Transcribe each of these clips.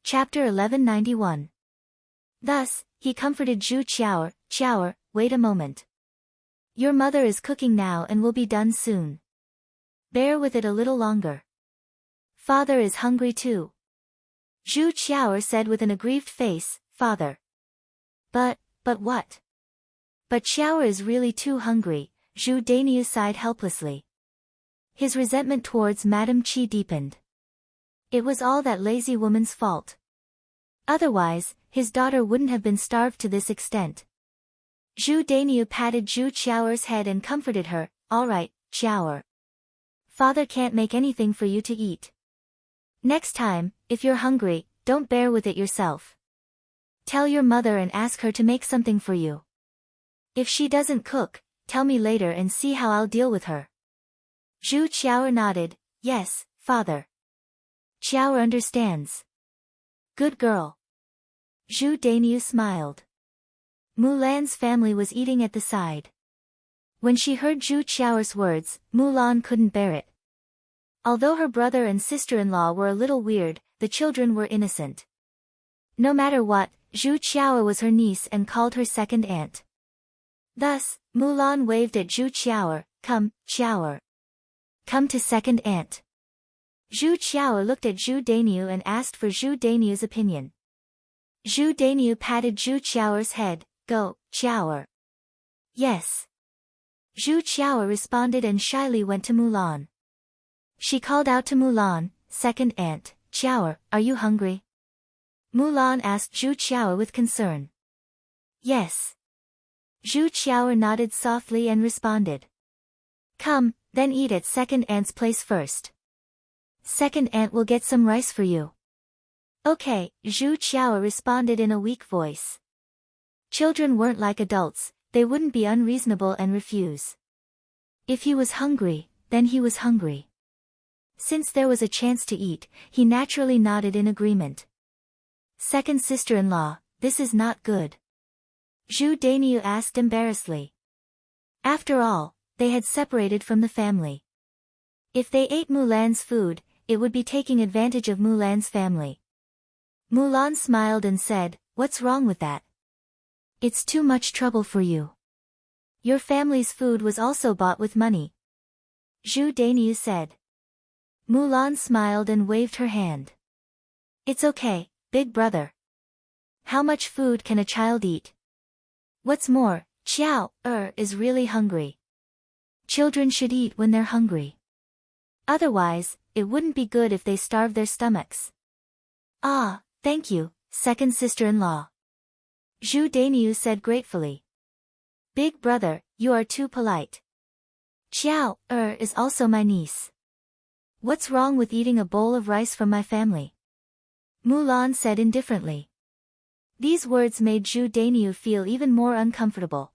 Chapter 1191. Thus, he comforted Zhu Qiao, Qiao, wait a moment. Your mother is cooking now and will be done soon. Bear with it a little longer. Father is hungry too. Zhu Qiao said with an aggrieved face, Father. But what? But Qiao is really too hungry, Zhu Dainiu sighed helplessly. His resentment towards Madame Qi deepened. It was all that lazy woman's fault. Otherwise, his daughter wouldn't have been starved to this extent. Zhu Dainiu patted Zhu Qiao's head and comforted her, all right, Qiao. Father can't make anything for you to eat. Next time, if you're hungry, don't bear with it yourself. Tell your mother and ask her to make something for you. If she doesn't cook, tell me later and see how I'll deal with her. Zhu Qiao nodded, yes, father. Qiao understands. Good girl. Zhu Dainiu smiled. Mulan's family was eating at the side. When she heard Zhu Qiao's words, Mulan couldn't bear it. Although her brother and sister-in-law were a little weird, the children were innocent. No matter what, Zhu Qiao was her niece and called her second aunt. Thus, Mulan waved at Zhu Qiao, come, Qiao. Come to second aunt. Zhu Qiao looked at Zhu Dainiu and asked for Zhu Dainiu's opinion. Zhu Dainiu patted Zhu Qiao's head, go, Qiao. Yes. Zhu Qiao responded and shyly went to Mulan. She called out to Mulan, second aunt, Qiao, are you hungry? Mulan asked Zhu Qiao with concern. Yes. Zhu Qiao nodded softly and responded. Come, then eat at second aunt's place first. Second aunt will get some rice for you. Okay, Zhu Qiao responded in a weak voice. Children weren't like adults, they wouldn't be unreasonable and refuse. If he was hungry, then he was hungry. Since there was a chance to eat, he naturally nodded in agreement. Second sister-in-law, this is not good. Zhu Dainiu asked embarrassedly. After all, they had separated from the family. If they ate Mulan's food, it would be taking advantage of Mulan's family. Mulan smiled and said, what's wrong with that? It's too much trouble for you. Your family's food was also bought with money. Zhu Dainiu said. Mulan smiled and waved her hand. It's okay, big brother. How much food can a child eat? What's more, Qiao is really hungry. Children should eat when they're hungry. Otherwise, it wouldn't be good if they starve their stomachs. Ah, thank you, second sister-in-law. Zhu Dainiu said gratefully. Big brother, you are too polite. Qiao is also my niece. What's wrong with eating a bowl of rice from my family? Mulan said indifferently. These words made Zhu Dainiu feel even more uncomfortable.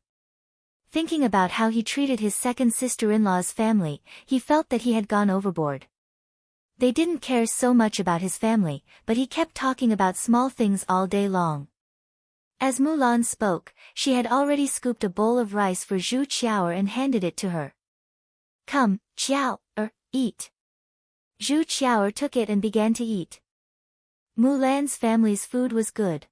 Thinking about how he treated his second sister-in-law's family, he felt that he had gone overboard. They didn't care so much about his family, but he kept talking about small things all day long. As Mulan spoke, she had already scooped a bowl of rice for Zhu Qiao and handed it to her. Come, Qiao, eat. Zhu Qiao took it and began to eat. Mulan's family's food was good.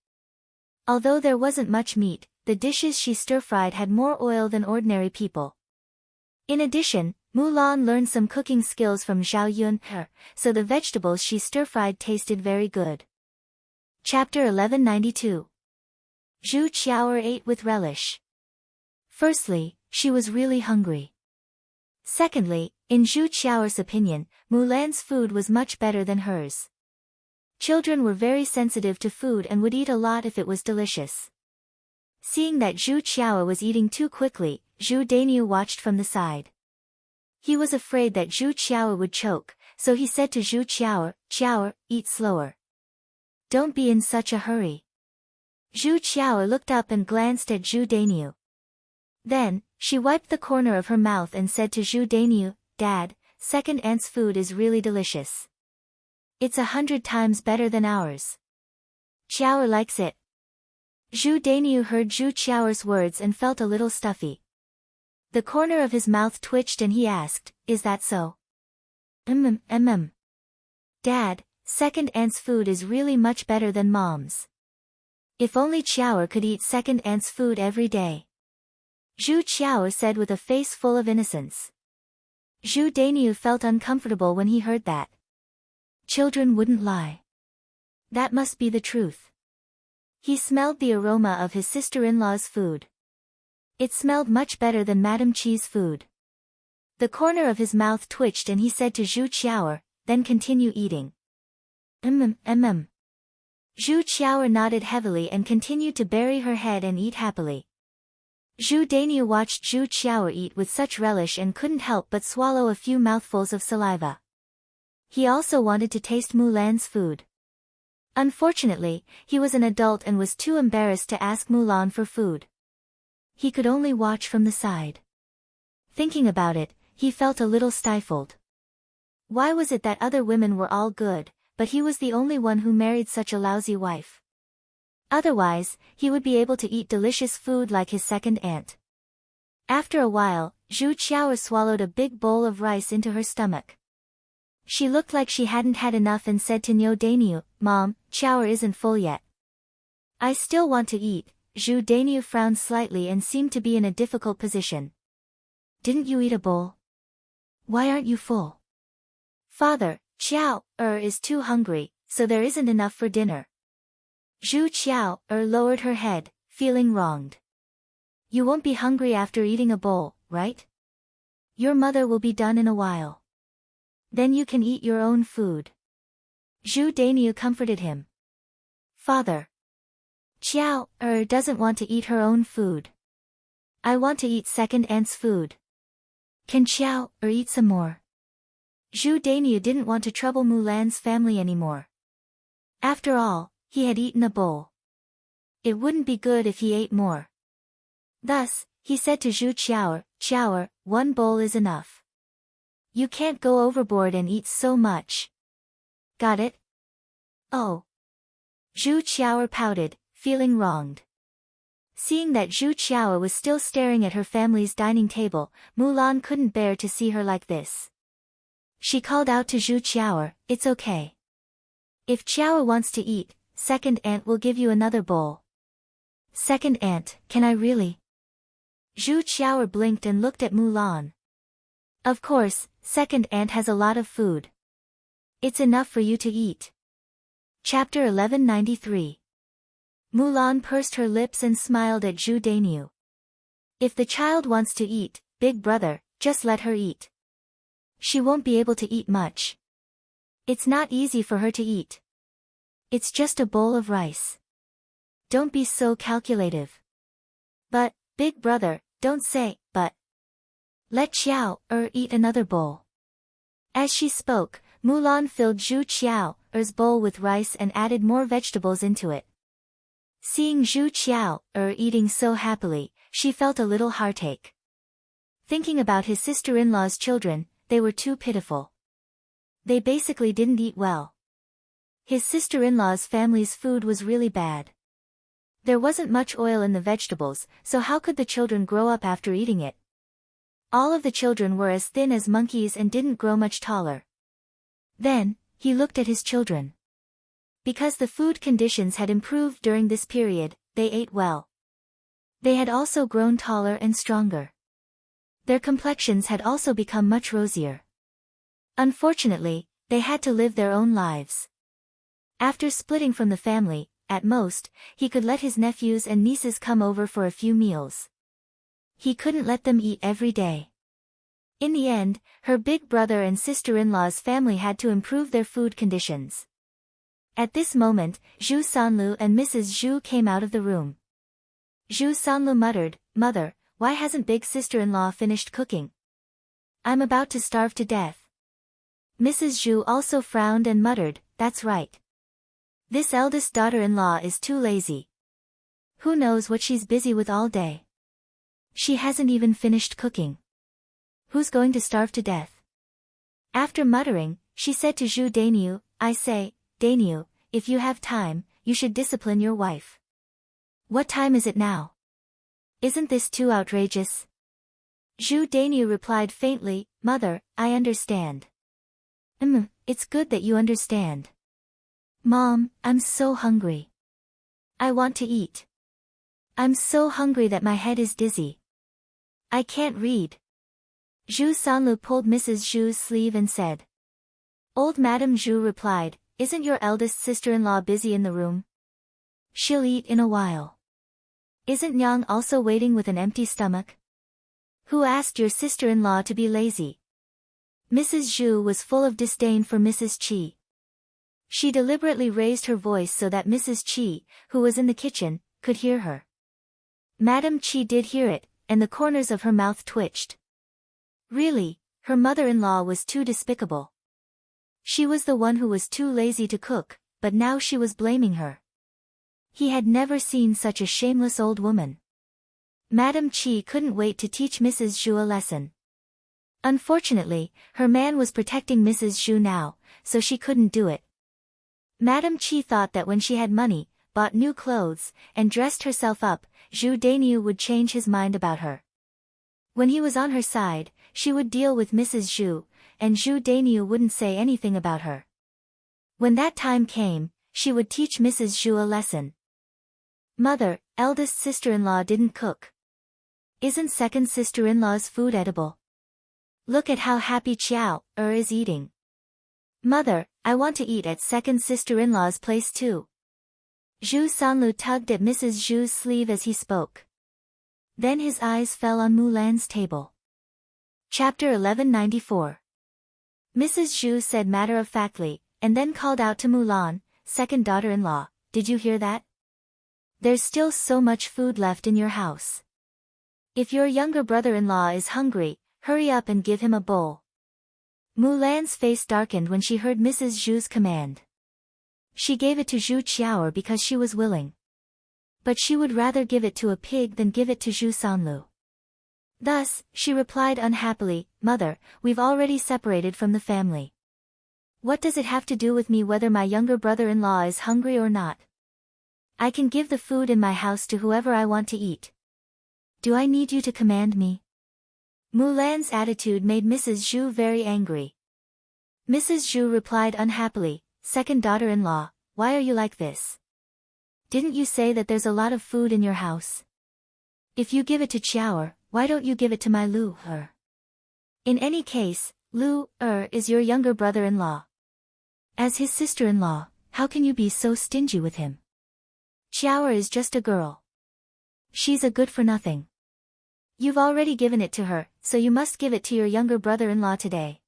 Although there wasn't much meat, the dishes she stir-fried had more oil than ordinary people. In addition, Mulan learned some cooking skills from Zhao Yun, so the vegetables she stir-fried tasted very good. Chapter 1192. Zhu Qiao ate with relish. Firstly, she was really hungry. Secondly, in Zhu Qiao's opinion, Mulan's food was much better than hers. Children were very sensitive to food and would eat a lot if it was delicious. Seeing that Zhu Qiao was eating too quickly, Zhu Dainiu watched from the side. He was afraid that Zhu Qiao would choke, so he said to Zhu Qiao, Qiao, eat slower. Don't be in such a hurry. Zhu Qiao looked up and glanced at Zhu Dainiu. Then, she wiped the corner of her mouth and said to Zhu Dainiu, Dad, second aunt's food is really delicious. It's 100 times better than ours. Qiao likes it. Zhu Dainiu heard Zhu Qiao's words and felt a little stuffy. The corner of his mouth twitched and he asked, Is that so? Dad, Second aunt's food is really much better than mom's. If only Qiao could eat second aunt's food every day. Zhu Qiao said with a face full of innocence. Zhu Daniu felt uncomfortable when he heard that. Children wouldn't lie. That must be the truth. He smelled the aroma of his sister-in-law's food. It smelled much better than Madame Qi's food. The corner of his mouth twitched and he said to Zhu Qiao, then continue eating. Zhu Qiao nodded heavily and continued to bury her head and eat happily. Zhu Daniu watched Zhu Qiao eat with such relish and couldn't help but swallow a few mouthfuls of saliva. He also wanted to taste Mulan's food. Unfortunately, he was an adult and was too embarrassed to ask Mulan for food. He could only watch from the side. Thinking about it, he felt a little stifled. Why was it that other women were all good, but he was the only one who married such a lousy wife? Otherwise, he would be able to eat delicious food like his second aunt. After a while, Zhu Qiao swallowed a big bowl of rice into her stomach. She looked like she hadn't had enough and said to Niu Daniu, Mom, Qiao isn't full yet. I still want to eat. Zhu Daniu frowned slightly and seemed to be in a difficult position. Didn't you eat a bowl? Why aren't you full? Father, Qiao is too hungry, so there isn't enough for dinner. Zhu Qiao lowered her head, feeling wronged. You won't be hungry after eating a bowl, right? Your mother will be done in a while. Then you can eat your own food. Zhu Daniu comforted him. Father, Qiao doesn't want to eat her own food. I want to eat second aunt's food. Can Qiao eat some more? Zhu Daniu didn't want to trouble Mulan's family anymore. After all, he had eaten a bowl. It wouldn't be good if he ate more. Thus, he said to Zhu Qiao, Qiao, one bowl is enough. You can't go overboard and eat so much. Got it? Oh. Zhu Qiao pouted, feeling wronged. Seeing that Zhu Qiao was still staring at her family's dining table, Mulan couldn't bear to see her like this. She called out to Zhu Qiao, it's okay. If Qiao wants to eat, second aunt will give you another bowl. Second aunt, can I really? Zhu Qiao blinked and looked at Mulan. Of course, second aunt has a lot of food. It's enough for you to eat. Chapter 1193. Mulan pursed her lips and smiled at Zhu Daniu. If the child wants to eat, big brother, just let her eat. She won't be able to eat much. It's not easy for her to eat. It's just a bowl of rice. Don't be so calculative. But, big brother, don't say, but. Let Qiao eat another bowl. As she spoke, Mulan filled Zhu Qiao's bowl with rice and added more vegetables into it. Seeing Zhu Qiao eating so happily, she felt a little heartache. Thinking about his sister-in-law's children, they were too pitiful. They basically didn't eat well. His sister-in-law's family's food was really bad. There wasn't much oil in the vegetables, so how could the children grow up after eating it? All of the children were as thin as monkeys and didn't grow much taller. Then, he looked at his children. Because the food conditions had improved during this period, they ate well. They had also grown taller and stronger. Their complexions had also become much rosier. Unfortunately, they had to live their own lives. After splitting from the family, at most, he could let his nephews and nieces come over for a few meals. He couldn't let them eat every day. In the end, her big brother and sister-in-law's family had to improve their food conditions. At this moment, Zhu Sanlu and Mrs. Zhu came out of the room. Zhu Sanlu muttered, Mother, why hasn't big sister-in-law finished cooking? I'm about to starve to death. Mrs. Zhu also frowned and muttered, That's right. This eldest daughter-in-law is too lazy. Who knows what she's busy with all day? She hasn't even finished cooking. Who's going to starve to death? After muttering, she said to Zhu Daniu, I say, Daniu, if you have time, you should discipline your wife. What time is it now? Isn't this too outrageous? Zhu Daniu replied faintly, Mother, I understand. It's good that you understand. Mom, I'm so hungry. I want to eat. I'm so hungry that my head is dizzy. I can't read. Zhu Sanlu pulled Mrs. Zhu's sleeve and said. Old Madame Zhu replied, isn't your eldest sister-in-law busy in the room? She'll eat in a while. Isn't Nyang also waiting with an empty stomach? Who asked your sister-in-law to be lazy? Mrs. Zhu was full of disdain for Mrs. Qi. She deliberately raised her voice so that Mrs. Qi, who was in the kitchen, could hear her. Madame Qi did hear it, and the corners of her mouth twitched. Really, her mother-in-law was too despicable. She was the one who was too lazy to cook, but now she was blaming her. He had never seen such a shameless old woman. Madame Qi couldn't wait to teach Mrs. Zhu a lesson. Unfortunately, her man was protecting Mrs. Zhu now, so she couldn't do it. Madame Qi thought that when she had money, bought new clothes, and dressed herself up, Zhu Dainiu would change his mind about her. When he was on her side, she would deal with Mrs. Zhu, and Zhu Dainiu wouldn't say anything about her. When that time came, she would teach Mrs. Zhu a lesson. Mother, eldest sister-in-law didn't cook. Isn't second sister-in-law's food edible? Look at how happy Qiao is eating. Mother, I want to eat at second sister-in-law's place too. Zhu Sanlu tugged at Mrs. Zhu's sleeve as he spoke. Then his eyes fell on Mulan's table. Chapter 1194. Mrs. Zhu said matter-of-factly, and then called out to Mulan, second daughter-in-law, did you hear that? There's still so much food left in your house. If your younger brother-in-law is hungry, hurry up and give him a bowl. Mulan's face darkened when she heard Mrs. Zhu's command. She gave it to Zhu Qiao because she was willing. But she would rather give it to a pig than give it to Zhu Sanlu. Thus, she replied unhappily, Mother, we've already separated from the family. What does it have to do with me whether my younger brother-in-law is hungry or not? I can give the food in my house to whoever I want to eat. Do I need you to command me? Mulan's attitude made Mrs. Zhu very angry. Mrs. Zhu replied unhappily, second daughter-in-law, why are you like this? Didn't you say that there's a lot of food in your house? If you give it to Qiao, why don't you give it to my Lu Er? In any case, Lu Er is your younger brother-in-law. As his sister-in-law, how can you be so stingy with him? Qiao is just a girl. She's a good-for-nothing. You've already given it to her, so you must give it to your younger brother-in-law today.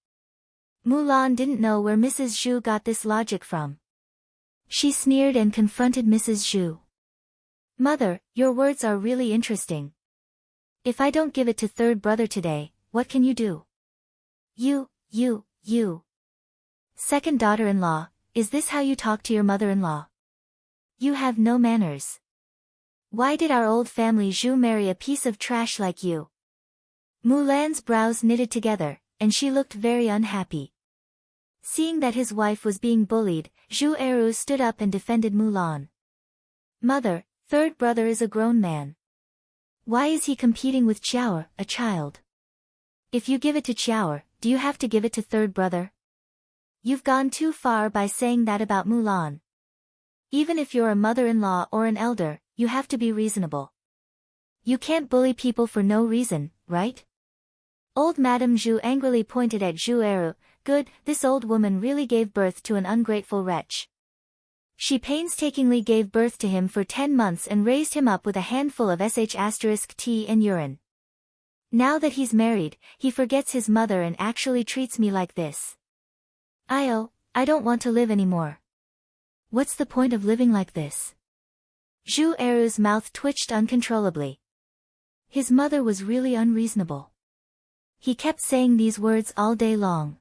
Mulan didn't know where Mrs. Zhu got this logic from. She sneered and confronted Mrs. Zhu. Mother, your words are really interesting. If I don't give it to third brother today, what can you do? You. Second daughter-in-law, is this how you talk to your mother-in-law? You have no manners. Why did our old family Zhu marry a piece of trash like you? Mulan's brows knitted together, and she looked very unhappy. Seeing that his wife was being bullied, Zhu Eru stood up and defended Mulan. Mother, third brother is a grown man. Why is he competing with Qiao, a child? If you give it to Qiao, do you have to give it to third brother? You've gone too far by saying that about Mulan. Even if you're a mother-in-law or an elder, you have to be reasonable. You can't bully people for no reason, right? Old Madame Zhu angrily pointed at Zhu Eru. Good, this old woman really gave birth to an ungrateful wretch. She painstakingly gave birth to him for 10 months and raised him up with a handful of tea and urine. Now that he's married, he forgets his mother and actually treats me like this. I don't want to live anymore. What's the point of living like this? Zhu Eru's mouth twitched uncontrollably. His mother was really unreasonable. He kept saying these words all day long.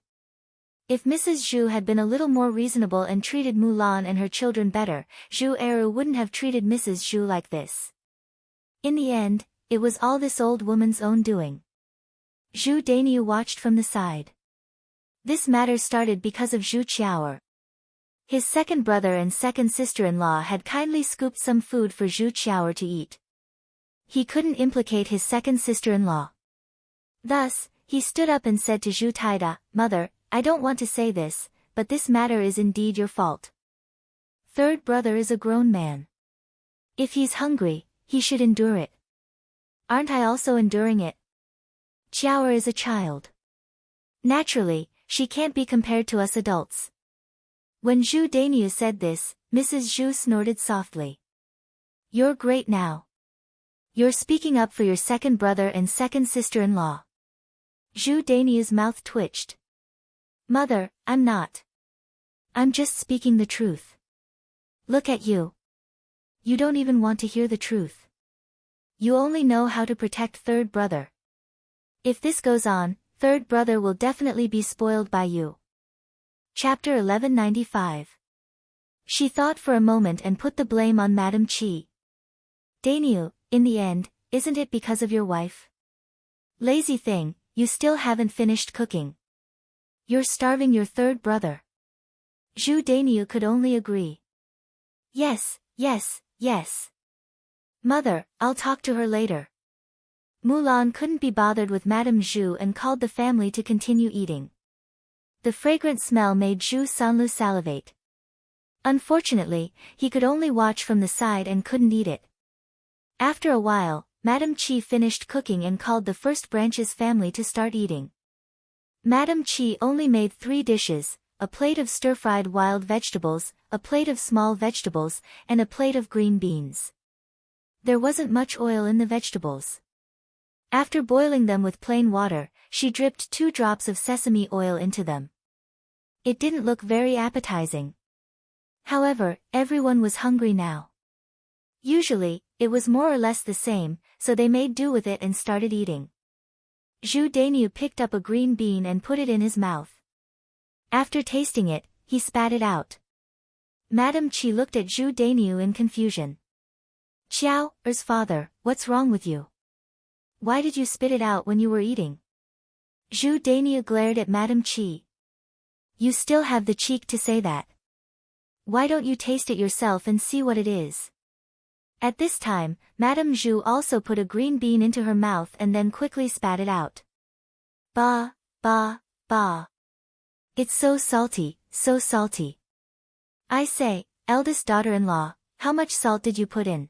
If Mrs. Zhu had been a little more reasonable and treated Mulan and her children better, Zhu Eru wouldn't have treated Mrs. Zhu like this. In the end, it was all this old woman's own doing. Zhu Dainiu watched from the side. This matter started because of Zhu Qiao. His second brother and second sister-in-law had kindly scooped some food for Zhu Qiao to eat. He couldn't implicate his second sister-in-law. Thus, he stood up and said to Zhu Taida, Mother, I don't want to say this, but this matter is indeed your fault. Third brother is a grown man. If he's hungry, he should endure it. Aren't I also enduring it? Chiaoer is a child. Naturally, she can't be compared to us adults. When Zhu Daniu said this, Mrs. Zhu snorted softly. You're great now. You're speaking up for your second brother and second sister-in-law. Zhu Daniu's mouth twitched. Mother, I'm not. I'm just speaking the truth. Look at you. You don't even want to hear the truth. You only know how to protect third brother. If this goes on, third brother will definitely be spoiled by you. Chapter 1195. She thought for a moment and put the blame on Madam Qi. Daniu, in the end, isn't it because of your wife? Lazy thing, you still haven't finished cooking. You're starving your third brother. Zhu Daniu could only agree. Yes, yes, yes. Mother, I'll talk to her later. Mulan couldn't be bothered with Madame Zhu and called the family to continue eating. The fragrant smell made Zhu Sanlu salivate. Unfortunately, he could only watch from the side and couldn't eat it. After a while, Madame Qi finished cooking and called the first branch's family to start eating. Madame Qi only made 3 dishes, a plate of stir-fried wild vegetables, a plate of small vegetables, and a plate of green beans. There wasn't much oil in the vegetables. After boiling them with plain water, she dripped 2 drops of sesame oil into them. It didn't look very appetizing. However, everyone was hungry now. Usually, it was more or less the same, so they made do with it and started eating. Zhu Daniu picked up a green bean and put it in his mouth. After tasting it, he spat it out. Madame Qi looked at Zhu Daniu in confusion. Chiaoer's father, what's wrong with you? Why did you spit it out when you were eating? Zhu Daniu glared at Madame Qi. You still have the cheek to say that. Why don't you taste it yourself and see what it is? At this time, Madame Zhu also put a green bean into her mouth and then quickly spat it out. Bah, bah, bah. It's so salty, so salty. I say, eldest daughter-in-law, how much salt did you put in?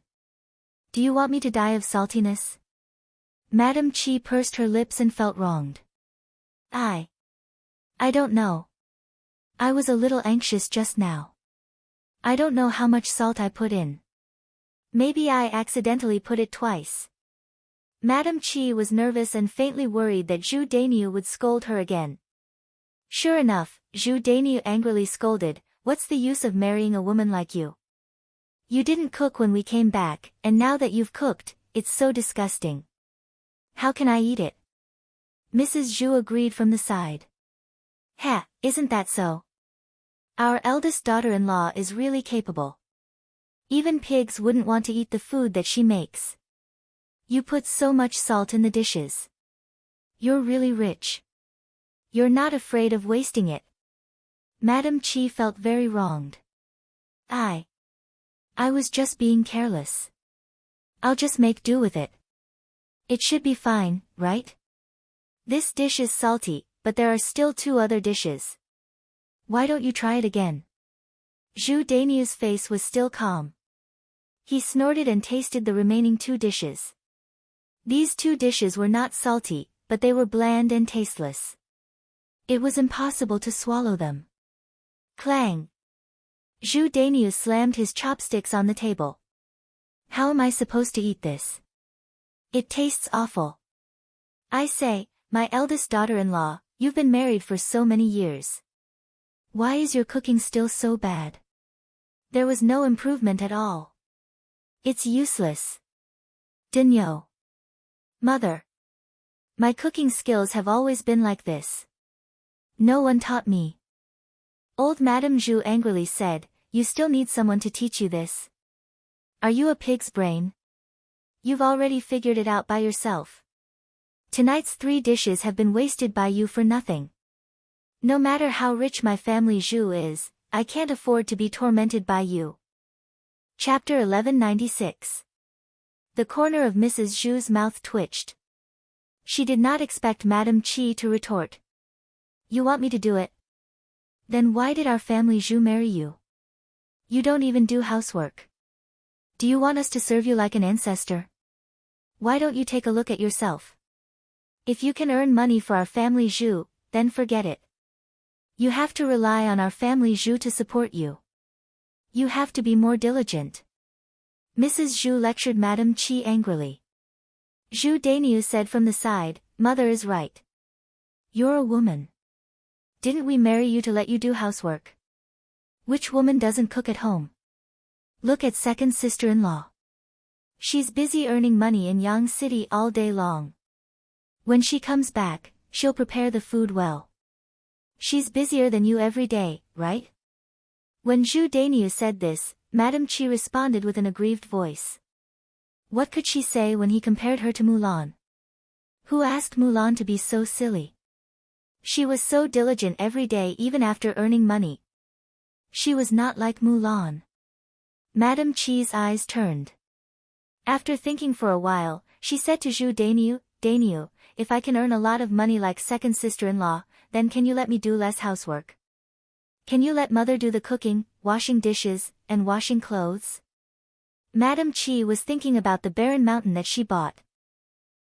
Do you want me to die of saltiness? Madame Qi pursed her lips and felt wronged. I don't know. I was a little anxious just now. I don't know how much salt I put in. Maybe I accidentally put it twice. Madame Qi was nervous and faintly worried that Zhu Daniu would scold her again. Sure enough, Zhu Daniu angrily scolded, what's the use of marrying a woman like you? You didn't cook when we came back, and now that you've cooked, it's so disgusting. How can I eat it? Mrs. Zhu agreed from the side. Ha, isn't that so? Our eldest daughter-in-law is really capable. Even pigs wouldn't want to eat the food that she makes. You put so much salt in the dishes. You're really rich. You're not afraid of wasting it. Madame Qi felt very wronged. I was just being careless. I'll just make do with it. It should be fine, right? This dish is salty, but there are still 2 other dishes. Why don't you try it again? Zhu Daniu's face was still calm. He snorted and tasted the remaining 2 dishes. These 2 dishes were not salty, but they were bland and tasteless. It was impossible to swallow them. Clang! Zhu Daniu slammed his chopsticks on the table. How am I supposed to eat this? It tastes awful. I say, my eldest daughter-in-law, you've been married for so many years. Why is your cooking still so bad? There was no improvement at all. It's useless. Dinyo. Mother. My cooking skills have always been like this. No one taught me. Old Madame Zhu angrily said, you still need someone to teach you this. Are you a pig's brain? You've already figured it out by yourself. Tonight's 3 dishes have been wasted by you for nothing. No matter how rich my family Zhu is, I can't afford to be tormented by you. Chapter 1196. The corner of Mrs. Zhu's mouth twitched. She did not expect Madame Qi to retort. You want me to do it? Then why did our family Zhu marry you? you don't even do housework. Do you want us to serve you like an ancestor? Why don't you take a look at yourself? If you can earn money for our family Zhu, then forget it. You have to rely on our family Zhu to support you. You have to be more diligent. Mrs. Zhu lectured Madame Qi angrily. Zhu Dainiu said from the side, Mother is right. You're a woman. Didn't we marry you to let you do housework? Which woman doesn't cook at home? Look at second sister-in-law. She's busy earning money in Yang City all day long. When she comes back, she'll prepare the food well. She's busier than you every day, right? When Zhu Dainiu said this, Madame Qi responded with an aggrieved voice. What could she say when he compared her to Mulan? Who asked Mulan to be so silly? She was so diligent every day even after earning money. She was not like Mulan. Madame Qi's eyes turned. After thinking for a while, she said to Zhu Dainiu, Dainiu, if I can earn a lot of money like second sister-in-law, then can you let me do less housework? Can you let mother do the cooking, washing dishes, and washing clothes? Madame Qi was thinking about the barren mountain that she bought.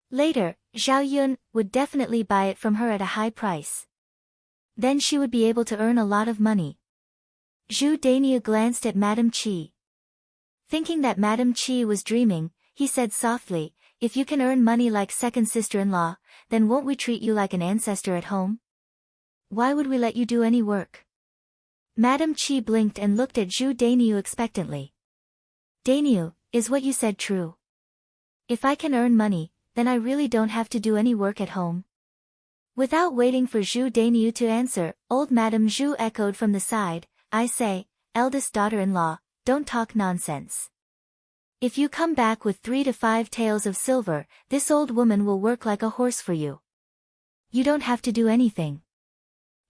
Later, Zhao Yun would definitely buy it from her at a high price. Then she would be able to earn a lot of money. Zhu Dainiu glanced at Madame Qi. Thinking that Madame Qi was dreaming, he said softly, if you can earn money like second sister-in-law, then won't we treat you like an ancestor at home? Why would we let you do any work? Madame Qi blinked and looked at Zhu Dainiu expectantly. Dainiu, is what you said true? If I can earn money, then I really don't have to do any work at home? Without waiting for Zhu Dainiu to answer, old Madame Zhu echoed from the side, I say, eldest daughter-in-law, don't talk nonsense. If you come back with 3 to 5 taels of silver, this old woman will work like a horse for you. You don't have to do anything.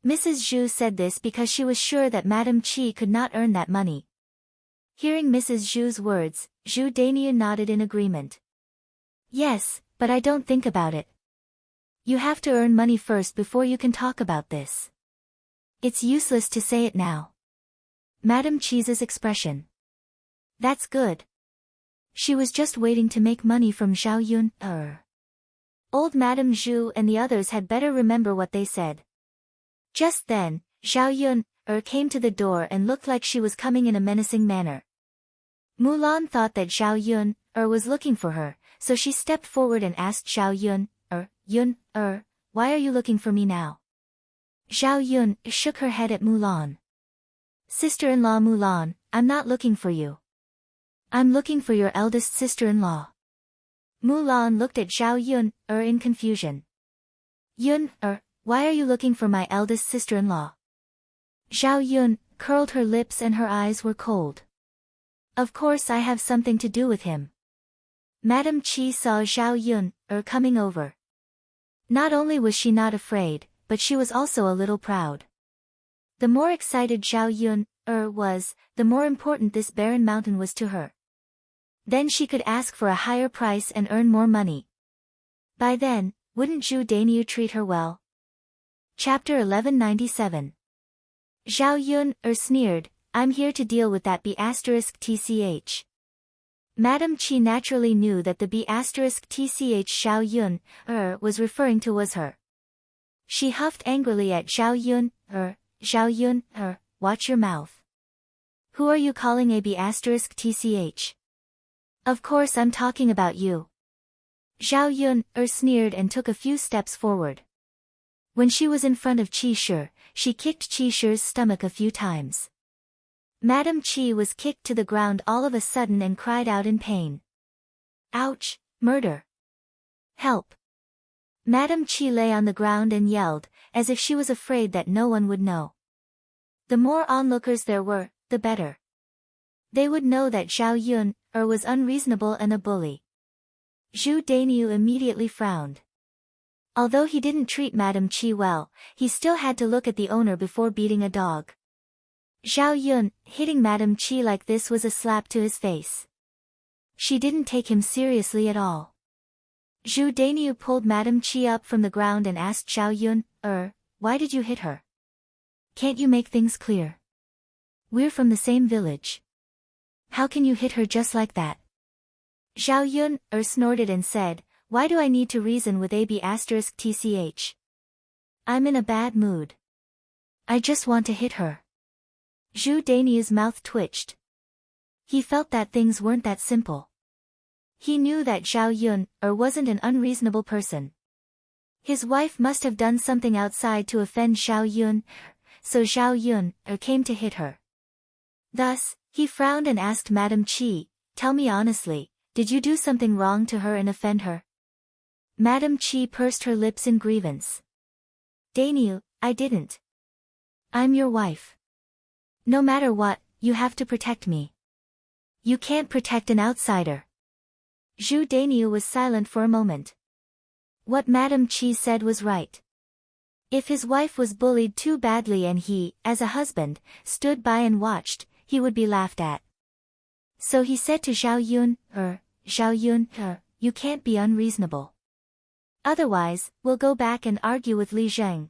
Mrs. Zhu said this because she was sure that Madame Qi could not earn that money. Hearing Mrs. Zhu's words, Zhu Dainiu nodded in agreement. Yes, but I don't think about it. You have to earn money first before you can talk about this. It's useless to say it now. Madame Qi's expression. That's good. She was just waiting to make money from Zhao Yun. Old Madame Zhu and the others had better remember what they said. Just then, Zhao Yun came to the door and looked like she was coming in a menacing manner. Mulan thought that Zhao Yun was looking for her, so she stepped forward and asked Zhao Yun, why are you looking for me now? Zhao Yun shook her head at Mulan. Sister-in-law Mulan, I'm not looking for you. I'm looking for your eldest sister-in-law. Mulan looked at Zhao Yun in confusion. Yun why are you looking for my eldest sister-in-law? Zhao Yun curled her lips and her eyes were cold. Of course I have something to do with him. Madame Qi saw Zhao Yun coming over. Not only was she not afraid, but she was also a little proud. The more excited Zhao Yun was, the more important this barren mountain was to her. Then she could ask for a higher price and earn more money. By then, wouldn't Zhu Dainiu treat her well? Chapter 1197. Zhao Yun sneered, I'm here to deal with that B***tch. Madame Qi naturally knew that the B***tch Zhao Yun was referring to was her. She huffed angrily at Zhao Yun, watch your mouth. Who are you calling a B***tch? Of course I'm talking about you. Zhao Yun sneered and took a few steps forward. When she was in front of Qi Shi, she kicked Qi Shi's stomach a few times. Madame Qi was kicked to the ground all of a sudden and cried out in pain. Ouch, murder. Help. Madame Qi lay on the ground and yelled, as if she was afraid that no one would know. The more onlookers there were, the better. They would know that Zhao Yun was unreasonable and a bully. Zhu Dainiu immediately frowned. Although he didn't treat Madame Qi well, he still had to look at the owner before beating a dog. Zhao Yun hitting Madame Qi like this was a slap to his face. She didn't take him seriously at all. Zhu Dainiu pulled Madame Qi up from the ground and asked Zhao Yun, why did you hit her? Can't you make things clear? We're from the same village. How can you hit her just like that? Zhao Yun snorted and said, why do I need to reason with AB*TCH? I'm in a bad mood. I just want to hit her. Zhu Daniu's mouth twitched. He felt that things weren't that simple. He knew that Zhao Yun wasn't an unreasonable person. His wife must have done something outside to offend Zhao Yun, so Zhao Yun came to hit her. Thus, he frowned and asked Madam Qi, tell me honestly, did you do something wrong to her and offend her? Madam Qi pursed her lips in grievance. Daniu, I didn't. I'm your wife. No matter what, you have to protect me. You can't protect an outsider. Zhu Daniu was silent for a moment. What Madam Qi said was right. If his wife was bullied too badly and he, as a husband, stood by and watched, he would be laughed at. So he said to Zhao Yun, you can't be unreasonable. Otherwise, we'll go back and argue with Li Zheng.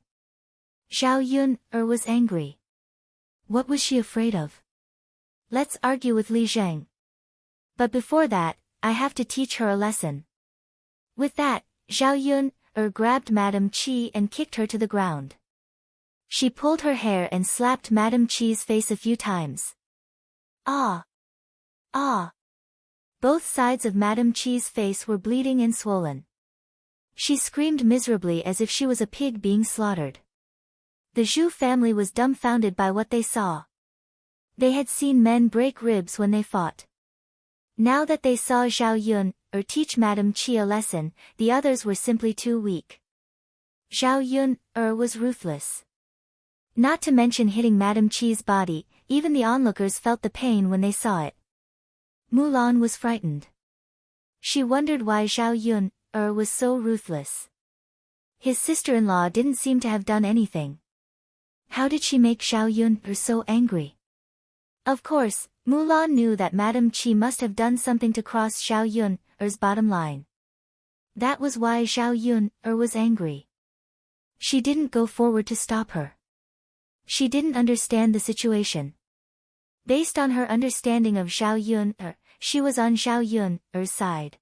Zhao Yun was angry. What was she afraid of? Let's argue with Li Zheng. But before that, I have to teach her a lesson. With that, Zhao Yun grabbed Madam Qi and kicked her to the ground. She pulled her hair and slapped Madam Qi's face a few times. Ah! Ah! Both sides of Madam Qi's face were bleeding and swollen. She screamed miserably as if she was a pig being slaughtered. The Zhu family was dumbfounded by what they saw. They had seen men break ribs when they fought. Now that they saw Zhao Yun teach Madam Qi a lesson, the others were simply too weak. Zhao Yun was ruthless. Not to mention hitting Madam Qi's body, even the onlookers felt the pain when they saw it. Mulan was frightened. She wondered why Zhao Yun was so ruthless. His sister-in-law didn't seem to have done anything. How did she make Zhao Yun so angry? Of course, Mulan knew that Madam Qi must have done something to cross Zhao Yun's bottom line. That was why Zhao Yun was angry. She didn't go forward to stop her. She didn't understand the situation. Based on her understanding of Zhao Yun, she was on Zhao Yun's side.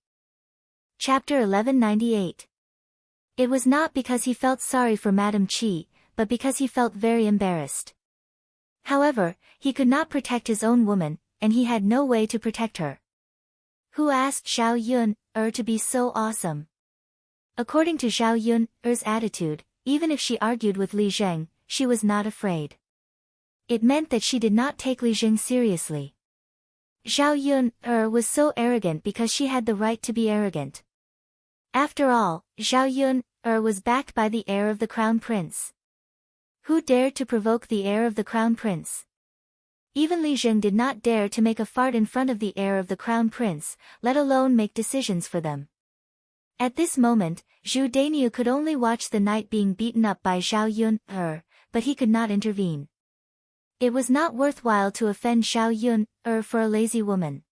Chapter 1198. It was not because he felt sorry for Madam Qi, but because he felt very embarrassed. However, he could not protect his own woman, and he had no way to protect her. Who asked Zhao Yun to be so awesome? According to Zhao Yun's attitude, even if she argued with Li Zheng, she was not afraid. It meant that she did not take Li Zheng seriously. Zhao Yun was so arrogant because she had the right to be arrogant. After all, Zhao Yun was backed by the heir of the crown prince. Who dared to provoke the heir of the crown prince? Even Li Zheng did not dare to make a fart in front of the heir of the crown prince, let alone make decisions for them. At this moment, Zhu Daniu could only watch the knight being beaten up by Zhao Yun but he could not intervene. It was not worthwhile to offend Zhao Yun for a lazy woman.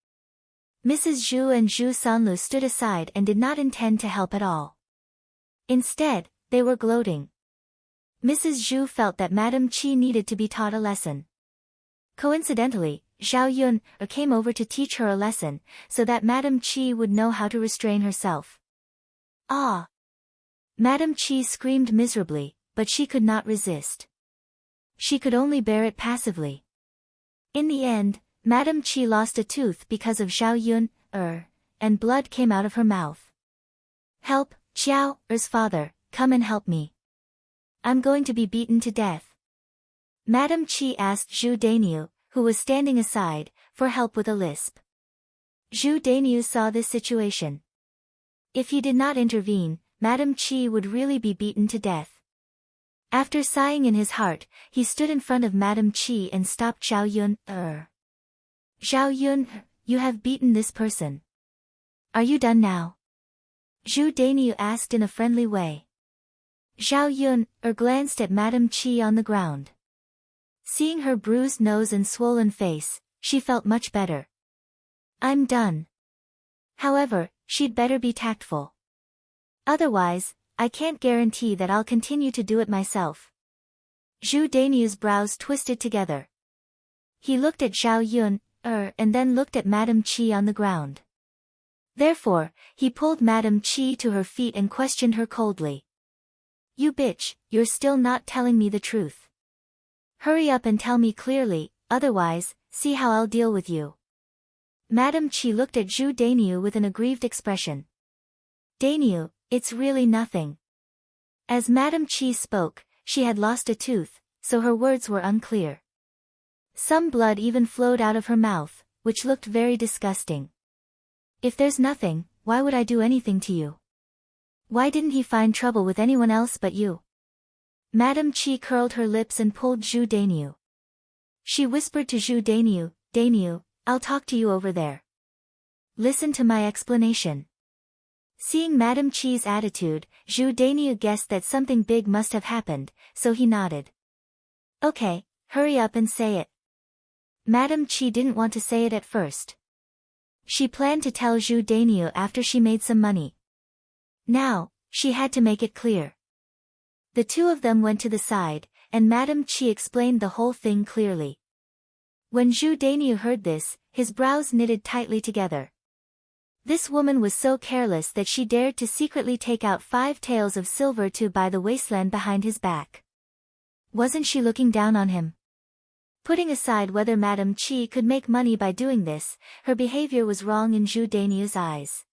Mrs. Zhu and Zhu Sanlu stood aside and did not intend to help at all. Instead, they were gloating. Mrs. Zhu felt that Madam Qi needed to be taught a lesson. Coincidentally, Zhao Yun came over to teach her a lesson, so that Madam Qi would know how to restrain herself. Ah! Madam Qi screamed miserably, but she could not resist. She could only bear it passively. In the end, Madam Qi lost a tooth because of Zhao Yun and blood came out of her mouth. Help, Qiao's father, come and help me. I'm going to be beaten to death. Madam Qi asked Zhu Daniu, who was standing aside, for help with a lisp. Zhu Daniu saw this situation. If he did not intervene, Madam Qi would really be beaten to death. After sighing in his heart, he stood in front of Madam Qi and stopped Zhao Yun. Zhao Yun, you have beaten this person. Are you done now? Zhu Daniu asked in a friendly way. Zhao Yun glanced at Madam Qi on the ground. Seeing her bruised nose and swollen face, she felt much better. I'm done. However, she'd better be tactful. Otherwise, I can't guarantee that I'll continue to do it myself. Zhu Daniu's brows twisted together. He looked at Zhao Yun and then looked at Madame Chi on the ground. Therefore, he pulled Madame Chi to her feet and questioned her coldly. You bitch, you're still not telling me the truth. Hurry up and tell me clearly, otherwise, see how I'll deal with you. Madame Chi looked at Zhu Dainiu with an aggrieved expression. Dainiu, it's really nothing. As Madame Chi spoke, she had lost a tooth, so her words were unclear. Some blood even flowed out of her mouth, which looked very disgusting. If there's nothing, why would I do anything to you? Why didn't he find trouble with anyone else but you? Madame Chi curled her lips and pulled Zhu Dainiu. She whispered to Zhu Dainiu, Dainiu, I'll talk to you over there. Listen to my explanation. Seeing Madame Chi's attitude, Zhu Dainiu guessed that something big must have happened, so he nodded. Okay, hurry up and say it. Madame Chi didn't want to say it at first. She planned to tell Zhu Dainiu after she made some money. Now, she had to make it clear. The two of them went to the side, and Madame Chi explained the whole thing clearly. When Zhu Dainiu heard this, his brows knitted tightly together. This woman was so careless that she dared to secretly take out 5 taels of silver to buy the wasteland behind his back. Wasn't she looking down on him? Putting aside whether Madame Chi could make money by doing this, her behavior was wrong in Zhu Dainiu's eyes.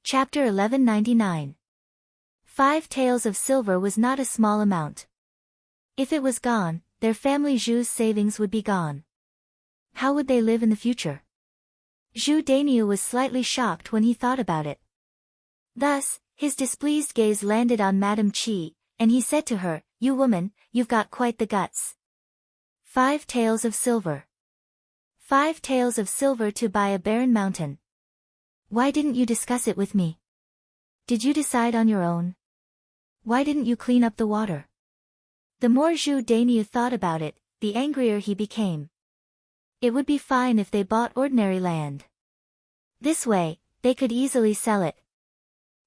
Chapter 1199. 5 taels of silver was not a small amount. If it was gone, their family Zhu's savings would be gone. How would they live in the future? Zhu Dainiu was slightly shocked when he thought about it. Thus, his displeased gaze landed on Madame Chi, and he said to her, You woman, you've got quite the guts. 5 taels of silver. 5 taels of silver to buy a barren mountain. Why didn't you discuss it with me? Did you decide on your own? Why didn't you clean up the water? The more Zhu Dainiu thought about it, the angrier he became. It would be fine if they bought ordinary land. This way, they could easily sell it.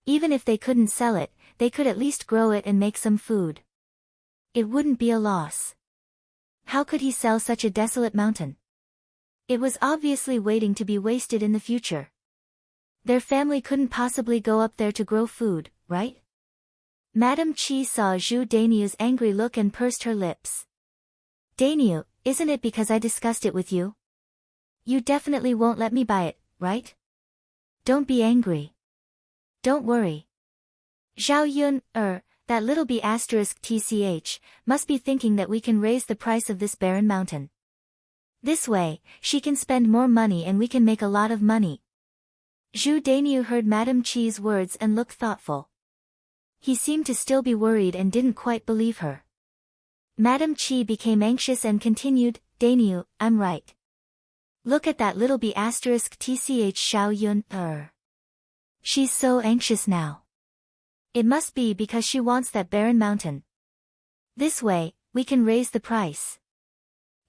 Even if they couldn't sell it, they could at least grow it and make some food. It wouldn't be a loss. How could he sell such a desolate mountain? It was obviously waiting to be wasted in the future. Their family couldn't possibly go up there to grow food, right? Madame Chi saw Zhu Dainiu's angry look and pursed her lips. Dainiu, isn't it because I discussed it with you? You definitely won't let me buy it, right? Don't be angry. Don't worry. Zhao Yun, that little b** tch, must be thinking that we can raise the price of this barren mountain. This way, she can spend more money and we can make a lot of money. Zhu Dainiu heard Madame Chi's words and looked thoughtful. He seemed to still be worried and didn't quite believe her. Madame Chi became anxious and continued, Dainiu, I'm right. Look at that little b** tch Xiao Yun, She's so anxious now. It must be because she wants that barren mountain. This way, we can raise the price.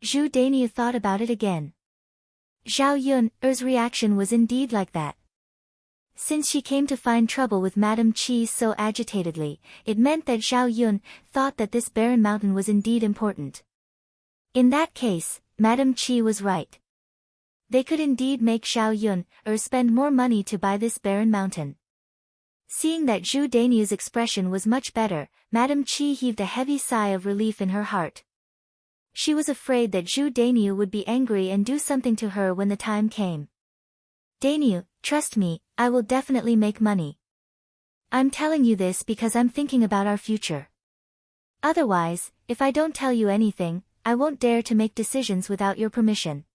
Zhu Dainiu thought about it again. Zhao Yun's reaction was indeed like that. Since she came to find trouble with Madame Chi so agitatedly, it meant that Zhao Yun thought that this barren mountain was indeed important. In that case, Madame Chi was right. They could indeed make Zhao Yun spend more money to buy this barren mountain. Seeing that Zhu Dainiu's expression was much better, Madame Chi heaved a heavy sigh of relief in her heart. She was afraid that Zhu Dainiu would be angry and do something to her when the time came. Dainiu, trust me, I will definitely make money. I'm telling you this because I'm thinking about our future. Otherwise, if I don't tell you anything, I won't dare to make decisions without your permission.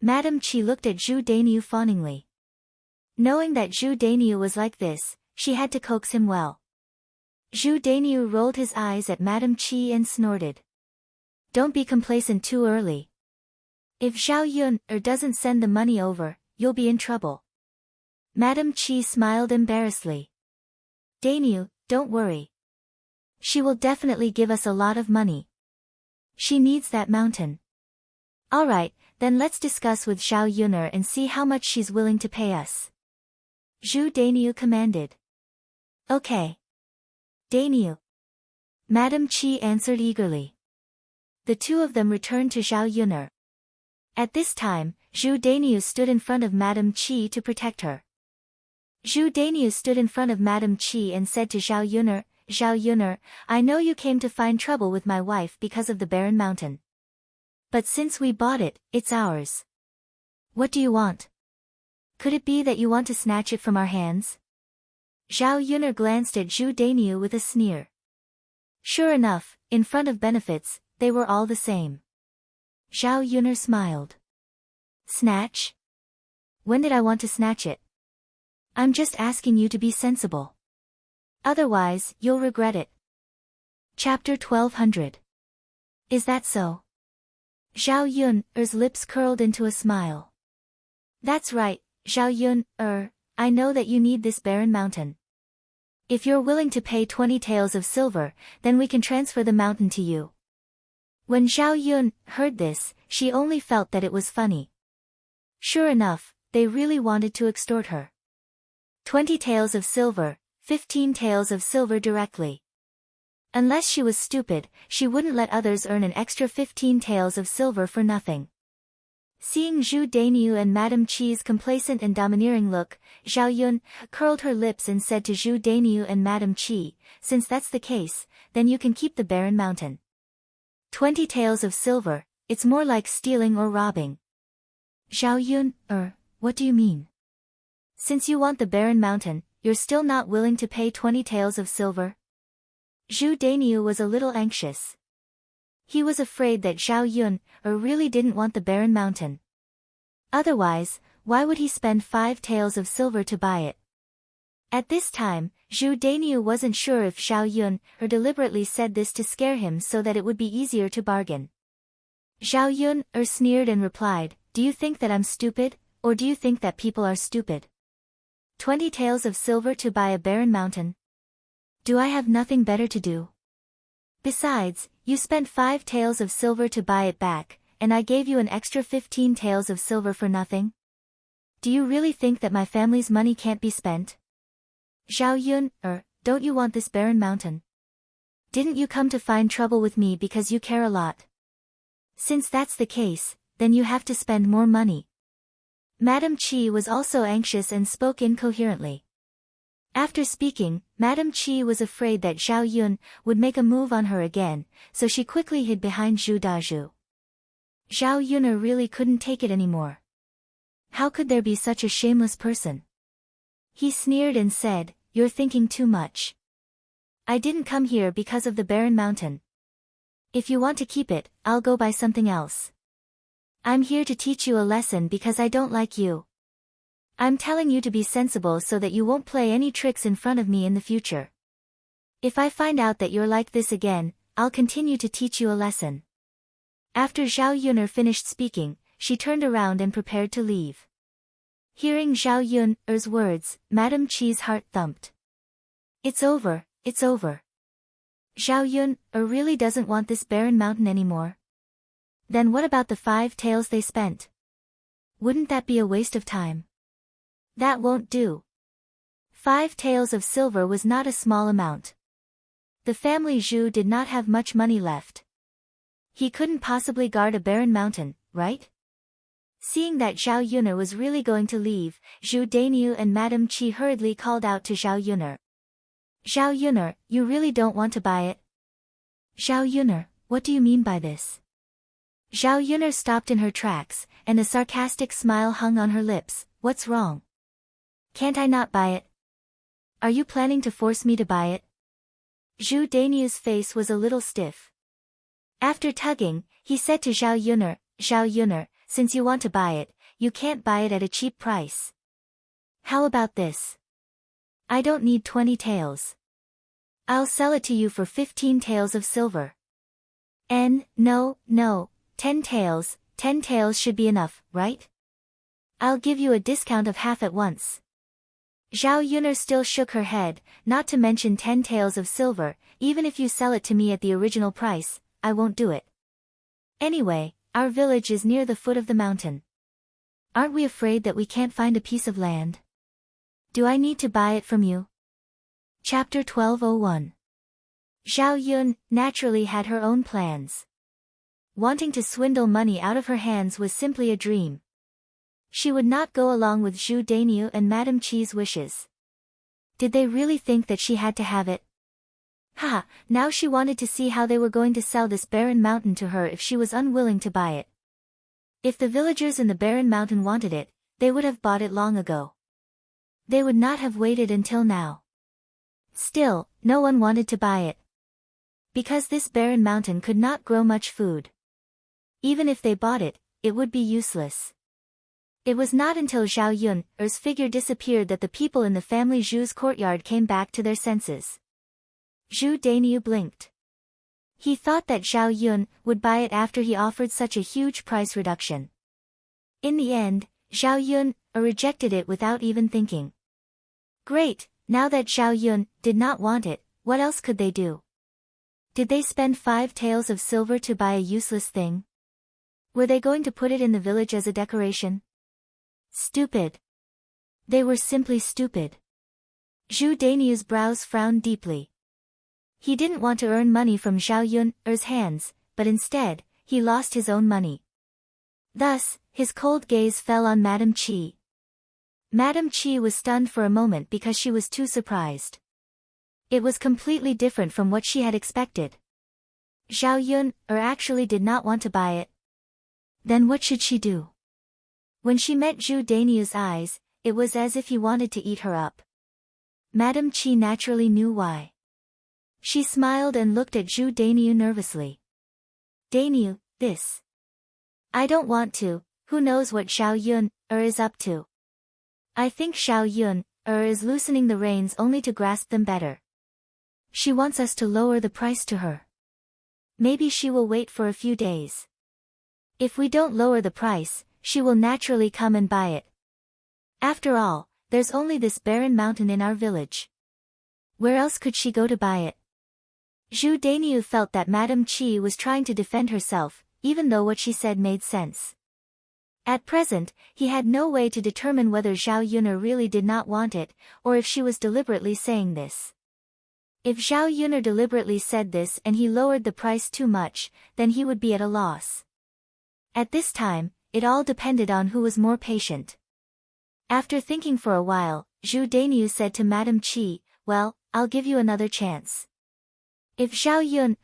Madame Chi looked at Zhu Dainiu fawningly. Knowing that Zhu Dainiu was like this, she had to coax him well. Zhu Dainiu rolled his eyes at Madame Chi and snorted. Don't be complacent too early. If Zhao Yun doesn't send the money over, you'll be in trouble. Madame Chi smiled embarrassedly. Dainiu, don't worry. She will definitely give us a lot of money. She needs that mountain. Alright, then let's discuss with Zhao Yuner and see how much she's willing to pay us. Zhu Dainiu commanded. Okay. Dainiu. Madame Chi answered eagerly. The two of them returned to Zhao Yuner. At this time, Zhu Dainiu stood in front of Madame Qi to protect her. Zhu Dainiu stood in front of Madame Qi and said to Zhao Yuner, I know you came to find trouble with my wife because of the barren mountain. But since we bought it, it's ours. What do you want? Could it be that you want to snatch it from our hands? Zhao Yuner glanced at Zhu Dainiu with a sneer. Sure enough, in front of benefits, they were all the same. Zhao Yuner smiled. Snatch? When did I want to snatch it? I'm just asking you to be sensible. Otherwise, you'll regret it. Chapter 1200. Is that so? Zhao Yuner's lips curled into a smile. That's right, Zhao Yuner, I know that you need this barren mountain. If you're willing to pay 20 taels of silver, then we can transfer the mountain to you. When Zhao Yuner heard this, she only felt that it was funny. Sure enough, they really wanted to extort her. 20 taels of silver, 15 taels of silver directly. Unless she was stupid, she wouldn't let others earn an extra 15 taels of silver for nothing. Seeing Zhu Dainiu and Madame Qi's complacent and domineering look, Zhao Yuner curled her lips and said to Zhu Dainiu and Madame Qi, since that's the case, then you can keep the barren mountain. 20 taels of silver, it's more like stealing or robbing. Zhao Yuner, what do you mean? Since you want the barren mountain, you're still not willing to pay 20 taels of silver? Zhu Dainiu was a little anxious. He was afraid that Zhao Yuner really didn't want the barren mountain. Otherwise, why would he spend 5 taels of silver to buy it? At this time, Zhu Dainiu wasn't sure if Zhao Yuner deliberately said this to scare him so that it would be easier to bargain. Zhao Yuner sneered and replied, do you think that I'm stupid, or do you think that people are stupid? 20 taels of silver to buy a barren mountain? Do I have nothing better to do? Besides, you spent 5 taels of silver to buy it back, and I gave you an extra 15 taels of silver for nothing? Do you really think that my family's money can't be spent? Zhao Yuner, don't you want this barren mountain? Didn't you come to find trouble with me because you care a lot? Since that's the case, then you have to spend more money. Madame Qi was also anxious and spoke incoherently. After speaking, Madame Qi was afraid that Zhao Yuner would make a move on her again, so she quickly hid behind Zhu Dazhu. Zhao Yuner really couldn't take it anymore. How could there be such a shameless person? He sneered and said, you're thinking too much. I didn't come here because of the barren mountain. If you want to keep it, I'll go buy something else. I'm here to teach you a lesson because I don't like you. I'm telling you to be sensible so that you won't play any tricks in front of me in the future. If I find out that you're like this again, I'll continue to teach you a lesson. After Zhao Yuner finished speaking, she turned around and prepared to leave. Hearing Zhao Yuner's words, Madame Qi's heart thumped. It's over, it's over. Zhao Yuner really doesn't want this barren mountain anymore. Then what about the 5 taels they spent? Wouldn't that be a waste of time? That won't do. 5 taels of silver was not a small amount. The family Zhu did not have much money left. He couldn't possibly guard a barren mountain, right? Seeing that Zhao Yuner was really going to leave, Zhu Dainiu and Madame Qi hurriedly called out to Zhao Yuner. Zhao Yuner, you really don't want to buy it? Zhao Yuner, what do you mean by this? Zhao Yuner stopped in her tracks, and a sarcastic smile hung on her lips. What's wrong? Can't I not buy it? Are you planning to force me to buy it? Zhu Dainiu's face was a little stiff. After tugging, he said to Zhao Yuner, since you want to buy it, you can't buy it at a cheap price. How about this? I don't need 20 taels. I'll sell it to you for 15 taels of silver. No, 10 taels, 10 taels should be enough, right? I'll give you a discount of half at once. Zhao Yuner still shook her head, not to mention 10 taels of silver, even if you sell it to me at the original price, I won't do it. Anyway, our village is near the foot of the mountain. Aren't we afraid that we can't find a piece of land? Do I need to buy it from you? Chapter 1201. Zhao Yuner naturally had her own plans. Wanting to swindle money out of her hands was simply a dream. She would not go along with Zhu Dainiu and Madame Chi's wishes. Did they really think that she had to have it? Ha, now she wanted to see how they were going to sell this barren mountain to her if she was unwilling to buy it. If the villagers in the barren mountain wanted it, they would have bought it long ago. They would not have waited until now. Still, no one wanted to buy it. Because this barren mountain could not grow much food. Even if they bought it, it would be useless. It was not until Zhao Yun's figure disappeared that the people in the family Zhu's courtyard came back to their senses. Zhu Dainiu blinked. He thought that Zhao Yun would buy it after he offered such a huge price reduction. In the end, Zhao Yun rejected it without even thinking. Great, now that Zhao Yun did not want it, what else could they do? Did they spend 5 taels of silver to buy a useless thing? Were they going to put it in the village as a decoration? Stupid. They were simply stupid. Zhu Dainiu's brows frowned deeply. He didn't want to earn money from Zhao Yun's hands, but instead, he lost his own money. Thus, his cold gaze fell on Madame Chi. Madame Chi was stunned for a moment because she was too surprised. It was completely different from what she had expected. Zhao Yun actually did not want to buy it. Then what should she do? When she met Zhu Dainiu's eyes, it was as if he wanted to eat her up. Madame Chi naturally knew why. She smiled and looked at Zhu Dainiu nervously. Dainiu, this. I don't want to, who knows what Zhao Yun is up to. I think Zhao Yun is loosening the reins only to grasp them better. She wants us to lower the price to her. Maybe she will wait for a few days. If we don't lower the price, she will naturally come and buy it. After all, there's only this barren mountain in our village. Where else could she go to buy it? Zhu Dainiu felt that Madame Chi was trying to defend herself, even though what she said made sense. At present, he had no way to determine whether Zhao Yun really did not want it, or if she was deliberately saying this. If Zhao Yun deliberately said this and he lowered the price too much, then he would be at a loss. At this time, it all depended on who was more patient. After thinking for a while, Zhu Dainiu said to Madame Chi, well, I'll give you another chance. If Zhao Yun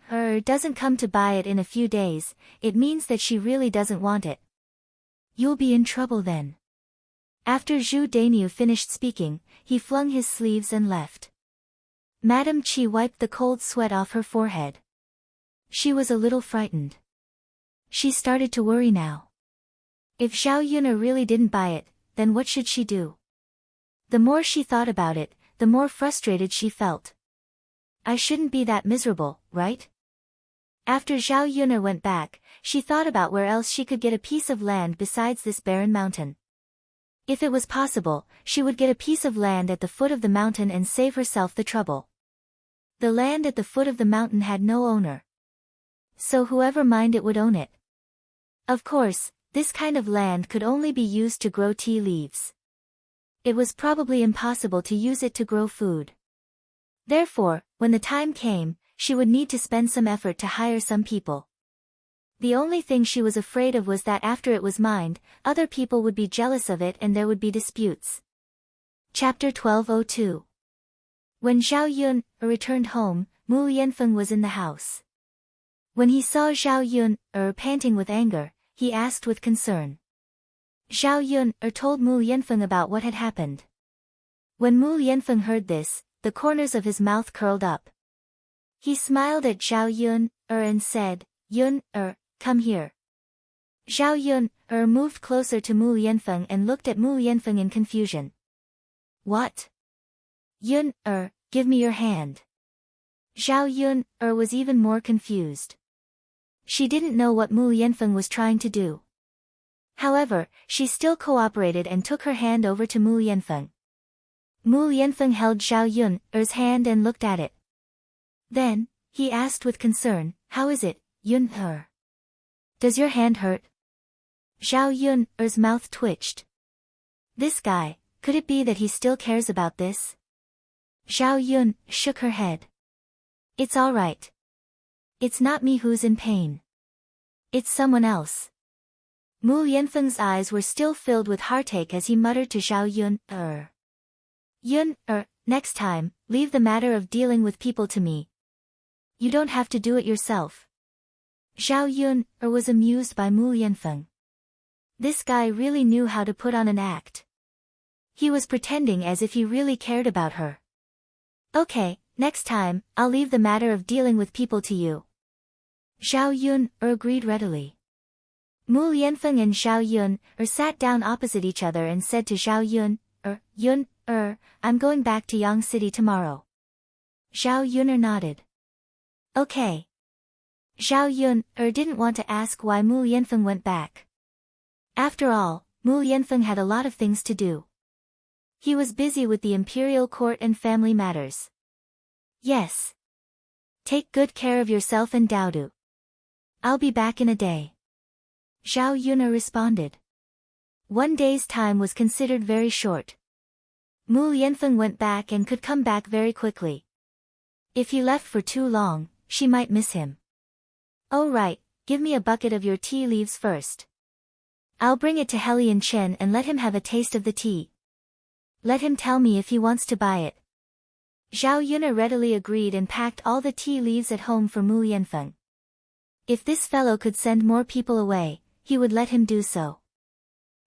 doesn't come to buy it in a few days, it means that she really doesn't want it. You'll be in trouble then. After Zhu Dainiu finished speaking, he flung his sleeves and left. Madame Chi wiped the cold sweat off her forehead. She was a little frightened. She started to worry now. If Zhao Yun really didn't buy it, then what should she do? The more she thought about it, the more frustrated she felt. I shouldn't be that miserable, right? After Zhao Yun went back, she thought about where else she could get a piece of land besides this barren mountain. If it was possible, she would get a piece of land at the foot of the mountain and save herself the trouble. The land at the foot of the mountain had no owner. So whoever mined it would own it. Of course, this kind of land could only be used to grow tea leaves. It was probably impossible to use it to grow food. Therefore, when the time came, she would need to spend some effort to hire some people. The only thing she was afraid of was that after it was mined, other people would be jealous of it and there would be disputes. Chapter 1202. When Zhao Yun returned home, Mu Yanfeng was in the house. When he saw Zhao Yun panting with anger, he asked with concern. Zhao Yun told Mu Yanfeng about what had happened. When Mu Yanfeng heard this, the corners of his mouth curled up. He smiled at Zhao Yun and said, Yun come here. Zhao Yun moved closer to Mu Yanfeng and looked at Mu Yanfeng in confusion. What? Yun give me your hand. Zhao Yun was even more confused. She didn't know what Mu Yanfeng was trying to do. However, she still cooperated and took her hand over to Mu Yanfeng. Mu Yanfeng held Zhao Yun's hand and looked at it. Then, he asked with concern, how is it, Yun? Does your hand hurt? Zhao Yun's mouth twitched. This guy, could it be that he still cares about this? Zhao Yun shook her head. It's all right. It's not me who's in pain. It's someone else. Mu Yanfeng's eyes were still filled with heartache as he muttered to Zhao Yun, Yun, next time, leave the matter of dealing with people to me. You don't have to do it yourself. Zhao Yun, was amused by Mu Yanfeng. This guy really knew how to put on an act. He was pretending as if he really cared about her. Okay, next time, I'll leave the matter of dealing with people to you. Zhao Yun, agreed readily. Mu Yanfeng and Zhao Yun, sat down opposite each other and said to Zhao Yun, Yun, I'm going back to Yang City tomorrow. Zhao Yun nodded. Okay. Zhao Yun, didn't want to ask why Mu Yanfeng went back. After all, Mu Yanfeng had a lot of things to do. He was busy with the imperial court and family matters. Yes. Take good care of yourself and Daodu. I'll be back in a day. Zhao Yun responded. 1 day's time was considered very short. Mu Yanfeng went back and could come back very quickly. If he left for too long, she might miss him. Oh right, give me a bucket of your tea leaves first. I'll bring it to Helian Chen and let him have a taste of the tea. Let him tell me if he wants to buy it. Zhao Yun readily agreed and packed all the tea leaves at home for Mu Yanfeng. If this fellow could send more people away, he would let him do so.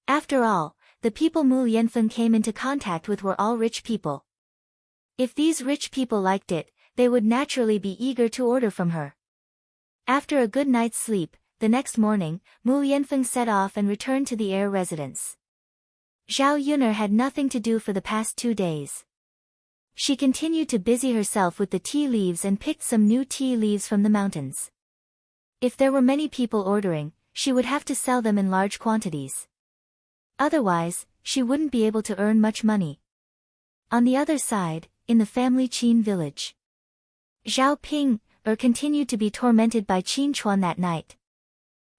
After all, the people Mu Yanfeng came into contact with were all rich people. If these rich people liked it, they would naturally be eager to order from her. After a good night's sleep, the next morning, Mu Yanfeng set off and returned to the heir residence. Zhao Yun had nothing to do for the past 2 days. She continued to busy herself with the tea leaves and picked some new tea leaves from the mountains. If there were many people ordering, she would have to sell them in large quantities. Otherwise, she wouldn't be able to earn much money. On the other side, in the family Qin village, Zhao Ping, continued to be tormented by Qin Chuan that night.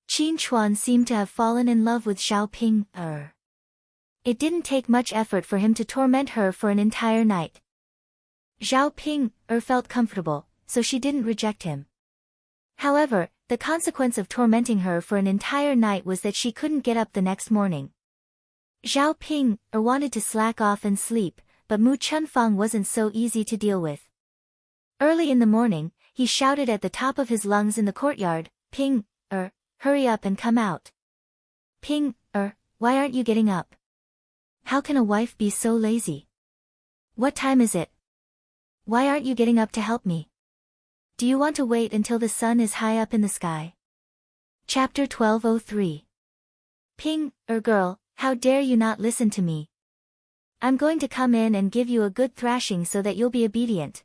Qin Chuan seemed to have fallen in love with Zhao Ping, It didn't take much effort for him to torment her for an entire night. Zhao Ping, felt comfortable, so she didn't reject him. However, the consequence of tormenting her for an entire night was that she couldn't get up the next morning. Zhao Ping, wanted to slack off and sleep, but Mu Chunfang wasn't so easy to deal with. Early in the morning, he shouted at the top of his lungs in the courtyard, Ping, hurry up and come out. Ping, why aren't you getting up? How can a wife be so lazy? What time is it? Why aren't you getting up to help me? Do you want to wait until the sun is high up in the sky? Chapter 1203. Ping, girl, how dare you not listen to me? I'm going to come in and give you a good thrashing so that you'll be obedient.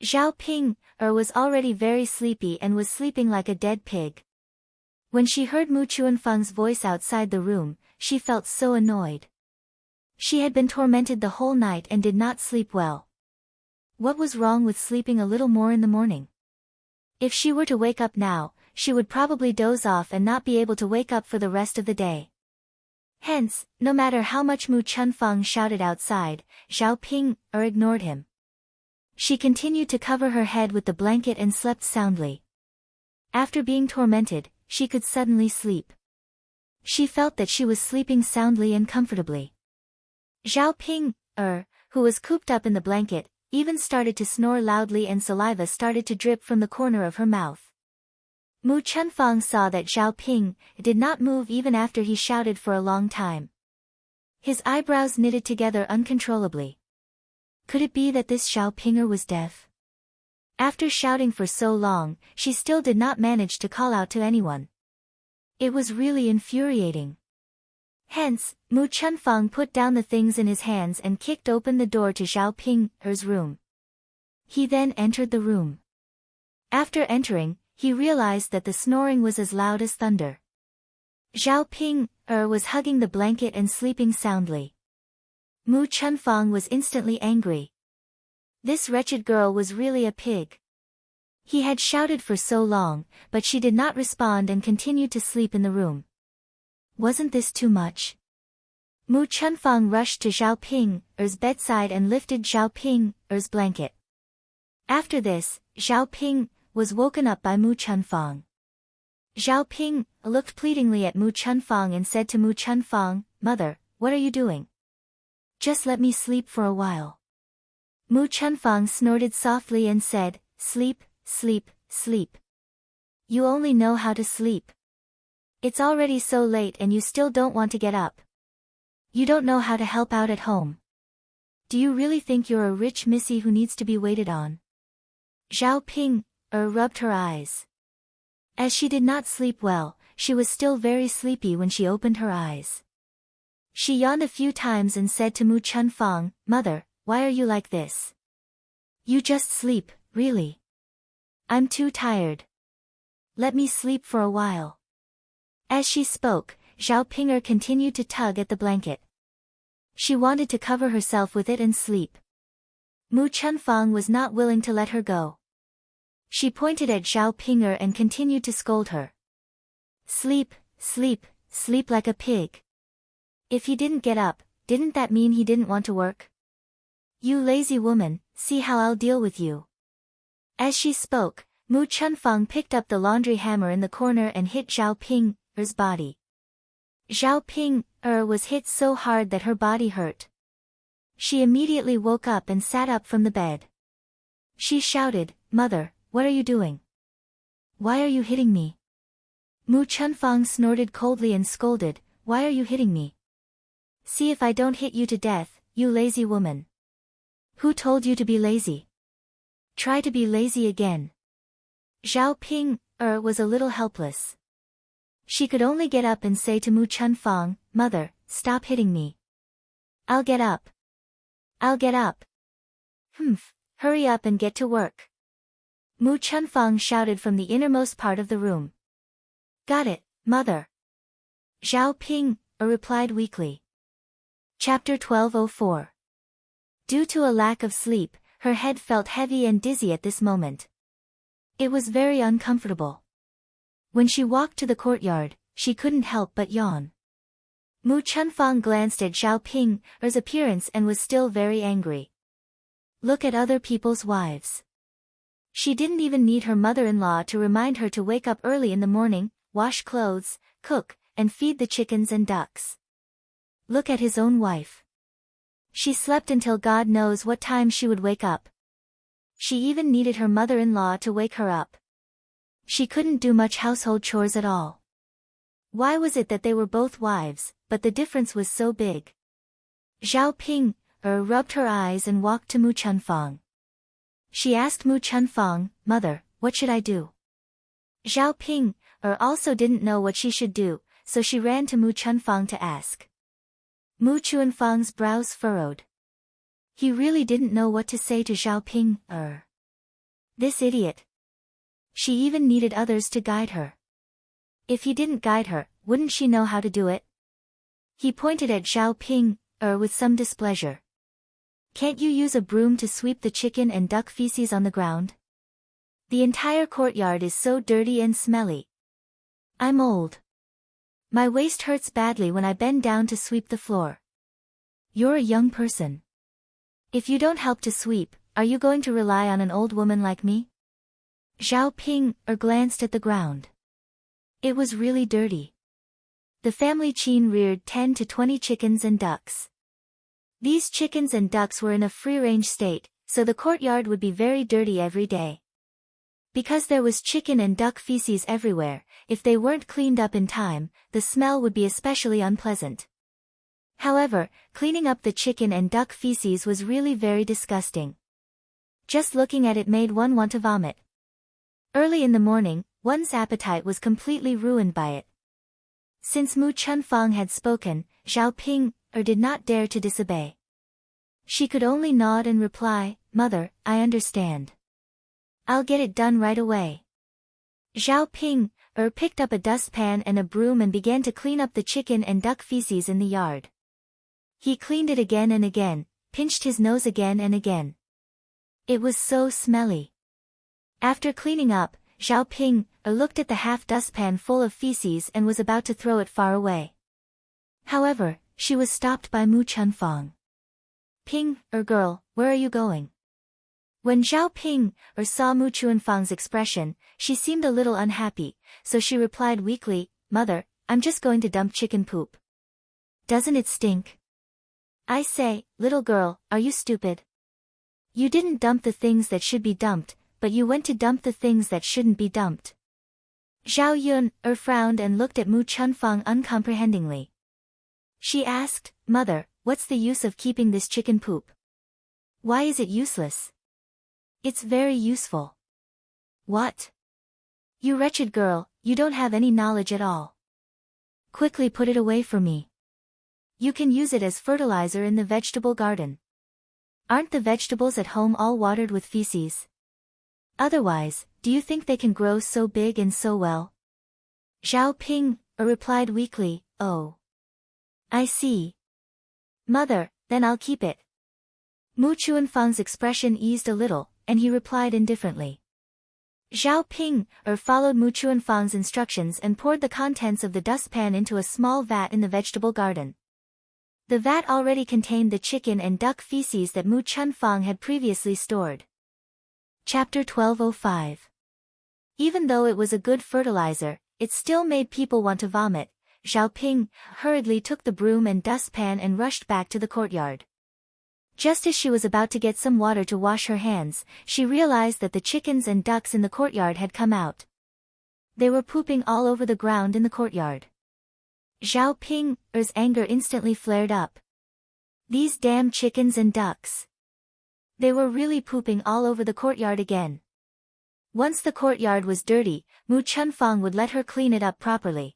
Zhao Ping, was already very sleepy and was sleeping like a dead pig. When she heard Mu Chuanfeng's voice outside the room, she felt so annoyed. She had been tormented the whole night and did not sleep well. What was wrong with sleeping a little more in the morning? If she were to wake up now, she would probably doze off and not be able to wake up for the rest of the day. Hence, no matter how much Mu Chunfeng shouted outside, Zhao Ping, ignored him. She continued to cover her head with the blanket and slept soundly. After being tormented, she could suddenly sleep. She felt that she was sleeping soundly and comfortably. Zhao Ping, who was cooped up in the blanket, even started to snore loudly and saliva started to drip from the corner of her mouth. Mu Chunfeng saw that Zhao Ping did not move even after he shouted for a long time. His eyebrows knitted together uncontrollably. Could it be that this Zhao Pinger was deaf? After shouting for so long, she still did not manage to call out to anyone. It was really infuriating. Hence, Mu Chunfeng put down the things in his hands and kicked open the door to Zhao Ping's room. He then entered the room. After entering, he realized that the snoring was as loud as thunder. Zhao Ping was hugging the blanket and sleeping soundly. Mu Chunfeng was instantly angry. This wretched girl was really a pig. He had shouted for so long, but she did not respond and continued to sleep in the room. Wasn't this too much? Mu Chunfeng rushed to Zhao Ping's bedside and lifted Zhao Ping's blanket. After this, Zhao Ping was woken up by Mu Chunfeng. Zhao Ping looked pleadingly at Mu Chunfang and said to Mu Chunfang, "Mother, what are you doing? Just let me sleep for a while." Mu Chunfang snorted softly and said, "Sleep, sleep, sleep. You only know how to sleep. It's already so late and you still don't want to get up. You don't know how to help out at home. Do you really think you're a rich missy who needs to be waited on?" Zhao Ping rubbed her eyes. As she did not sleep well, she was still very sleepy when she opened her eyes. She yawned a few times and said to Mu Chunfang, "Mother, why are you like this? You just sleep, really. I'm too tired. Let me sleep for a while." As she spoke, Zhao Pinger continued to tug at the blanket. She wanted to cover herself with it and sleep. Mu Chunfang was not willing to let her go. She pointed at Zhao Pinger and continued to scold her. "Sleep, sleep, sleep like a pig. If he didn't get up, didn't that mean he didn't want to work? You lazy woman, see how I'll deal with you." As she spoke, Mu Chunfang picked up the laundry hammer in the corner and hit Zhao Pinger's body. Zhao Pinger was hit so hard that her body hurt. She immediately woke up and sat up from the bed. She shouted, "Mother, what are you doing? Why are you hitting me?" Mu Chunfang snorted coldly and scolded, "Why are you hitting me? See if I don't hit you to death, you lazy woman. Who told you to be lazy? Try to be lazy again." Zhao Pinger was a little helpless. She could only get up and say to Mu Chunfang, "Mother, stop hitting me. I'll get up. I'll get up." Hurry up and get to work." Mu Chunfang shouted from the innermost part of the room. "Got it, mother." Zhao Pinger replied weakly. Chapter 1204. Due to a lack of sleep, her head felt heavy and dizzy at this moment. It was very uncomfortable. When she walked to the courtyard, she couldn't help but yawn. Mu Chunfang glanced at Zhao Pinger's appearance and was still very angry. Look at other people's wives. She didn't even need her mother-in-law to remind her to wake up early in the morning, wash clothes, cook, and feed the chickens and ducks. Look at his own wife. She slept until God knows what time she would wake up. She even needed her mother-in-law to wake her up. She couldn't do much household chores at all. Why was it that they were both wives, but the difference was so big? Zhao Pinger rubbed her eyes and walked to Mu Chunfang. She asked Mu Chunfang, "Mother, what should I do?" Zhao Pinger also didn't know what she should do, so she ran to Mu Chunfang to ask. Mu Chunfang's brows furrowed. He really didn't know what to say to Zhao Pinger. This idiot. She even needed others to guide her. If he didn't guide her, wouldn't she know how to do it? He pointed at Zhao Pinger with some displeasure. Can't you use a broom to sweep the chicken and duck feces on the ground? The entire courtyard is so dirty and smelly. I'm old. My waist hurts badly when I bend down to sweep the floor. You're a young person. If you don't help to sweep, are you going to rely on an old woman like me? Zhao Pinger glanced at the ground. It was really dirty. The family Qin reared 10 to 20 chickens and ducks. These chickens and ducks were in a free-range state, so the courtyard would be very dirty every day. Because there was chicken and duck feces everywhere, if they weren't cleaned up in time, the smell would be especially unpleasant. However, cleaning up the chicken and duck feces was really very disgusting. Just looking at it made one want to vomit. Early in the morning, one's appetite was completely ruined by it. Since Mu Chunfang had spoken, Zhao Pinger did not dare to disobey. She could only nod and reply, "Mother, I understand. I'll get it done right away." Zhao Pinger picked up a dustpan and a broom and began to clean up the chicken and duck feces in the yard. He cleaned it again and again, pinched his nose again and again. It was so smelly. After cleaning up, Zhao Pinger looked at the half dustpan full of feces and was about to throw it far away. However, she was stopped by Mu Chunfang. "Pinger girl, where are you going? When Zhao Ping saw Mu Chuanfang's expression, she seemed a little unhappy, so she replied weakly, "Mother, I'm just going to dump chicken poop. Doesn't it stink?" "I say, little girl, are you stupid? You didn't dump the things that should be dumped, but you went to dump the things that shouldn't be dumped." Zhao Yun frowned and looked at Mu Chunfang uncomprehendingly. She asked, "Mother, what's the use of keeping this chicken poop? Why is it useless?" "It's very useful." "What? You wretched girl, you don't have any knowledge at all. Quickly put it away for me. You can use it as fertilizer in the vegetable garden. Aren't the vegetables at home all watered with feces? Otherwise, do you think they can grow so big and so well?" Zhao Ping replied weakly, "Oh. I see. Mother, then I'll keep it." Mu Chuanfang's expression eased a little, and he replied indifferently. Zhao Ping followed Mu Chuanfang's instructions and poured the contents of the dustpan into a small vat in the vegetable garden. The vat already contained the chicken and duck feces that Mu Chunfang had previously stored. Chapter 1205. Even though it was a good fertilizer, it still made people want to vomit. Zhao Ping hurriedly took the broom and dustpan and rushed back to the courtyard. Just as she was about to get some water to wash her hands, she realized that the chickens and ducks in the courtyard had come out. They were pooping all over the ground in the courtyard. Zhao Ping's anger instantly flared up. These damn chickens and ducks. They were really pooping all over the courtyard again. Once the courtyard was dirty, Mu Chunfang would let her clean it up properly.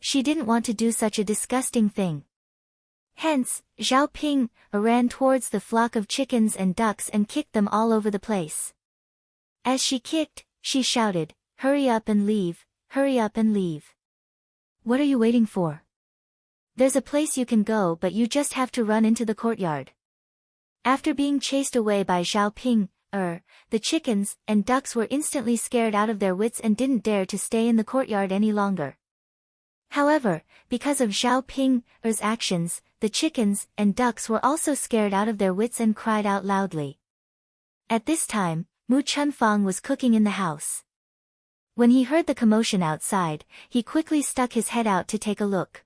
She didn't want to do such a disgusting thing. Hence, Zhao Ping ran towards the flock of chickens and ducks and kicked them all over the place. As she kicked, she shouted, "Hurry up and leave, hurry up and leave. What are you waiting for? There's a place you can go, but you just have to run into the courtyard." After being chased away by Zhao Ping, the chickens and ducks were instantly scared out of their wits and didn't dare to stay in the courtyard any longer. However, because of Zhao Ping's actions, the chickens and ducks were also scared out of their wits and cried out loudly. At this time, Mu Chunfang was cooking in the house. When he heard the commotion outside, he quickly stuck his head out to take a look.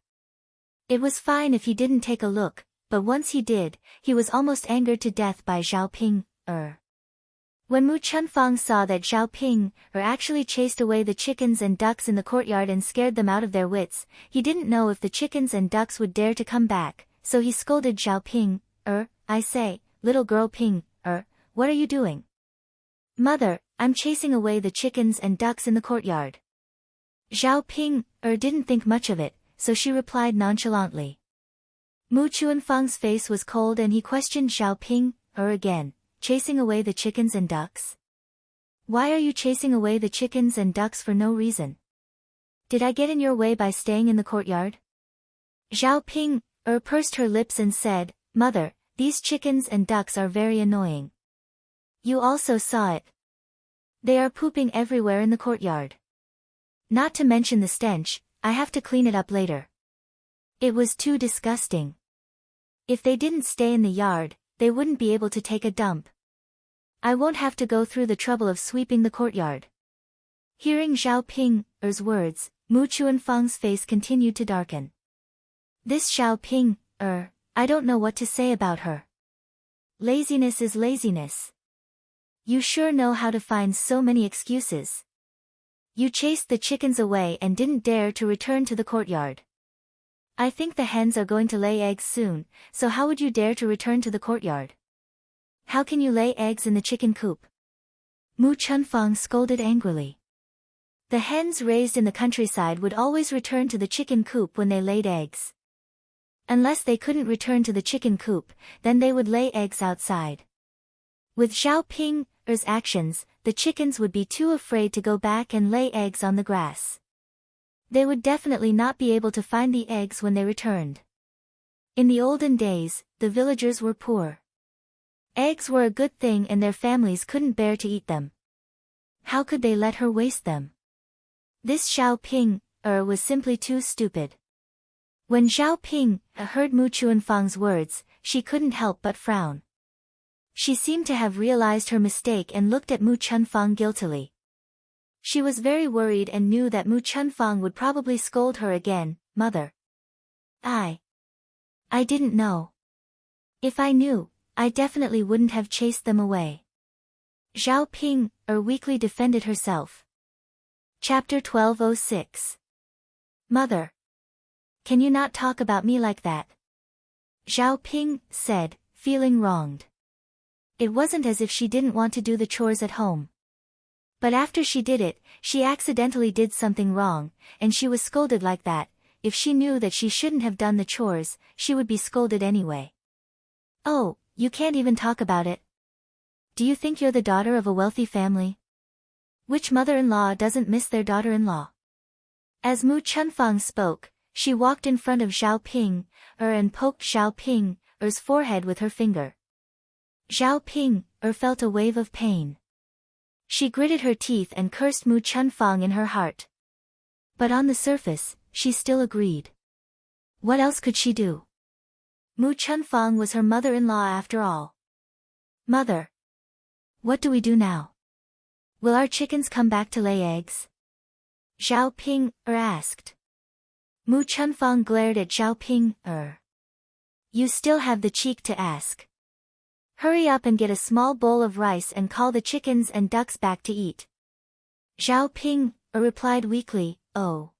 It was fine if he didn't take a look, but once he did, he was almost angered to death by Zhao Ping. When Mu Chunfang saw that Zhao Ping actually chased away the chickens and ducks in the courtyard and scared them out of their wits, he didn't know if the chickens and ducks would dare to come back, so he scolded Zhao Ping, "I say, little girl Ping, what are you doing?" "Mother, I'm chasing away the chickens and ducks in the courtyard." Zhao Ping didn't think much of it, so she replied nonchalantly. Mu Chuanfang's face was cold and he questioned Zhao Ping again. "Chasing away the chickens and ducks? Why are you chasing away the chickens and ducks for no reason? Did I get in your way by staying in the courtyard?" Zhao Ping pursed her lips and said, "Mother, these chickens and ducks are very annoying. You also saw it. They are pooping everywhere in the courtyard. Not to mention the stench, I have to clean it up later. It was too disgusting. If they didn't stay in the yard, they wouldn't be able to take a dump. I won't have to go through the trouble of sweeping the courtyard." Hearing Zhao Ping's words, Mu Chuanfang's face continued to darken. This Zhao Ping, I don't know what to say about her. Laziness is laziness. You sure know how to find so many excuses. You chased the chickens away and didn't dare to return to the courtyard. I think the hens are going to lay eggs soon, so how would you dare to return to the courtyard? How can you lay eggs in the chicken coop?" Mu Chunfang scolded angrily. The hens raised in the countryside would always return to the chicken coop when they laid eggs. Unless they couldn't return to the chicken coop, then they would lay eggs outside. With Zhao Ping's actions, the chickens would be too afraid to go back and lay eggs on the grass. They would definitely not be able to find the eggs when they returned. In the olden days, the villagers were poor. Eggs were a good thing and their families couldn't bear to eat them. How could they let her waste them? This Zhao Ping was simply too stupid. When Zhao Ping heard Mu Chuanfang's words, she couldn't help but frown. She seemed to have realized her mistake and looked at Mu Chunfang guiltily. She was very worried and knew that Mu Chunfang would probably scold her again. Mother. I didn't know. If I knew, I definitely wouldn't have chased them away. Zhao Ping, weakly defended herself. Chapter 1206. Mother. Can you not talk about me like that? Zhao Ping said, feeling wronged. It wasn't as if she didn't want to do the chores at home. But after she did it, she accidentally did something wrong, and she was scolded like that. If she knew that she shouldn't have done the chores, she would be scolded anyway. Oh, you can't even talk about it? Do you think you're the daughter of a wealthy family? Which mother-in-law doesn't miss their daughter-in-law? As Mu Chunfang spoke, she walked in front of Zhao Ping, and poked Zhao Ping's forehead with her finger. Zhao Ping felt a wave of pain. She gritted her teeth and cursed Mu Chunfang in her heart. But on the surface, she still agreed. What else could she do? Mu Chunfang was her mother-in-law after all. Mother. What do we do now? Will our chickens come back to lay eggs? Zhao Ping asked. Mu Chunfang glared at Zhao Ping. You still have the cheek to ask. Hurry up and get a small bowl of rice and call the chickens and ducks back to eat. Zhao Ping replied weakly, Oh.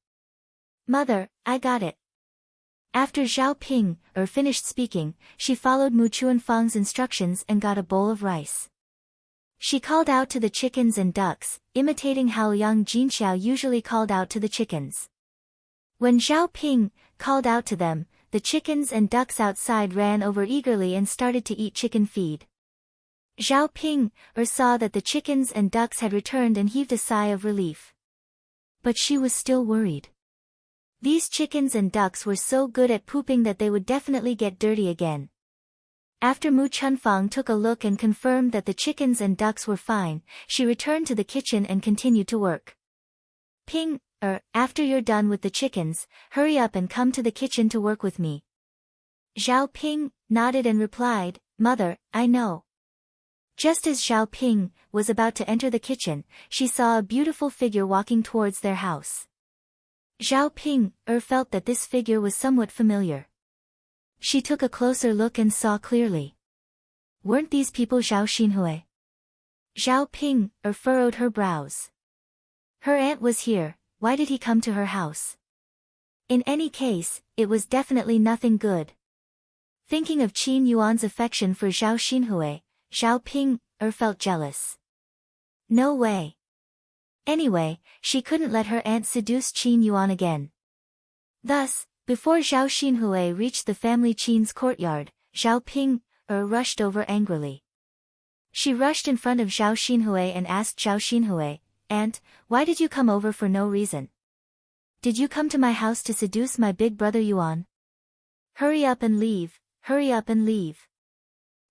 Mother, I got it. After Zhao Ping finished speaking, she followed Mu Chunfang's instructions and got a bowl of rice. She called out to the chickens and ducks, imitating how young Jinxiao usually called out to the chickens. When Zhao Ping called out to them, the chickens and ducks outside ran over eagerly and started to eat chicken feed. Zhao Ping saw that the chickens and ducks had returned and heaved a sigh of relief. But she was still worried. These chickens and ducks were so good at pooping that they would definitely get dirty again. After Mu Chunfang took a look and confirmed that the chickens and ducks were fine, she returned to the kitchen and continued to work. Ping, after you're done with the chickens, hurry up and come to the kitchen to work with me. Zhao Ping nodded and replied, Mother, I know. Just as Zhao Ping was about to enter the kitchen, she saw a beautiful figure walking towards their house. Zhao Ping felt that this figure was somewhat familiar. She took a closer look and saw clearly. Weren't these people Zhao Xinhui? Zhao Ping furrowed her brows. Her aunt was here, why did he come to her house? In any case, it was definitely nothing good. Thinking of Qin Yuan's affection for Zhao Xinhui, Zhao Ping felt jealous. No way. Anyway, she couldn't let her aunt seduce Qin Yuan again. Thus, before Zhao Xinhui reached the family Qin's courtyard, Zhao Ping rushed over angrily. She rushed in front of Zhao Xinhui and asked Zhao Xinhui, Aunt, why did you come over for no reason? Did you come to my house to seduce my big brother Yuan? Hurry up and leave, hurry up and leave.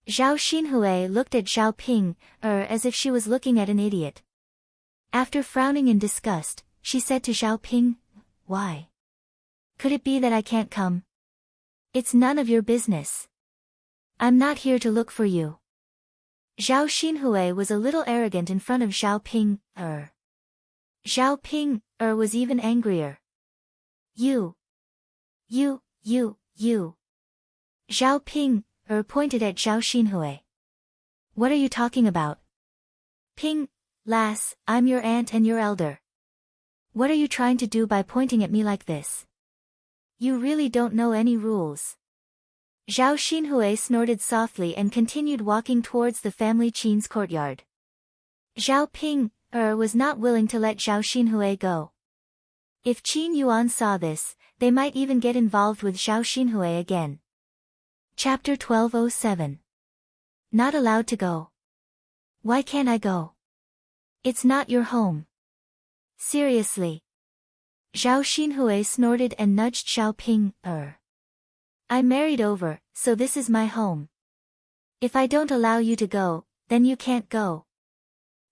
Zhao Xinhui looked at Zhao Ping, as if she was looking at an idiot. After frowning in disgust, she said to Zhao Ping, Why? Could it be that I can't come? It's none of your business. I'm not here to look for you. Zhao Xinhui was a little arrogant in front of Zhao Ping, Zhao Ping, was even angrier. You. Zhao Ping, pointed at Zhao Xinhui. What are you talking about? Ping, lass, I'm your aunt and your elder. What are you trying to do by pointing at me like this? You really don't know any rules. Zhao Xinhui snorted softly and continued walking towards the family Qin's courtyard. Zhao Ping, was not willing to let Zhao Xinhui go. If Qin Yuan saw this, they might even get involved with Zhao Xinhui again. Chapter 1207. Not allowed to go. Why can't I go? It's not your home. Seriously. Zhao Xinhui snorted and nudged Zhao Ping, I married over, so this is my home. If I don't allow you to go, then you can't go.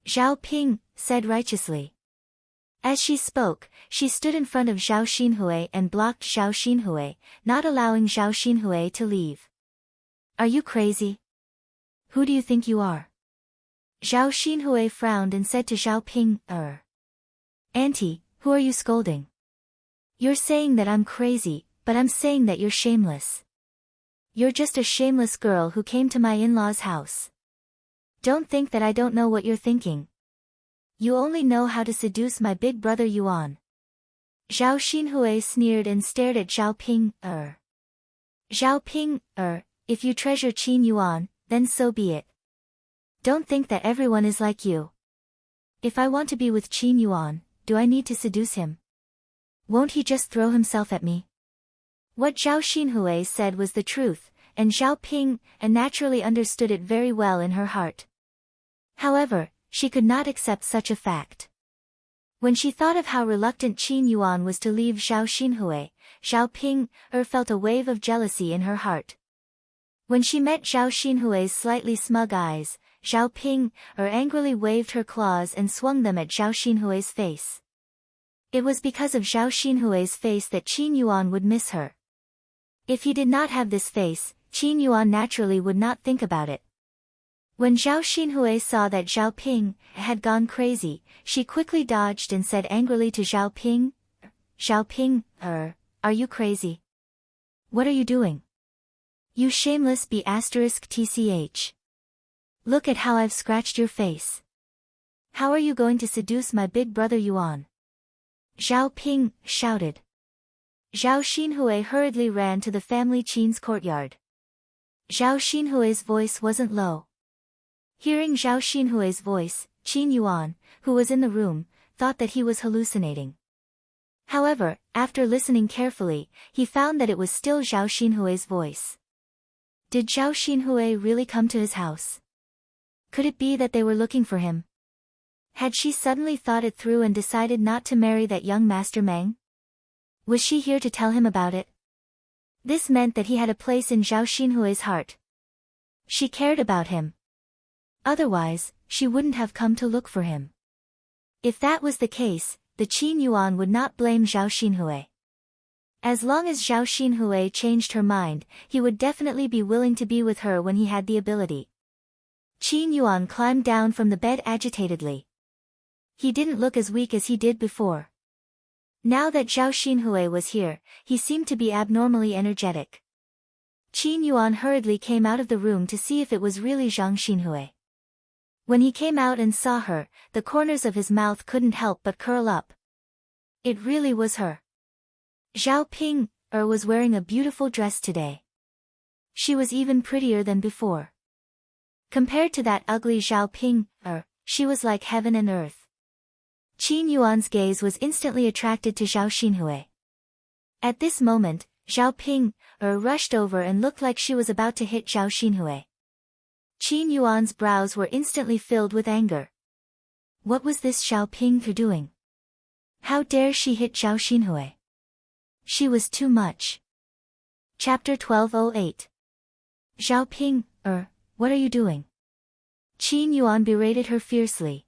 Zhao Ping said righteously. As she spoke, she stood in front of Zhao Xinhui and blocked Zhao Xinhui, not allowing Zhao Xinhui to leave. Are you crazy? Who do you think you are? Zhao Xinhui frowned and said to Zhao Ping, Auntie, who are you scolding? You're saying that I'm crazy, but I'm saying that you're shameless. You're just a shameless girl who came to my in-laws' house. Don't think that I don't know what you're thinking. You only know how to seduce my big brother Yuan. Zhao Xinhui sneered and stared at Zhao Ping, Zhao Ping, if you treasure Qin Yuan, then so be it. Don't think that everyone is like you. If I want to be with Qin Yuan, do I need to seduce him? Won't he just throw himself at me? What Zhao Xinhui said was the truth, and Zhao Ping naturally understood it very well in her heart. However, she could not accept such a fact. When she thought of how reluctant Qin Yuan was to leave Zhao Xinhui, Zhao Ping felt a wave of jealousy in her heart. When she met Zhao Xinhui's slightly smug eyes, Zhao Ping angrily waved her claws and swung them at Zhao Xinhui's face. It was because of Zhao Xinhui's face that Qin Yuan would miss her. If he did not have this face, Qin Yuan naturally would not think about it. When Zhao Xinhui saw that Zhao Ping had gone crazy, she quickly dodged and said angrily to Zhao Ping, Zhao Ping, are you crazy? What are you doing? You shameless B***tch. Look at how I've scratched your face. How are you going to seduce my big brother Yuan? Zhao Ping shouted. Zhao Xinhui hurriedly ran to the family Qin's courtyard. Zhao Xinhui's voice wasn't low. Hearing Zhao Xinhui's voice, Qin Yuan, who was in the room, thought that he was hallucinating. However, after listening carefully, he found that it was still Zhao Xinhui's voice. Did Zhao Xinhui really come to his house? Could it be that they were looking for him? Had she suddenly thought it through and decided not to marry that young Master Meng? Was she here to tell him about it? This meant that he had a place in Zhao Xinhui's heart. She cared about him. Otherwise, she wouldn't have come to look for him. If that was the case, the Qin Yuan would not blame Zhao Xinhui. As long as Zhao Xinhui changed her mind, he would definitely be willing to be with her when he had the ability. Qin Yuan climbed down from the bed agitatedly. He didn't look as weak as he did before. Now that Zhao Xinhui was here, he seemed to be abnormally energetic. Qin Yuan hurriedly came out of the room to see if it was really Zhang Xinhui. When he came out and saw her, the corners of his mouth couldn't help but curl up. It really was her. Zhao Ping was wearing a beautiful dress today. She was even prettier than before. Compared to that ugly Zhao Ping she was like heaven and earth. Qin Yuan's gaze was instantly attracted to Zhao Xinhui. At this moment, Zhao Ping rushed over and looked like she was about to hit Zhao Xinhui. Qin Yuan's brows were instantly filled with anger. What was this Zhao Ping doing? How dare she hit Zhao Xinhui? She was too much. Chapter 1208. Zhao Ping, what are you doing? Qin Yuan berated her fiercely.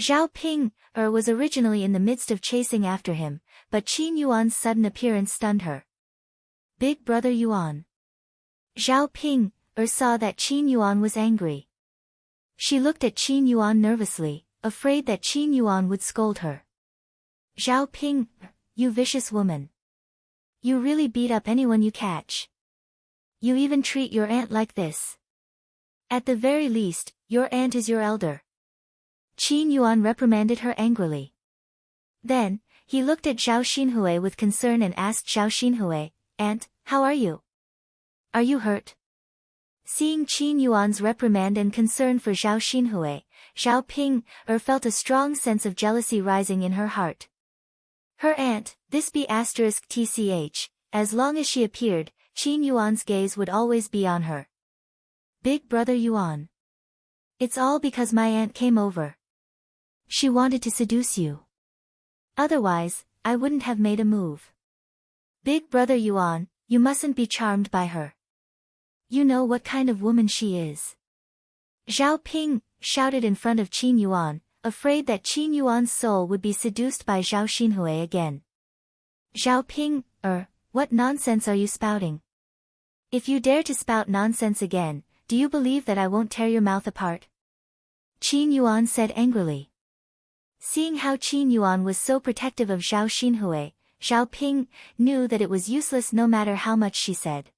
Zhao Ping was originally in the midst of chasing after him, but Qin Yuan's sudden appearance stunned her. Big brother Yuan. Zhao Ping saw that Qin Yuan was angry. She looked at Qin Yuan nervously, afraid that Qin Yuan would scold her. Zhao Ping, you vicious woman. You really beat up anyone you catch. You even treat your aunt like this. At the very least, your aunt is your elder. Qin Yuan reprimanded her angrily. Then, he looked at Zhao Xinhui with concern and asked Zhao Xinhui, Aunt, how are you? Are you hurt? Seeing Qin Yuan's reprimand and concern for Zhao Xinhui, Zhao Ping felt a strong sense of jealousy rising in her heart. Her aunt, this B***tch, as long as she appeared, Qin Yuan's gaze would always be on her. Big brother Yuan. It's all because my aunt came over. She wanted to seduce you. Otherwise, I wouldn't have made a move. Big brother Yuan, you mustn't be charmed by her. You know what kind of woman she is. Zhao Ping shouted in front of Qin Yuan, afraid that Qin Yuan's soul would be seduced by Zhao Xinhui again. Zhao Ping, what nonsense are you spouting? If you dare to spout nonsense again, do you believe that I won't tear your mouth apart? Qin Yuan said angrily. Seeing how Qin Yuan was so protective of Zhao Xinhui, Zhao Ping knew that it was useless no matter how much she said.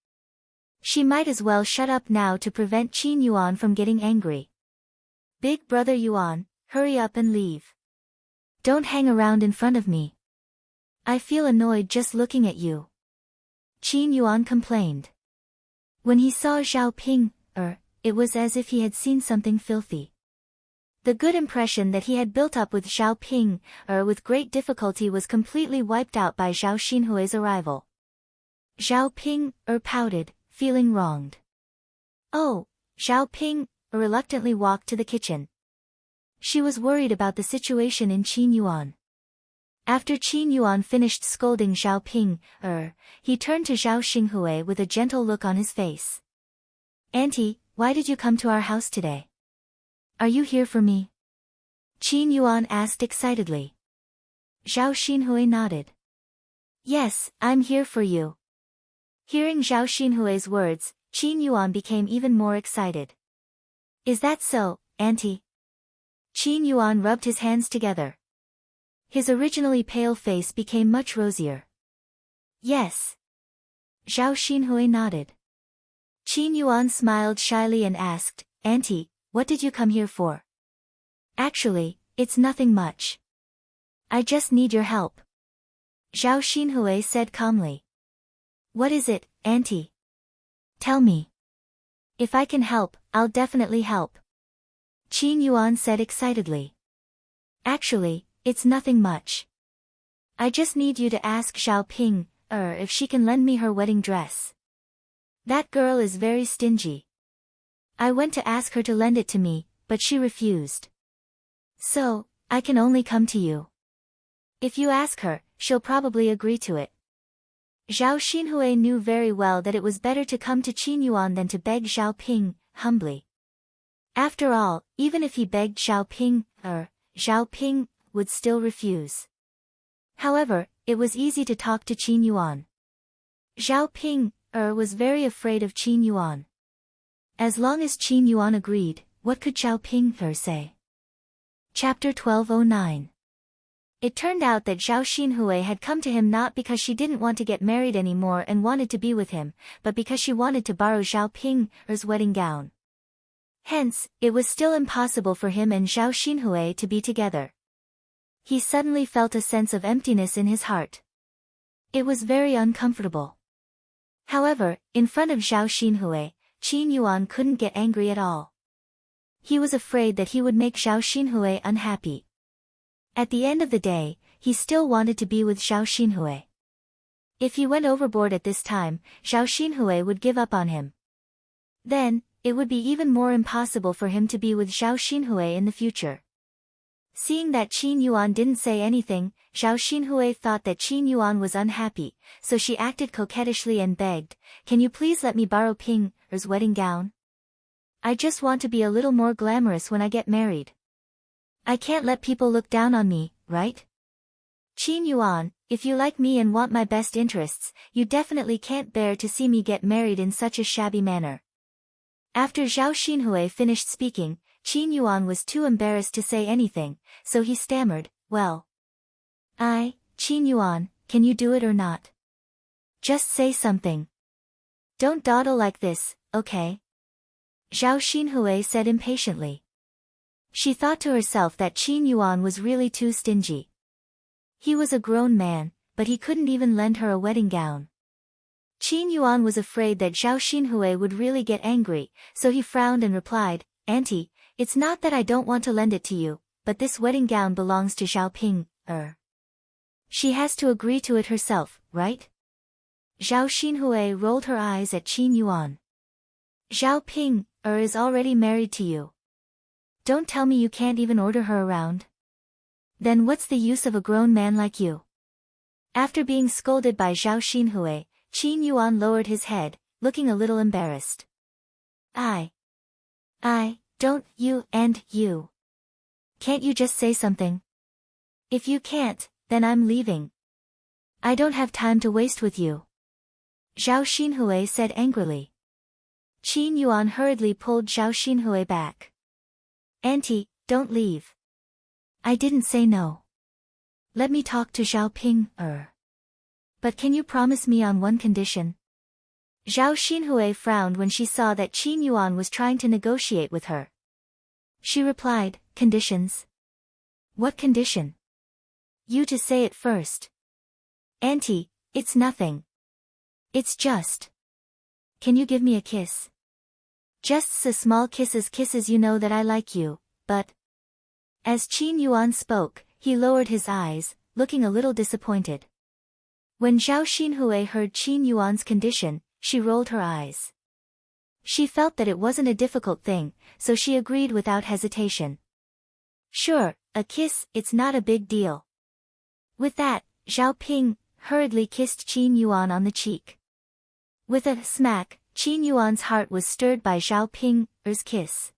She might as well shut up now to prevent Qin Yuan from getting angry. Big brother Yuan, hurry up and leave. Don't hang around in front of me. I feel annoyed just looking at you. Qin Yuan complained. When he saw Zhao Ping, it was as if he had seen something filthy. The good impression that he had built up with Zhao Ping, with great difficulty was completely wiped out by Zhao Xinhui's arrival. Zhao Ping, pouted, feeling wronged. Oh, Zhao Ping, reluctantly walked to the kitchen. She was worried about the situation in Qin Yuan. After Qin Yuan finished scolding Zhao Ping, he turned to Zhao Xinhui with a gentle look on his face. Auntie, why did you come to our house today? Are you here for me? Qin Yuan asked excitedly. Zhao Xinhui nodded. Yes, I'm here for you. Hearing Zhao Xinhui's words, Qin Yuan became even more excited. Is that so, Auntie? Qin Yuan rubbed his hands together. His originally pale face became much rosier. Yes. Zhao Xinhui nodded. Qin Yuan smiled shyly and asked, Auntie, what did you come here for? Actually, it's nothing much. I just need your help. Zhao Xinhui said calmly. What is it, Auntie? Tell me. If I can help, I'll definitely help. Qin Yuan said excitedly. Actually, it's nothing much. I just need you to ask Zhao Ping, if she can lend me her wedding dress. That girl is very stingy. I went to ask her to lend it to me, but she refused. So, I can only come to you. If you ask her, she'll probably agree to it. Zhao Xinhui knew very well that it was better to come to Qin Yuan than to beg Zhao Ping, humbly. After all, even if he begged Zhao Ping, Zhao Ping would still refuse. However, it was easy to talk to Qin Yuan. Zhao Ping, was very afraid of Qin Yuan. As long as Qin Yuan agreed, what could Zhao Ping say? Chapter 1209. It turned out that Zhao Xinhui had come to him not because she didn't want to get married anymore and wanted to be with him, but because she wanted to borrow Zhao Ping's wedding gown. Hence, it was still impossible for him and Zhao Xinhui to be together. He suddenly felt a sense of emptiness in his heart. It was very uncomfortable. However, in front of Zhao Xinhui, Qin Yuan couldn't get angry at all. He was afraid that he would make Zhao Xinhui unhappy. At the end of the day, he still wanted to be with Zhao Xinhui. If he went overboard at this time, Zhao Xinhui would give up on him. Then, it would be even more impossible for him to be with Zhao Xinhui in the future. Seeing that Qin Yuan didn't say anything, Zhao Xinhui thought that Qin Yuan was unhappy, so she acted coquettishly and begged, Can you please let me borrow Ping's wedding gown? I just want to be a little more glamorous when I get married. I can't let people look down on me, right? Qin Yuan, if you like me and want my best interests, you definitely can't bear to see me get married in such a shabby manner. After Zhao Xinhui finished speaking, Qin Yuan was too embarrassed to say anything, so he stammered, Well. Qin Yuan, can you do it or not? Just say something. Don't dawdle like this, okay? Zhao Xinhui said impatiently. She thought to herself that Qin Yuan was really too stingy. He was a grown man, but he couldn't even lend her a wedding gown. Qin Yuan was afraid that Zhao Xinhui would really get angry, so he frowned and replied, Auntie, it's not that I don't want to lend it to you, but this wedding gown belongs to Zhao Ping, She has to agree to it herself, right? Zhao Xinhui rolled her eyes at Qin Yuan. Zhao Ping, is already married to you. Don't tell me you can't even order her around. Then what's the use of a grown man like you? After being scolded by Zhao Xinhui, Qin Yuan lowered his head, looking a little embarrassed. Don't you. Can't you just say something? If you can't, then I'm leaving. I don't have time to waste with you. Zhao Xinhui said angrily. Qin Yuan hurriedly pulled Zhao Xinhui back. Auntie, don't leave. I didn't say no. Let me talk to Zhao Ping, But can you promise me on one condition? Zhao Xinhui frowned when she saw that Qin Yuan was trying to negotiate with her. She replied, conditions? What condition? You to say it first. Auntie, it's nothing. It's just. Can you give me a kiss? Just a small kisses, you know that I like you, but. As Qin Yuan spoke, he lowered his eyes, looking a little disappointed. When Zhao Xinhui heard Qin Yuan's condition, she rolled her eyes. She felt that it wasn't a difficult thing, so she agreed without hesitation. Sure, a kiss, it's not a big deal. With that, Zhao Ping hurriedly kissed Qin Yuan on the cheek. With a smack, Qin Yuan's heart was stirred by Zhao Ping's kiss.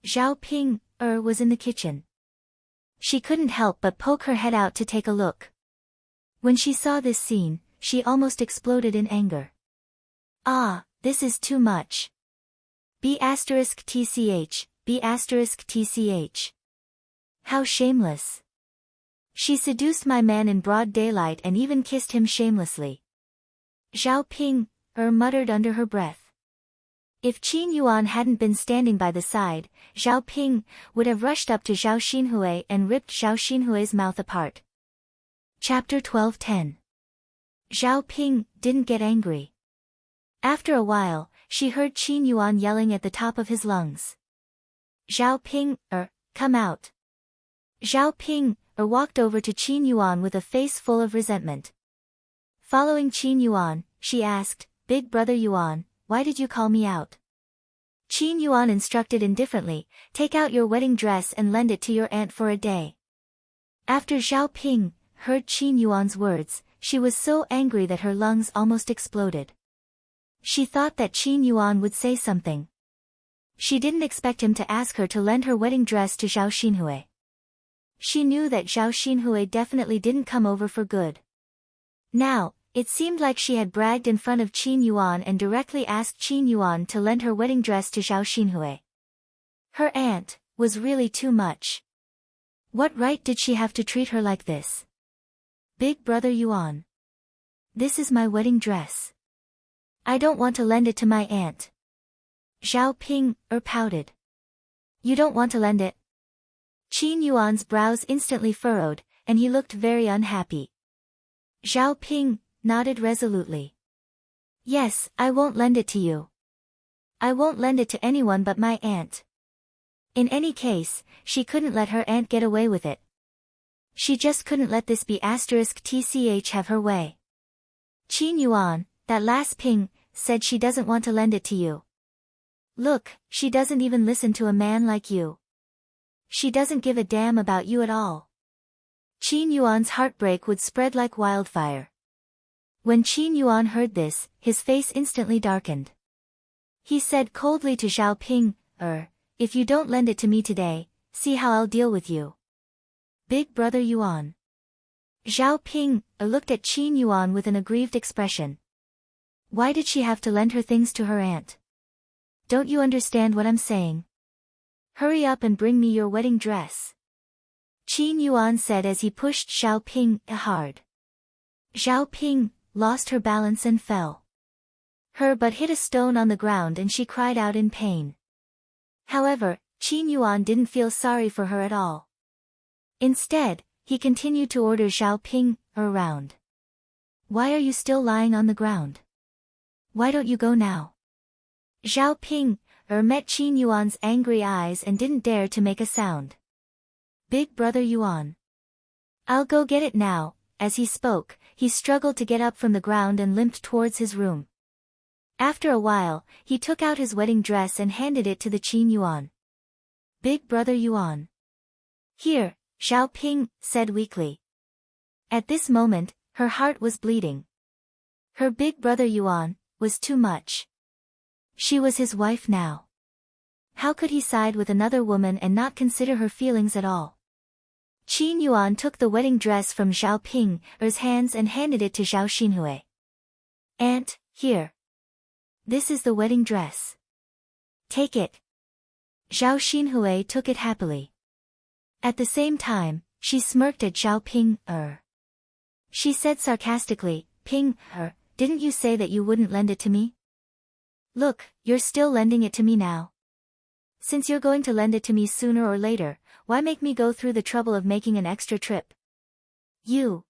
Zhao Ping was in the kitchen. She couldn't help but poke her head out to take a look. When she saw this scene, she almost exploded in anger. Ah, this is too much. B*TCH. How shameless. She seduced my man in broad daylight and even kissed him shamelessly. Zhao Ping muttered under her breath. If Qin Yuan hadn't been standing by the side, Zhao Ping would have rushed up to Zhao Xinhui and ripped Zhao Xinhui's mouth apart. Chapter 12:10. Zhao Ping didn't get angry. After a while, she heard Qin Yuan yelling at the top of his lungs. Zhao Ping, come out. Zhao Ping walked over to Qin Yuan with a face full of resentment. Following Qin Yuan, she asked, Big brother Yuan, why did you call me out? Qin Yuan instructed indifferently, take out your wedding dress and lend it to your aunt for a day. After Zhao Ping heard Qin Yuan's words, she was so angry that her lungs almost exploded. She thought that Qin Yuan would say something. She didn't expect him to ask her to lend her wedding dress to Zhao Xinhui. She knew that Zhao Xinhui definitely didn't come over for good. Now, it seemed like she had bragged in front of Qin Yuan and directly asked Qin Yuan to lend her wedding dress to Zhao Xinhui. Her aunt was really too much. What right did she have to treat her like this? Big brother Yuan. This is my wedding dress. I don't want to lend it to my aunt. Zhao Ping pouted. You don't want to lend it? Qin Yuan's brows instantly furrowed, and he looked very unhappy. Zhao Ping nodded resolutely. Yes, I won't lend it to you. I won't lend it to anyone but my aunt. In any case, she couldn't let her aunt get away with it. She just couldn't let this B*TCH have her way. Qin Yuan, that last Ping, said she doesn't want to lend it to you. Look, she doesn't even listen to a man like you. She doesn't give a damn about you at all. Qin Yuan's heartbreak would spread like wildfire. When Qin Yuan heard this, his face instantly darkened. He said coldly to Zhao Ping, if you don't lend it to me today, see how I'll deal with you. Big brother Yuan. Zhao Ping looked at Qin Yuan with an aggrieved expression. Why did she have to lend her things to her aunt? Don't you understand what I'm saying? Hurry up and bring me your wedding dress. Qin Yuan said as he pushed Zhao Ping hard. Zhao Ping lost her balance and fell. Her butt hit a stone on the ground and she cried out in pain. However, Qin Yuan didn't feel sorry for her at all. Instead, he continued to order Zhao Ping around. Why are you still lying on the ground? Why don't you go now? Zhao Ping met Qin Yuan's angry eyes and didn't dare to make a sound. Big brother Yuan. I'll go get it now. As he spoke, he struggled to get up from the ground and limped towards his room. After a while, he took out his wedding dress and handed it to the Qin Yuan. Big brother Yuan. Here, Zhao Ping said weakly. At this moment, her heart was bleeding. Her big brother Yuan was too much. She was his wife now. How could he side with another woman and not consider her feelings at all? Qin Yuan took the wedding dress from Zhao Ping's hands and handed it to Zhao Xinhui. Aunt, here. This is the wedding dress. Take it. Zhao Xinhui took it happily. At the same time, she smirked at Zhao Ping. She said sarcastically, Ping, didn't you say that you wouldn't lend it to me? Look, you're still lending it to me now. Since you're going to lend it to me sooner or later, why make me go through the trouble of making an extra trip? You.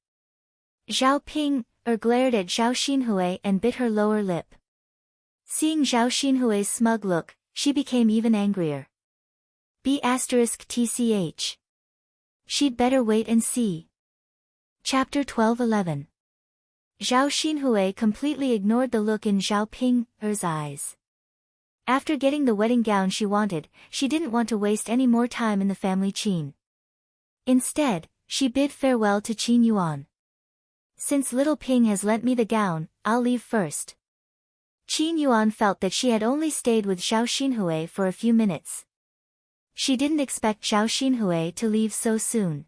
Zhao Ping, glared at Zhao Xinhui and bit her lower lip. Seeing Zhao Xinhui's smug look, she became even angrier. B***tch. She'd better wait and see. Chapter 12:11. Zhao Xinhui completely ignored the look in Zhao Ping's eyes. After getting the wedding gown she wanted, she didn't want to waste any more time in the family Qin. Instead, she bid farewell to Qin Yuan. Since little Ping has lent me the gown, I'll leave first. Qin Yuan felt that she had only stayed with Zhao Xinhui for a few minutes. She didn't expect Zhao Xinhui to leave so soon.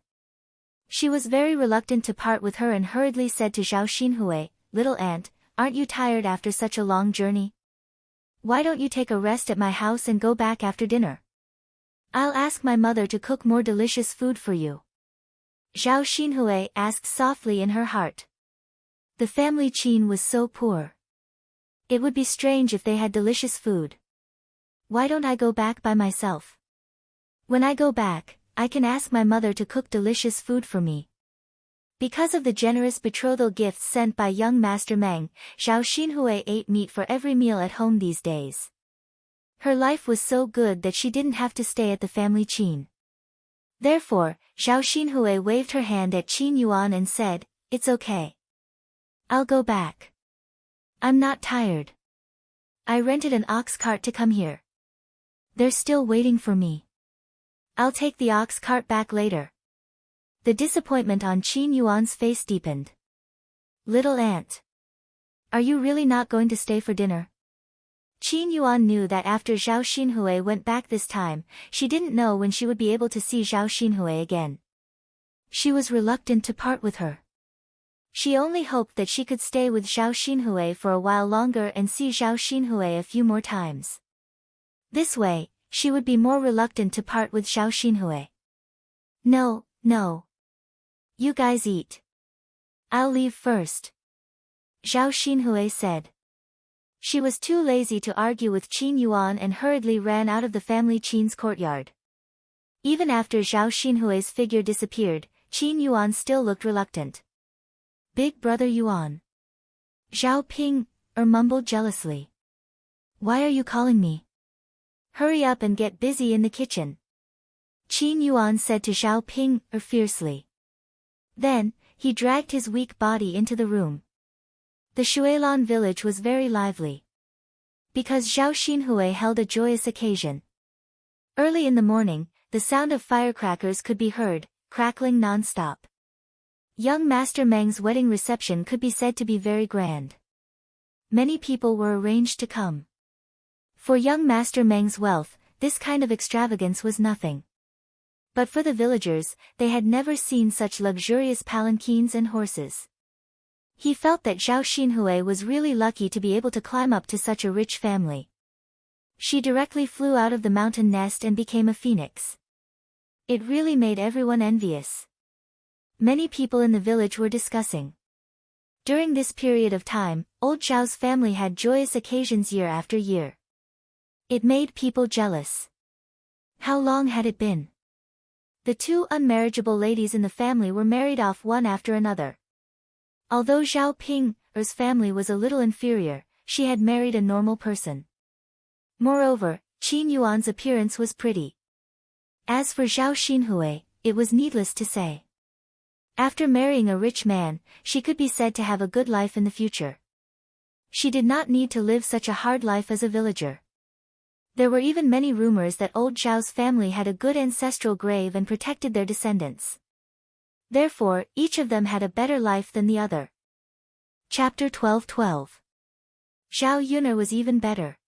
She was very reluctant to part with her and hurriedly said to Zhao Xinhui, "Little aunt, aren't you tired after such a long journey? Why don't you take a rest at my house and go back after dinner? I'll ask my mother to cook more delicious food for you." Zhao Xinhui asked softly in her heart. The family Qin was so poor. It would be strange if they had delicious food. Why don't I go back by myself? When I go back, I can ask my mother to cook delicious food for me. Because of the generous betrothal gifts sent by young Master Meng, Zhao Xinhui ate meat for every meal at home these days. Her life was so good that she didn't have to stay at the family Qin. Therefore, Zhao Xinhui waved her hand at Qin Yuan and said, "It's okay. I'll go back. I'm not tired. I rented an ox cart to come here. They're still waiting for me. I'll take the ox cart back later." The disappointment on Qin Yuan's face deepened. "Little aunt. Are you really not going to stay for dinner?" Qin Yuan knew that after Zhao Xinhui went back this time, she didn't know when she would be able to see Zhao Xinhui again. She was reluctant to part with her. She only hoped that she could stay with Zhao Xinhui for a while longer and see Zhao Xinhui a few more times. This way, she would be more reluctant to part with Zhao Xinhui. No. You guys eat. I'll leave first," Zhao Xinhui said. She was too lazy to argue with Qin Yuan and hurriedly ran out of the family Qin's courtyard. Even after Zhao Xinhui's figure disappeared, Qin Yuan still looked reluctant. "Big brother Yuan." Zhao Ping mumbled jealously. "Why are you calling me? Hurry up and get busy in the kitchen," Qin Yuan said to Zhao Ping fiercely. Then, he dragged his weak body into the room. The Shuilan village was very lively. Because Zhao Xinhui held a joyous occasion. Early in the morning, the sound of firecrackers could be heard, crackling non-stop. Young Master Meng's wedding reception could be said to be very grand. Many people were arranged to come. For young Master Meng's wealth, this kind of extravagance was nothing. But for the villagers, they had never seen such luxurious palanquins and horses. He felt that Zhao Xinhui was really lucky to be able to climb up to such a rich family. She directly flew out of the mountain nest and became a phoenix. It really made everyone envious. Many people in the village were discussing. During this period of time, old Zhao's family had joyous occasions year after year. It made people jealous. How long had it been? The two unmarriageable ladies in the family were married off one after another. Although Zhao Ping's family was a little inferior, she had married a normal person. Moreover, Qin Yuan's appearance was pretty. As for Zhao Xinhui, it was needless to say. After marrying a rich man, she could be said to have a good life in the future. She did not need to live such a hard life as a villager. There were even many rumors that old Zhao's family had a good ancestral grave and protected their descendants. Therefore, each of them had a better life than the other. Chapter 12:12. Zhao Yun'er was even better.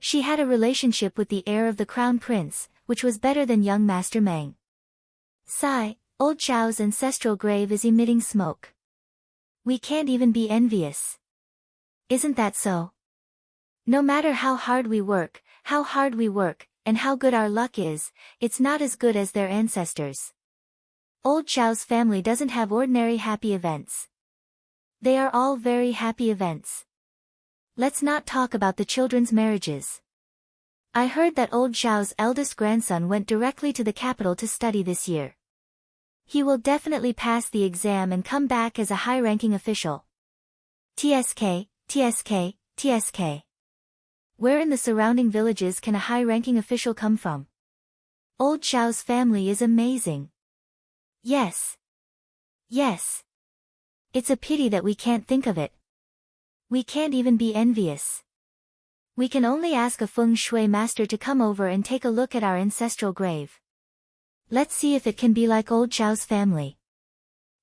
She had a relationship with the heir of the crown prince, which was better than young Master Meng. Sigh, old Zhao's ancestral grave is emitting smoke. We can't even be envious. Isn't that so? No matter how hard we work, and how good our luck is, it's not as good as their ancestors. Old Zhao's family doesn't have ordinary happy events. They are all very happy events. Let's not talk about the children's marriages. I heard that old Zhao's eldest grandson went directly to the capital to study this year. He will definitely pass the exam and come back as a high-ranking official. TSK, TSK, TSK. Where in the surrounding villages can a high-ranking official come from? Old Zhao's family is amazing. Yes. Yes. It's a pity that we can't think of it. We can't even be envious. We can only ask a feng shui master to come over and take a look at our ancestral grave. Let's see if it can be like old Zhao's family.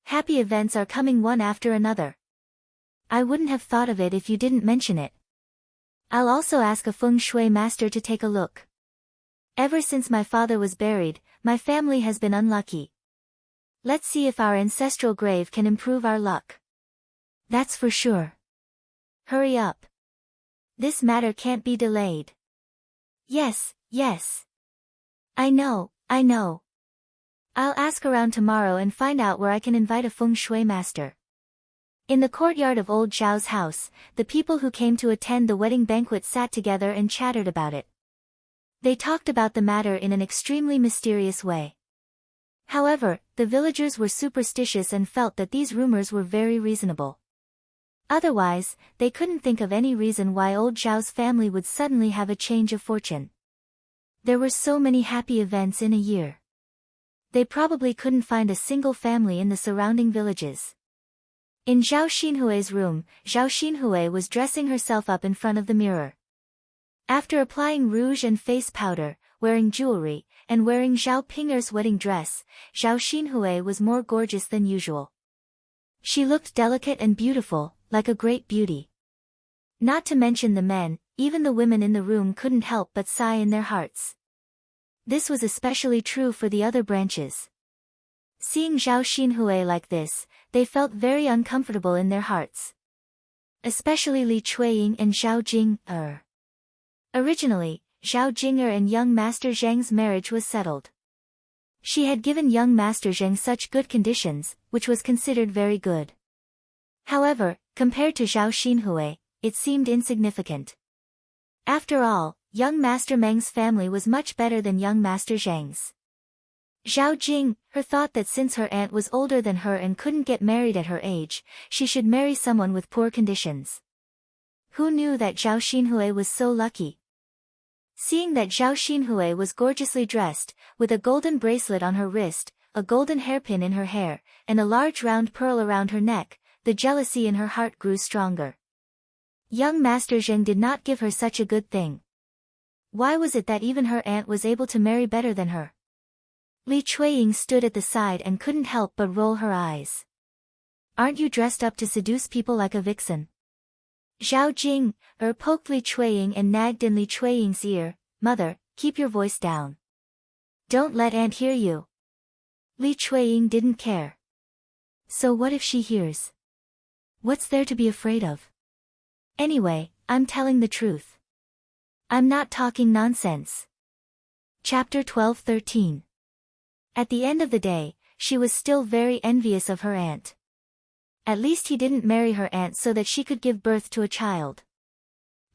Happy events are coming one after another. I wouldn't have thought of it if you didn't mention it. I'll also ask a feng shui master to take a look. Ever since my father was buried, my family has been unlucky. Let's see if our ancestral grave can improve our luck. That's for sure. Hurry up. This matter can't be delayed. Yes, yes. I know. I'll ask around tomorrow and find out where I can invite a feng shui master. In the courtyard of old Zhao's house, the people who came to attend the wedding banquet sat together and chattered about it. They talked about the matter in an extremely mysterious way. However, the villagers were superstitious and felt that these rumors were very reasonable. Otherwise, they couldn't think of any reason why old Zhao's family would suddenly have a change of fortune. There were so many happy events in a year. They probably couldn't find a single family in the surrounding villages. In Zhao Xinhui's room, Zhao Xinhui was dressing herself up in front of the mirror. After applying rouge and face powder, wearing jewelry, and wearing Zhao Ping'er's wedding dress, Zhao Xinhui was more gorgeous than usual. She looked delicate and beautiful, like a great beauty. Not to mention the men, even the women in the room couldn't help but sigh in their hearts. This was especially true for the other branches. Seeing Zhao Xinhui like this, they felt very uncomfortable in their hearts. Especially Li Chuiying and Zhao Jing'er. Originally, Zhao Jing'er and young Master Zheng's marriage was settled. She had given young Master Zheng such good conditions, which was considered very good. However, compared to Zhao Xinhui, it seemed insignificant. After all, young Master Meng's family was much better than young Master Zheng's. Zhao Jing, her thought that since her aunt was older than her and couldn't get married at her age, she should marry someone with poor conditions. Who knew that Zhao Xinhui was so lucky? Seeing that Zhao Xinhui was gorgeously dressed, with a golden bracelet on her wrist, a golden hairpin in her hair, and a large round pearl around her neck, the jealousy in her heart grew stronger. Young Master Zheng did not give her such a good thing. Why was it that even her aunt was able to marry better than her? Li Chuiying stood at the side and couldn't help but roll her eyes. Aren't you dressed up to seduce people like a vixen? Zhao Jing, poked Li Chuiying and nagged in Li Chuiying's ear, Mother, keep your voice down. Don't let aunt hear you. Li Chuiying didn't care. So what if she hears? What's there to be afraid of? Anyway, I'm telling the truth. I'm not talking nonsense. Chapter 12-13. At the end of the day, she was still very envious of her aunt. At least he didn't marry her aunt so that she could give birth to a child.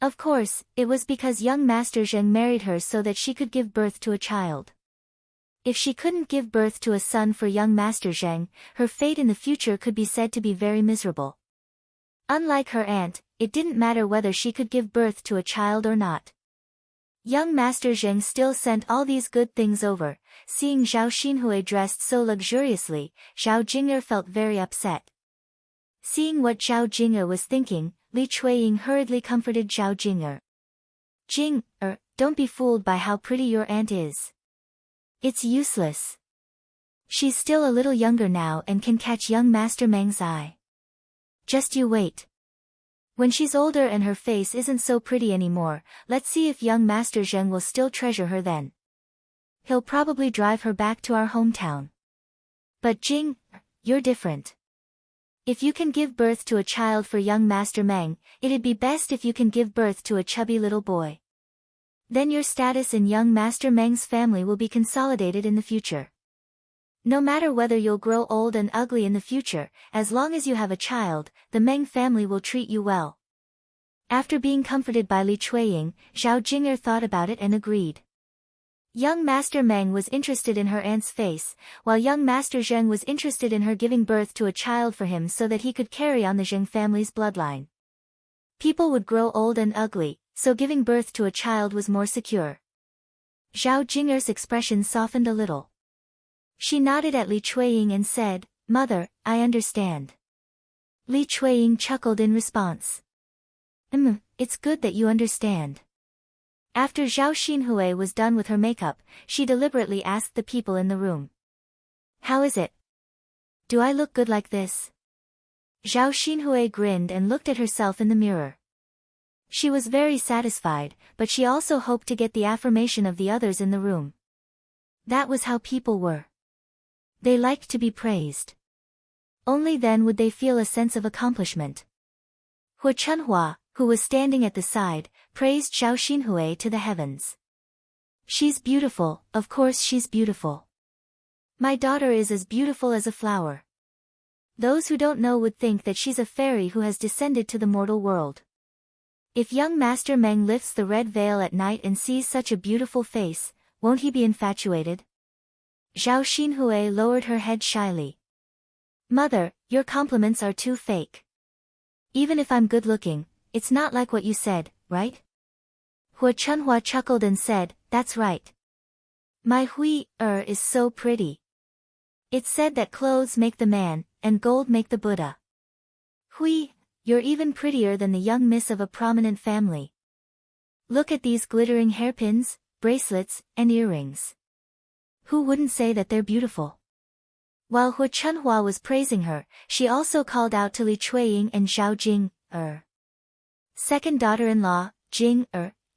Of course, it was because young Master Zheng married her so that she could give birth to a child. If she couldn't give birth to a son for young Master Zheng, her fate in the future could be said to be very miserable. Unlike her aunt, it didn't matter whether she could give birth to a child or not. Young Master Zheng still sent all these good things over. Seeing Zhao Xinhui dressed so luxuriously, Zhao Jing'er felt very upset. Seeing what Zhao Jing'er was thinking, Li Chuiying hurriedly comforted Zhao Jing'er. Jing'er, don't be fooled by how pretty your aunt is. It's useless. She's still a little younger now and can catch young Master Meng's eye. Just you wait. When she's older and her face isn't so pretty anymore, let's see if young Master Zheng will still treasure her then. He'll probably drive her back to our hometown. But Jing, you're different. If you can give birth to a child for young Master Meng, it'd be best if you can give birth to a chubby little boy. Then your status in young Master Meng's family will be consolidated in the future. No matter whether you'll grow old and ugly in the future, as long as you have a child, the Meng family will treat you well. After being comforted by Li Chuiying, Zhao Jing'er thought about it and agreed. Young Master Meng was interested in her aunt's face, while young Master Zheng was interested in her giving birth to a child for him so that he could carry on the Zheng family's bloodline. People would grow old and ugly, so giving birth to a child was more secure. Zhao Jing'er's expression softened a little. She nodded at Li Chuiying and said, "Mother, I understand." Li Chuiying chuckled in response. It's good that you understand." After Zhao Xinhui was done with her makeup, she deliberately asked the people in the room. "How is it? Do I look good like this?" Zhao Xinhui grinned and looked at herself in the mirror. She was very satisfied, but she also hoped to get the affirmation of the others in the room. That was how people were. They liked to be praised. Only then would they feel a sense of accomplishment. Hu Chunhua, who was standing at the side, praised Zhao Xinhui to the heavens. "She's beautiful, of course she's beautiful. My daughter is as beautiful as a flower. Those who don't know would think that she's a fairy who has descended to the mortal world. If young Master Meng lifts the red veil at night and sees such a beautiful face, won't he be infatuated?" Zhao Xinhui lowered her head shyly. "Mother, your compliments are too fake. Even if I'm good-looking, it's not like what you said, right?" Hu Chunhua chuckled and said, "That's right. My Hui is so pretty. It's said that clothes make the man, and gold make the Buddha. Hui, you're even prettier than the young miss of a prominent family. Look at these glittering hairpins, bracelets, and earrings. Who wouldn't say that they're beautiful?" While Hu Chunhua was praising her, she also called out to Li Chuiying and Zhao Jing. "Second daughter-in-law, Jing,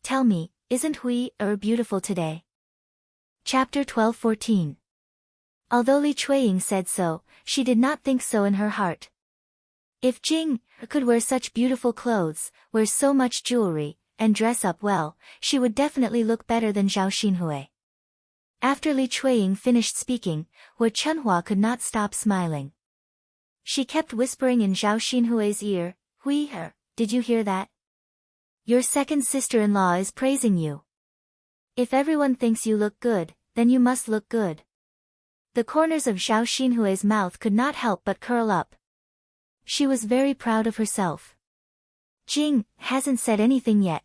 tell me, isn't Hui beautiful today?" Chapter 12-14. Although Li Chuiying said so, she did not think so in her heart. If Jing could wear such beautiful clothes, wear so much jewelry, and dress up well, she would definitely look better than Zhao Xinhui. After Li Chuiying finished speaking, Hu Chunhua could not stop smiling. She kept whispering in Zhao Xinhui's ear, "Hui, did you hear that? Your second sister-in-law is praising you. If everyone thinks you look good, then you must look good." The corners of Zhao Xinhui's mouth could not help but curl up. She was very proud of herself. Jing hasn't said anything yet.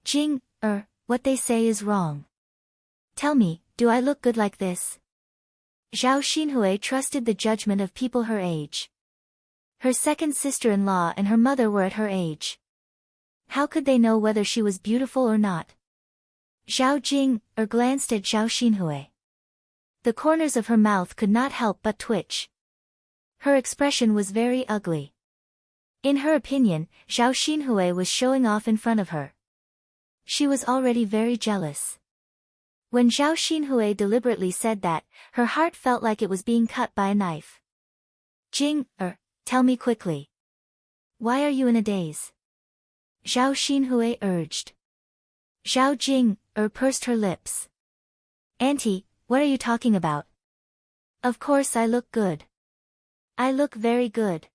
Jing, what they say is wrong. Tell me, do I look good like this? Zhao Xinhui trusted the judgment of people her age. Her second sister-in-law and her mother were at her age. How could they know whether she was beautiful or not? Zhao Jing glanced at Zhao Xinhui. The corners of her mouth could not help but twitch. Her expression was very ugly. In her opinion, Zhao Xinhui was showing off in front of her. She was already very jealous. When Zhao Xinhui deliberately said that, her heart felt like it was being cut by a knife. Jing, tell me quickly. Why are you in a daze? Zhao Xinhui urged. Zhao Jing, pursed her lips. Auntie, what are you talking about? Of course I look good. I look very good.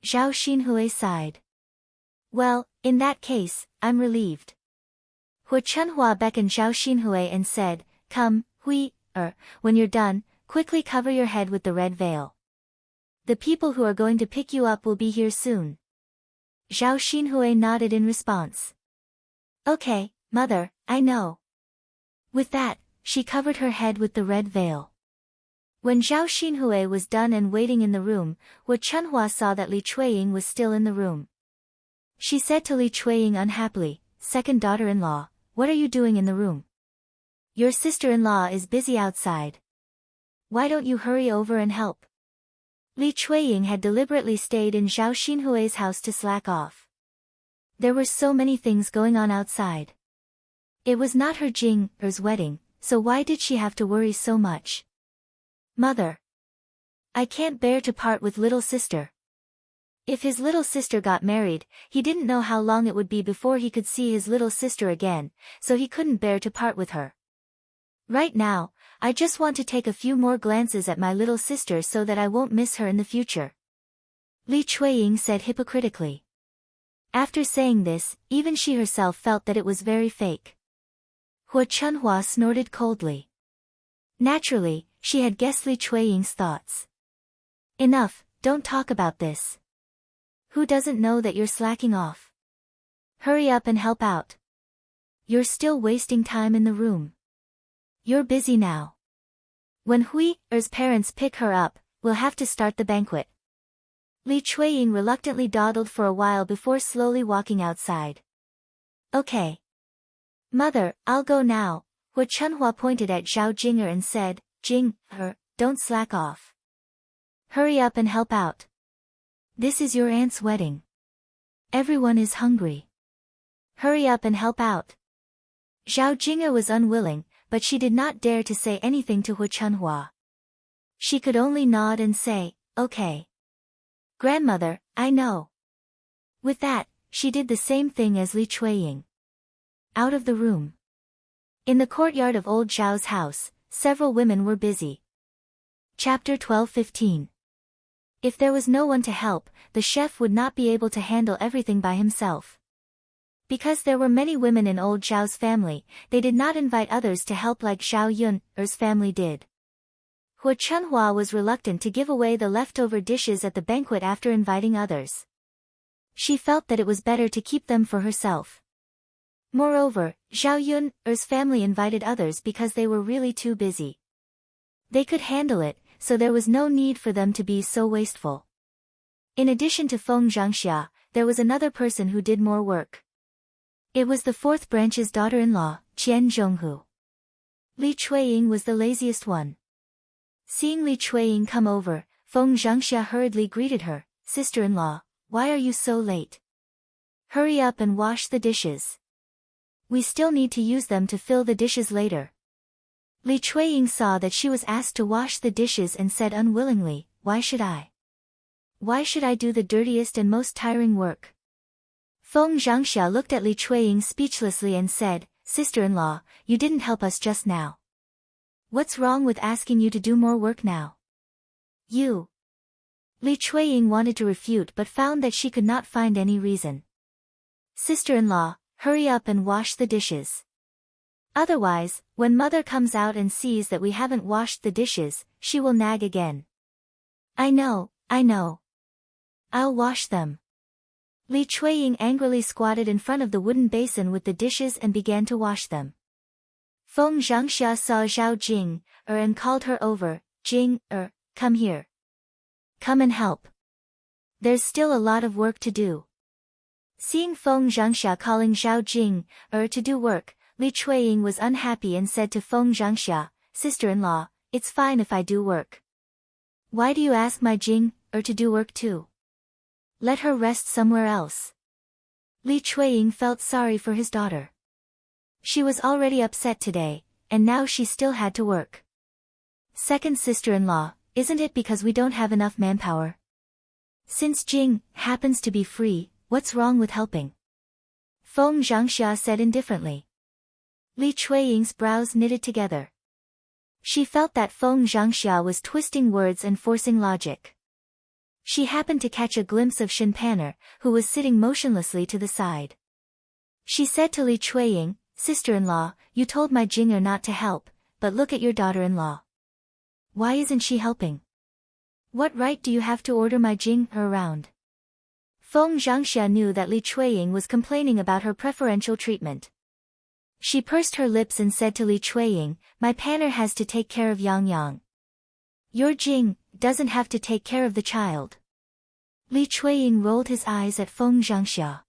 Zhao Xinhui sighed. Well, in that case, I'm relieved. Hu Chunhua beckoned Zhao Xinhui and said, "Come, Hui, when you're done, quickly cover your head with the red veil. The people who are going to pick you up will be here soon." Zhao Xinhui nodded in response. "Okay, mother, I know." With that, she covered her head with the red veil. When Zhao Xinhui was done and waiting in the room, Hu Chunhua saw that Li Chuiying was still in the room. She said to Li Chuiying unhappily, "Second daughter-in-law, what are you doing in the room? Your sister-in-law is busy outside. Why don't you hurry over and help?" Li Chuiying had deliberately stayed in Zhao Xinhui's house to slack off. There were so many things going on outside. It was not her Jing's wedding, so why did she have to worry so much? "Mother." I can't bear to part with little sister. If his little sister got married, he didn't know how long it would be before he could see his little sister again, so he couldn't bear to part with her. Right now, I just want to take a few more glances at my little sister so that I won't miss her in the future. Li Chuiying said hypocritically. After saying this, even she herself felt that it was very fake. Hua Chunhua snorted coldly. Naturally, she had guessed Li Chuiying's thoughts. Enough, don't talk about this. Who doesn't know that you're slacking off? Hurry up and help out. You're still wasting time in the room. You're busy now. When Hui-er's parents pick her up, we'll have to start the banquet. Li Chuiying reluctantly dawdled for a while before slowly walking outside. Okay. Mother, I'll go now. Hua Chunhua pointed at Zhao Jing'er and said, Jing-er, don't slack off. Hurry up and help out. This is your aunt's wedding. Everyone is hungry. Hurry up and help out. Zhao Jing'er was unwilling, but she did not dare to say anything to Hua Chunhua. She could only nod and say, okay. Grandmother, I know. With that, she did the same thing as Li Chuiying. Out of the room. In the courtyard of old Zhao's house, several women were busy. Chapter 12-15. If there was no one to help, the chef would not be able to handle everything by himself. Because there were many women in old Zhao's family, they did not invite others to help like Zhao Yun's family did. Hua Chunhua was reluctant to give away the leftover dishes at the banquet after inviting others. She felt that it was better to keep them for herself. Moreover, Zhao Yun's family invited others because they were really too busy. They could handle it, so there was no need for them to be so wasteful. In addition to Feng Zhangxia, there was another person who did more work. It was the fourth branch's daughter-in-law, Qian Zhonghu. Li Chuiying was the laziest one. Seeing Li Chuiying come over, Feng Zhangxia hurriedly greeted her, sister-in-law, why are you so late? Hurry up and wash the dishes. We still need to use them to fill the dishes later. Li Chuiying saw that she was asked to wash the dishes and said unwillingly, why should I? Why should I do the dirtiest and most tiring work? Feng Zhangxia looked at Li Chuiying speechlessly and said, sister-in-law, you didn't help us just now. What's wrong with asking you to do more work now? You. Li Chuiying wanted to refute but found that she could not find any reason. Sister-in-law, hurry up and wash the dishes. Otherwise, when mother comes out and sees that we haven't washed the dishes, she will nag again. I know. I'll wash them. Li Chuiying angrily squatted in front of the wooden basin with the dishes and began to wash them. Feng Zhangxia saw Zhao Jing'er and called her over, Jing'er, come here. Come and help. There's still a lot of work to do. Seeing Feng Zhangxia calling Zhao Jing'er to do work, Li Chuiying was unhappy and said to Feng Zhangxia, sister-in-law, it's fine if I do work. Why do you ask my Jing'er to do work too? Let her rest somewhere else. Li Chuiying felt sorry for his daughter. She was already upset today, and now she still had to work. Second sister-in-law, isn't it because we don't have enough manpower? Since Jing happens to be free, what's wrong with helping? Feng Zhangxia said indifferently. Li Chuiying's brows knitted together. She felt that Feng Zhangxia was twisting words and forcing logic. She happened to catch a glimpse of Shen Panner, who was sitting motionlessly to the side. She said to Li Chuiying, sister-in-law, you told my Jing'er not to help, but look at your daughter-in-law. Why isn't she helping? What right do you have to order my Jing'er around? Feng Zhangxia knew that Li Chuiying was complaining about her preferential treatment. She pursed her lips and said to Li Chuiying, my Panner has to take care of Yang Yang. Your Jing doesn't have to take care of the child. Li Chuiying rolled his eyes at Feng Zhangxia.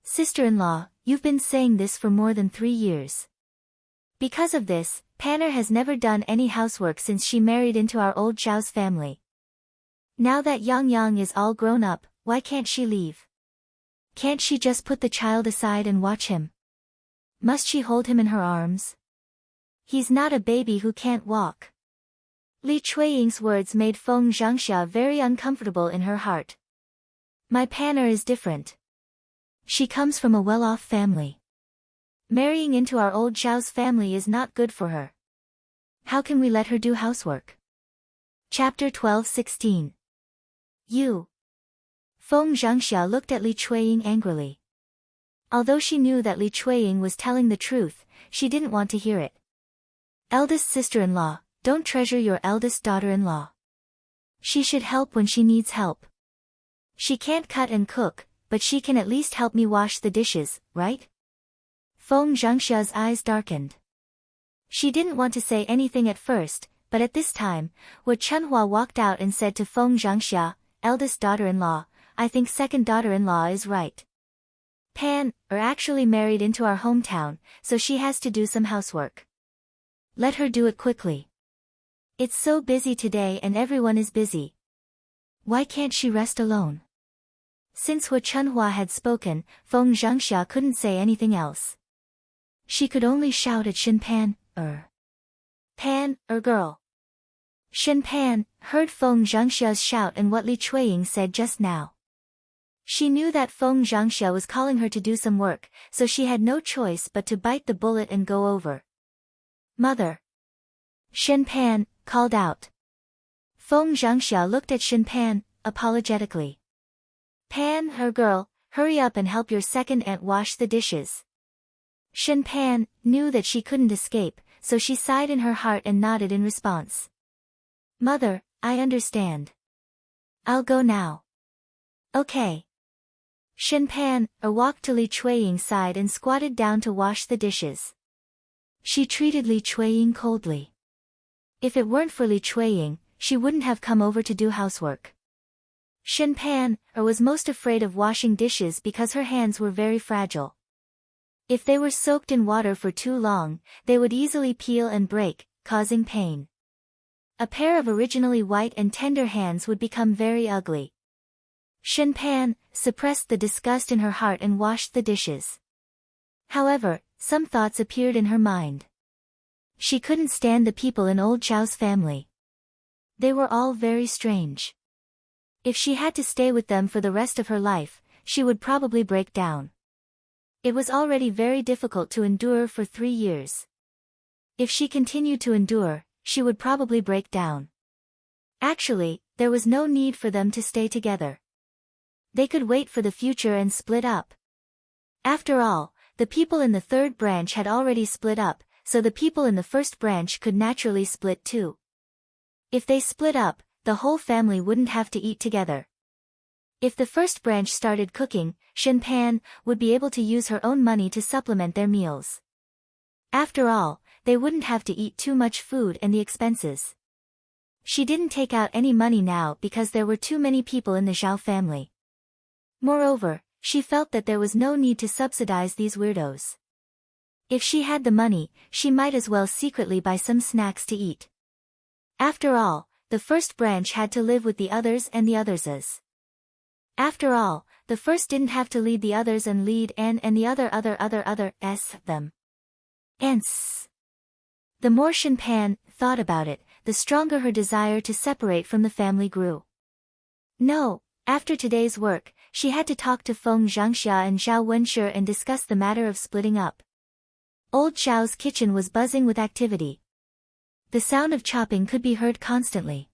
Sister-in-law, you've been saying this for more than 3 years. Because of this, Panner has never done any housework since she married into our old Zhao's family. Now that Yang Yang is all grown up, why can't she leave? Can't she just put the child aside and watch him? Must she hold him in her arms? He's not a baby who can't walk. Li Chuiying's words made Feng Zhangxia very uncomfortable in her heart. My Panner is different. She comes from a well-off family. Marrying into our old Zhao's family is not good for her. How can we let her do housework? Chapter 12:16. You. Feng Zhangxia looked at Li Chuiying angrily. Although she knew that Li Chuiying was telling the truth, she didn't want to hear it. Eldest sister-in-law, don't treasure your eldest daughter-in-law. She should help when she needs help. She can't cut and cook, but she can at least help me wash the dishes, right? Feng Zhangxia's eyes darkened. She didn't want to say anything at first, but at this time, Wu Chunhua walked out and said to Feng Zhangxia, eldest daughter-in-law, I think second daughter-in-law is right. Pan, actually married into our hometown, so she has to do some housework. Let her do it quickly. It's so busy today and everyone is busy. Why can't she rest alone? Since Wu Chunhua had spoken, Feng Zhangxia couldn't say anything else. She could only shout at Shen Pan, Pan, girl. Shen Pan heard Feng Zhangxia's shout and what Li Chuiying said just now. She knew that Feng Zhangxia was calling her to do some work, so she had no choice but to bite the bullet and go over. Mother. Shen Pan called out. Feng Zhangxia looked at Shen Pan, apologetically. Pan, girl, hurry up and help your second aunt wash the dishes. Shen Pan knew that she couldn't escape, so she sighed in her heart and nodded in response. Mother, I understand. I'll go now. Okay. Shen Pan walked to Li Chuiying's side and squatted down to wash the dishes. She treated Li Chuiying coldly. If it weren't for Li Chuiying, she wouldn't have come over to do housework. Shen Pan was most afraid of washing dishes because her hands were very fragile. If they were soaked in water for too long, they would easily peel and break, causing pain. A pair of originally white and tender hands would become very ugly. Shen Pan suppressed the disgust in her heart and washed the dishes. However, some thoughts appeared in her mind. She couldn't stand the people in old Zhao's family. They were all very strange. If she had to stay with them for the rest of her life, she would probably break down. It was already very difficult to endure for 3 years. If she continued to endure, she would probably break down. Actually, there was no need for them to stay together. They could wait for the future and split up. After all, the people in the third branch had already split up, so the people in the first branch could naturally split too. If they split up, the whole family wouldn't have to eat together. If the first branch started cooking, Shen Pan would be able to use her own money to supplement their meals. After all, they wouldn't have to eat too much food and the expenses. She didn't take out any money now because there were too many people in the Zhao family. Moreover, she felt that there was no need to subsidize these weirdos. If she had the money, she might as well secretly buy some snacks to eat. After all, the first branch had to live with the others and the otherses. After all, the first didn't have to lead the others and lead and the others them. Ants. The more Shen Pan thought about it, the stronger her desire to separate from the family grew. No, after today's work, she had to talk to Feng Zhangxia and Zhao Wenshi and discuss the matter of splitting up. Old Zhao's kitchen was buzzing with activity. The sound of chopping could be heard constantly.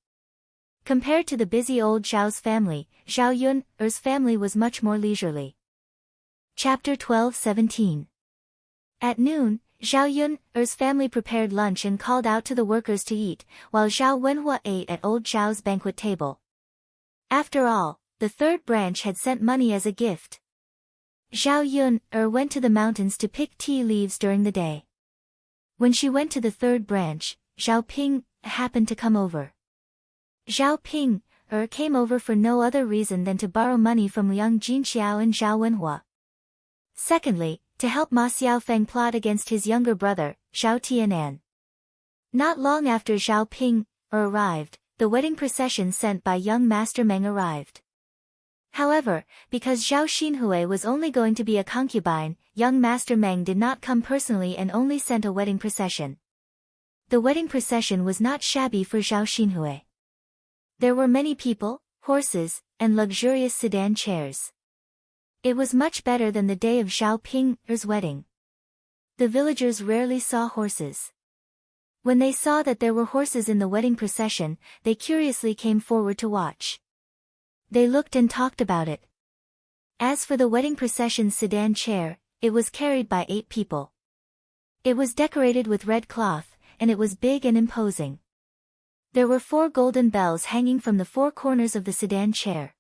Compared to the busy old Zhao's family, Zhao Yun's family was much more leisurely. Chapter 12:17. At noon, Zhao Yun's family prepared lunch and called out to the workers to eat, while Zhao Wenhua ate at old Zhao's banquet table. After all, the third branch had sent money as a gift. Zhao Yun went to the mountains to pick tea leaves during the day. When she went to the third branch, Zhao Ping happened to come over. Zhao Ping came over for no other reason than to borrow money from Liang Jinxiao and Zhao Wenhua. Secondly, to help Ma Xiaofeng plot against his younger brother, Zhao Tianan. Not long after Zhao Ping arrived, the wedding procession sent by young Master Meng arrived. However, because Zhao Xinhui was only going to be a concubine, young Master Meng did not come personally and only sent a wedding procession. The wedding procession was not shabby for Zhao Xinhui. There were many people, horses, and luxurious sedan chairs. It was much better than the day of Zhao Ping's wedding. The villagers rarely saw horses. When they saw that there were horses in the wedding procession, they curiously came forward to watch. They looked and talked about it. As for the wedding procession's sedan chair, it was carried by 8 people. It was decorated with red cloth, and it was big and imposing. There were 4 golden bells hanging from the 4 corners of the sedan chair.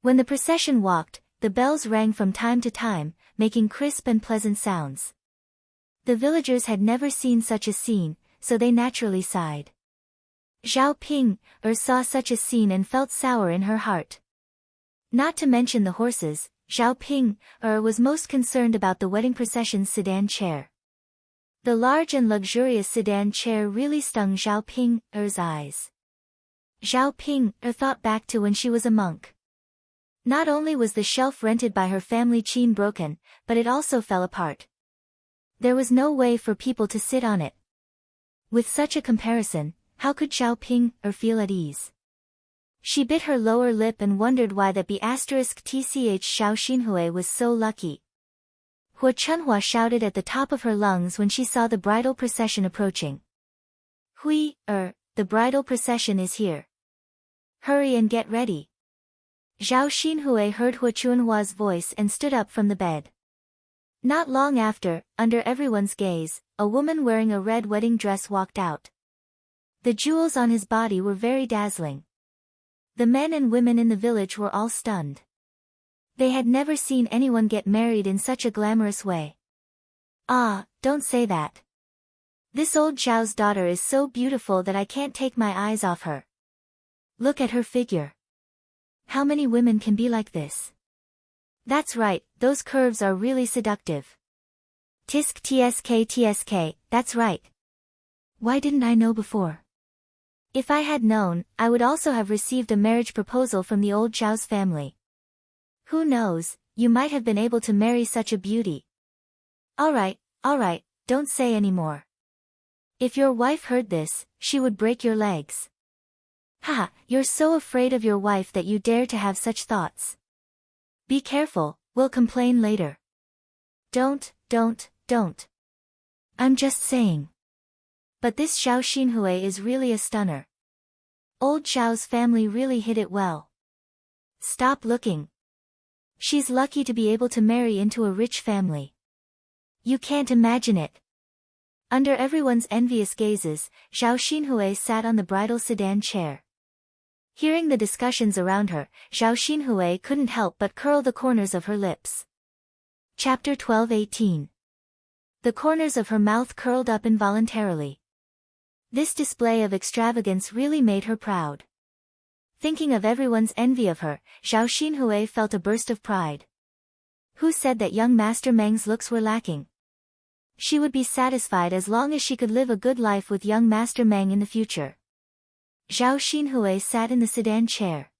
When the procession walked, the bells rang from time to time, making crisp and pleasant sounds. The villagers had never seen such a scene, so they naturally sighed. Zhao Ping saw such a scene and felt sour in her heart. Not to mention the horses, Zhao Ping was most concerned about the wedding procession's sedan chair. The large and luxurious sedan chair really stung Zhao Ping's eyes. Zhao Ping thought back to when she was a monk. Not only was the shelf rented by her family chain broken, but it also fell apart. There was no way for people to sit on it. With such a comparison, how could Zhao Ping feel at ease? She bit her lower lip and wondered why that *tch Zhao Xinhui was so lucky. Hua Chunhua shouted at the top of her lungs when she saw the bridal procession approaching. Hui, the bridal procession is here. Hurry and get ready. Zhao Xinhui heard Hua Chunhua's voice and stood up from the bed. Not long after, under everyone's gaze, a woman wearing a red wedding dress walked out. The jewels on his body were very dazzling. The men and women in the village were all stunned. They had never seen anyone get married in such a glamorous way. Ah, don't say that. This old Zhao's daughter is so beautiful that I can't take my eyes off her. Look at her figure. How many women can be like this? That's right, those curves are really seductive. Tsk, that's right. Why didn't I know before? If I had known, I would also have received a marriage proposal from the old Zhao's family. Who knows, you might have been able to marry such a beauty. Alright, don't say any more. If your wife heard this, she would break your legs. Haha, you're so afraid of your wife that you dare to have such thoughts. Be careful, we'll complain later. Don't. I'm just saying. But this Zhao Xinhui is really a stunner. Old Zhao's family really hid it well. Stop looking. She's lucky to be able to marry into a rich family. You can't imagine it. Under everyone's envious gazes, Zhao Xinhui sat on the bridal sedan chair. Hearing the discussions around her, Zhao Xinhui couldn't help but curl the corners of her lips. Chapter 12:18. The corners of her mouth curled up involuntarily. This display of extravagance really made her proud. Thinking of everyone's envy of her, Zhao Xinhui felt a burst of pride. Who said that young Master Meng's looks were lacking? She would be satisfied as long as she could live a good life with young Master Meng in the future. Zhao Xinhui sat in the sedan chair.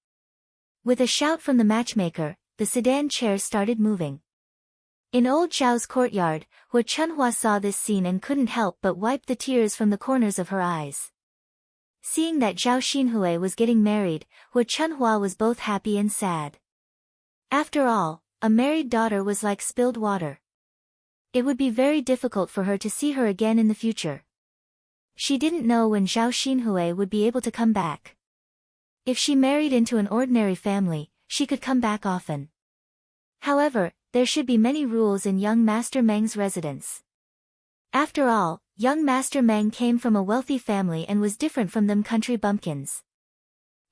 With a shout from the matchmaker, the sedan chair started moving. In old Zhao's courtyard, Hua Chunhua saw this scene and couldn't help but wipe the tears from the corners of her eyes. Seeing that Zhao Xinhui was getting married, Hua Chunhua was both happy and sad. After all, a married daughter was like spilled water. It would be very difficult for her to see her again in the future. She didn't know when Zhao Xinhui would be able to come back. If she married into an ordinary family, she could come back often. However, there should be many rules in young Master Meng's residence. After all, young Master Meng came from a wealthy family and was different from them country bumpkins.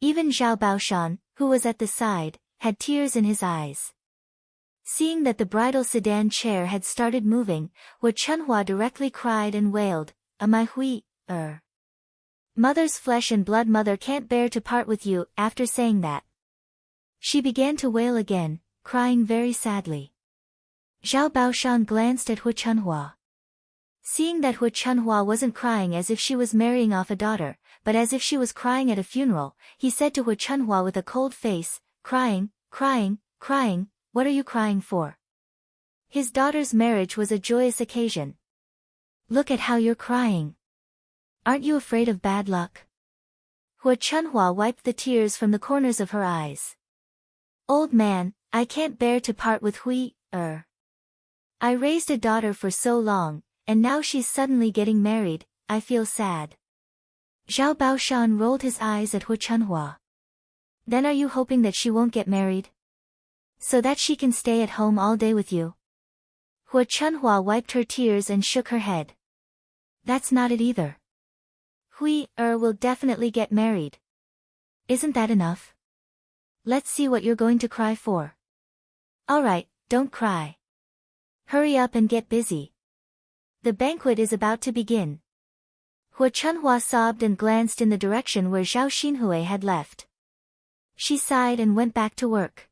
Even Zhao Baoshan, who was at the side, had tears in his eyes. Seeing that the bridal sedan chair had started moving, Hua Chunhua directly cried and wailed, "Am Hui, Mother's flesh and blood mother can't bear to part with you." After saying that, she began to wail again, crying very sadly. Zhao Baoshan glanced at Hua Chunhua. Seeing that Hua Chunhua wasn't crying as if she was marrying off a daughter, but as if she was crying at a funeral, he said to Hua Chunhua with a cold face, crying, what are you crying for? His daughter's marriage was a joyous occasion. Look at how you're crying. Aren't you afraid of bad luck? Hu Chunhua wiped the tears from the corners of her eyes. Old man, I can't bear to part with Hui. I raised a daughter for so long, and now she's suddenly getting married, I feel sad. Zhao Baoshan rolled his eyes at Hu Chunhua. Then are you hoping that she won't get married? So that she can stay at home all day with you? Hu Chunhua wiped her tears and shook her head. That's not it either. Hui will definitely get married. Isn't that enough? Let's see what you're going to cry for. Alright, don't cry. Hurry up and get busy. The banquet is about to begin. Hu Chunhua sobbed and glanced in the direction where Zhao Xinhui had left. She sighed and went back to work.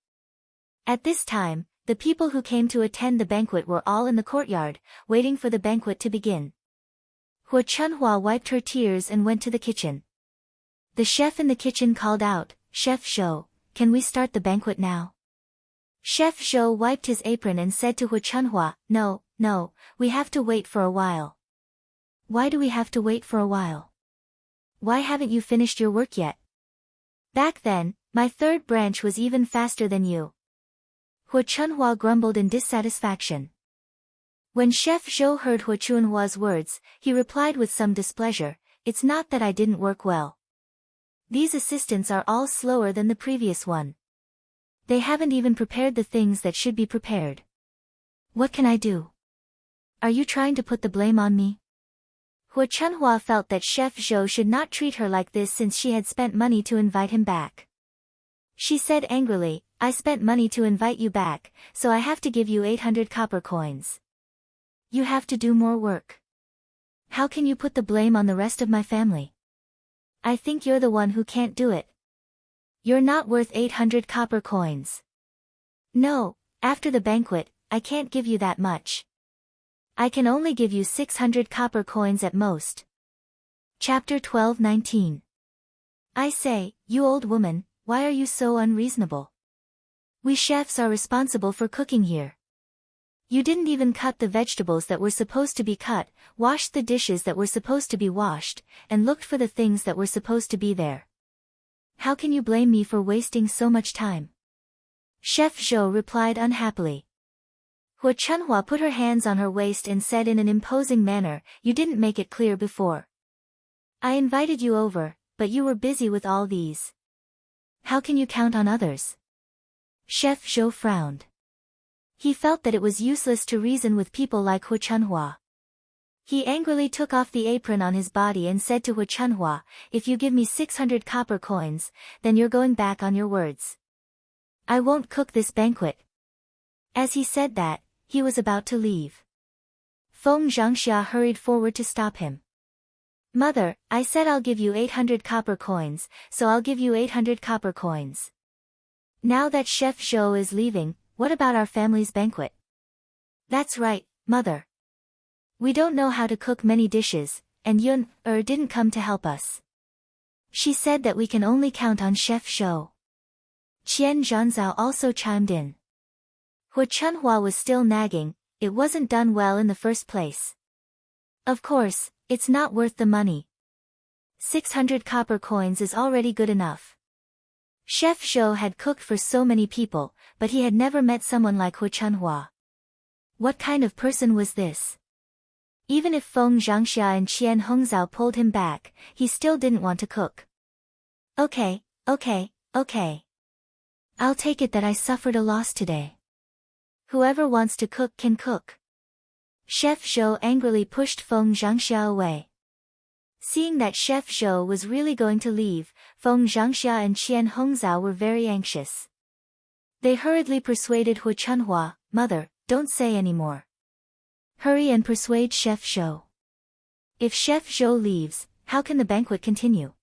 At this time, the people who came to attend the banquet were all in the courtyard, waiting for the banquet to begin. Hu Chunhua wiped her tears and went to the kitchen. The chef in the kitchen called out, Chef Zhou, can we start the banquet now? Chef Zhou wiped his apron and said to Hu Chunhua, No, we have to wait for a while. Why do we have to wait for a while? Why haven't you finished your work yet? Back then, my third branch was even faster than you. Hu Chunhua grumbled in dissatisfaction. When Chef Zhou heard Hu Chunhua's words, he replied with some displeasure, It's not that I didn't work well. These assistants are all slower than the previous one. They haven't even prepared the things that should be prepared. What can I do? Are you trying to put the blame on me? Hu Chunhua felt that Chef Zhou should not treat her like this since she had spent money to invite him back. She said angrily, I spent money to invite you back, so I have to give you 800 copper coins. You have to do more work. How can you put the blame on the rest of my family? I think you're the one who can't do it. You're not worth 800 copper coins. No, after the banquet, I can't give you that much. I can only give you 600 copper coins at most. Chapter 12:19. I say, you old woman, why are you so unreasonable? We chefs are responsible for cooking here. You didn't even cut the vegetables that were supposed to be cut, washed the dishes that were supposed to be washed, and looked for the things that were supposed to be there. How can you blame me for wasting so much time? Chef Zhou replied unhappily. Hu Chunhua put her hands on her waist and said in an imposing manner, You didn't make it clear before. I invited you over, but you were busy with all these. How can you count on others? Chef Zhou frowned. He felt that it was useless to reason with people like Hu Chunhua. He angrily took off the apron on his body and said to Hu Chunhua, If you give me 600 copper coins, then you're going back on your words. I won't cook this banquet. As he said that, he was about to leave. Feng Zhangxia hurried forward to stop him. Mother, I said I'll give you 800 copper coins, so I'll give you 800 copper coins. Now that Chef Zhou is leaving, what about our family's banquet? That's right, Mother. We don't know how to cook many dishes, and Yun didn't come to help us. She said that we can only count on Chef Zhou. Qian Zhanzao also chimed in. Hu Chunhua was still nagging, it wasn't done well in the first place. Of course, it's not worth the money. 600 copper coins is already good enough. Chef Zhou had cooked for so many people, but he had never met someone like Hu Chunhua. What kind of person was this? Even if Feng Zhangxia and Qian Hongzao pulled him back, he still didn't want to cook. Okay. I'll take it that I suffered a loss today. Whoever wants to cook can cook. Chef Zhou angrily pushed Feng Zhangxia away. Seeing that Chef Zhou was really going to leave, Feng Zhangxia and Qian Hongzao were very anxious. They hurriedly persuaded Hu Chunhua, Mother, don't say any more. Hurry and persuade Chef Zhou. If Chef Zhou leaves, how can the banquet continue?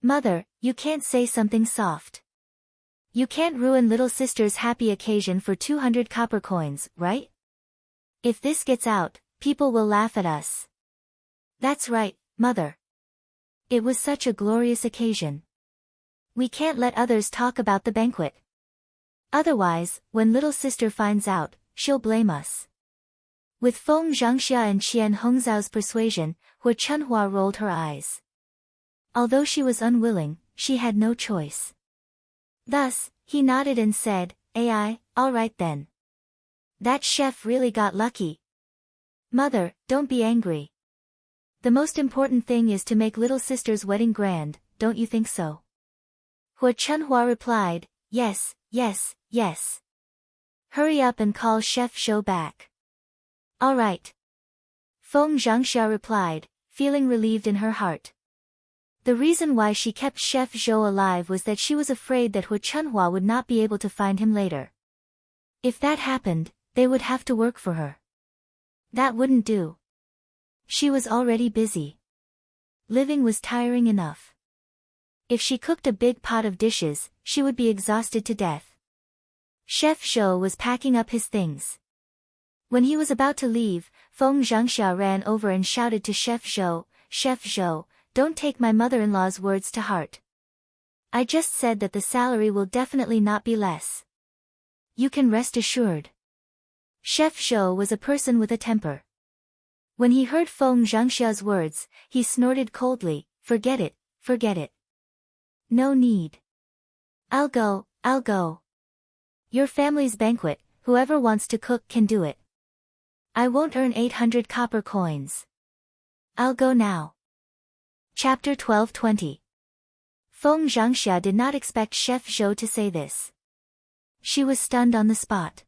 Mother, you can't say something soft. You can't ruin little sister's happy occasion for 200 copper coins, right? If this gets out, people will laugh at us. That's right, Mother. It was such a glorious occasion. We can't let others talk about the banquet. Otherwise, when little sister finds out, she'll blame us. With Feng Zhangxia and Qian Hongzhao's persuasion, Hu Chunhua rolled her eyes. Although she was unwilling, she had no choice. Thus, he nodded and said, "Ai, all right then. That chef really got lucky. Mother, don't be angry. The most important thing is to make little sister's wedding grand, don't you think so?" Hu Chunhua replied, "Yes, yes, yes. Hurry up and call Chef Zhou back." "All right." Feng Zhangxia replied, feeling relieved in her heart. The reason why she kept Chef Zhou alive was that she was afraid that Hu Chunhua would not be able to find him later. If that happened, they would have to work for her. That wouldn't do. She was already busy. Living was tiring enough. If she cooked a big pot of dishes, she would be exhausted to death. Chef Zhou was packing up his things. When he was about to leave, Feng Zhangxia ran over and shouted to Chef Zhou, "Chef Zhou, don't take my mother-in-law's words to heart. I just said that the salary will definitely not be less. You can rest assured." Chef Zhou was a person with a temper. When he heard Feng Zhangxia's words, he snorted coldly, "Forget it, forget it. No need. I'll go, I'll go. Your family's banquet, whoever wants to cook can do it. I won't earn 800 copper coins. I'll go now." Chapter 12:20. Feng Zhangxia did not expect Chef Zhou to say this. She was stunned on the spot.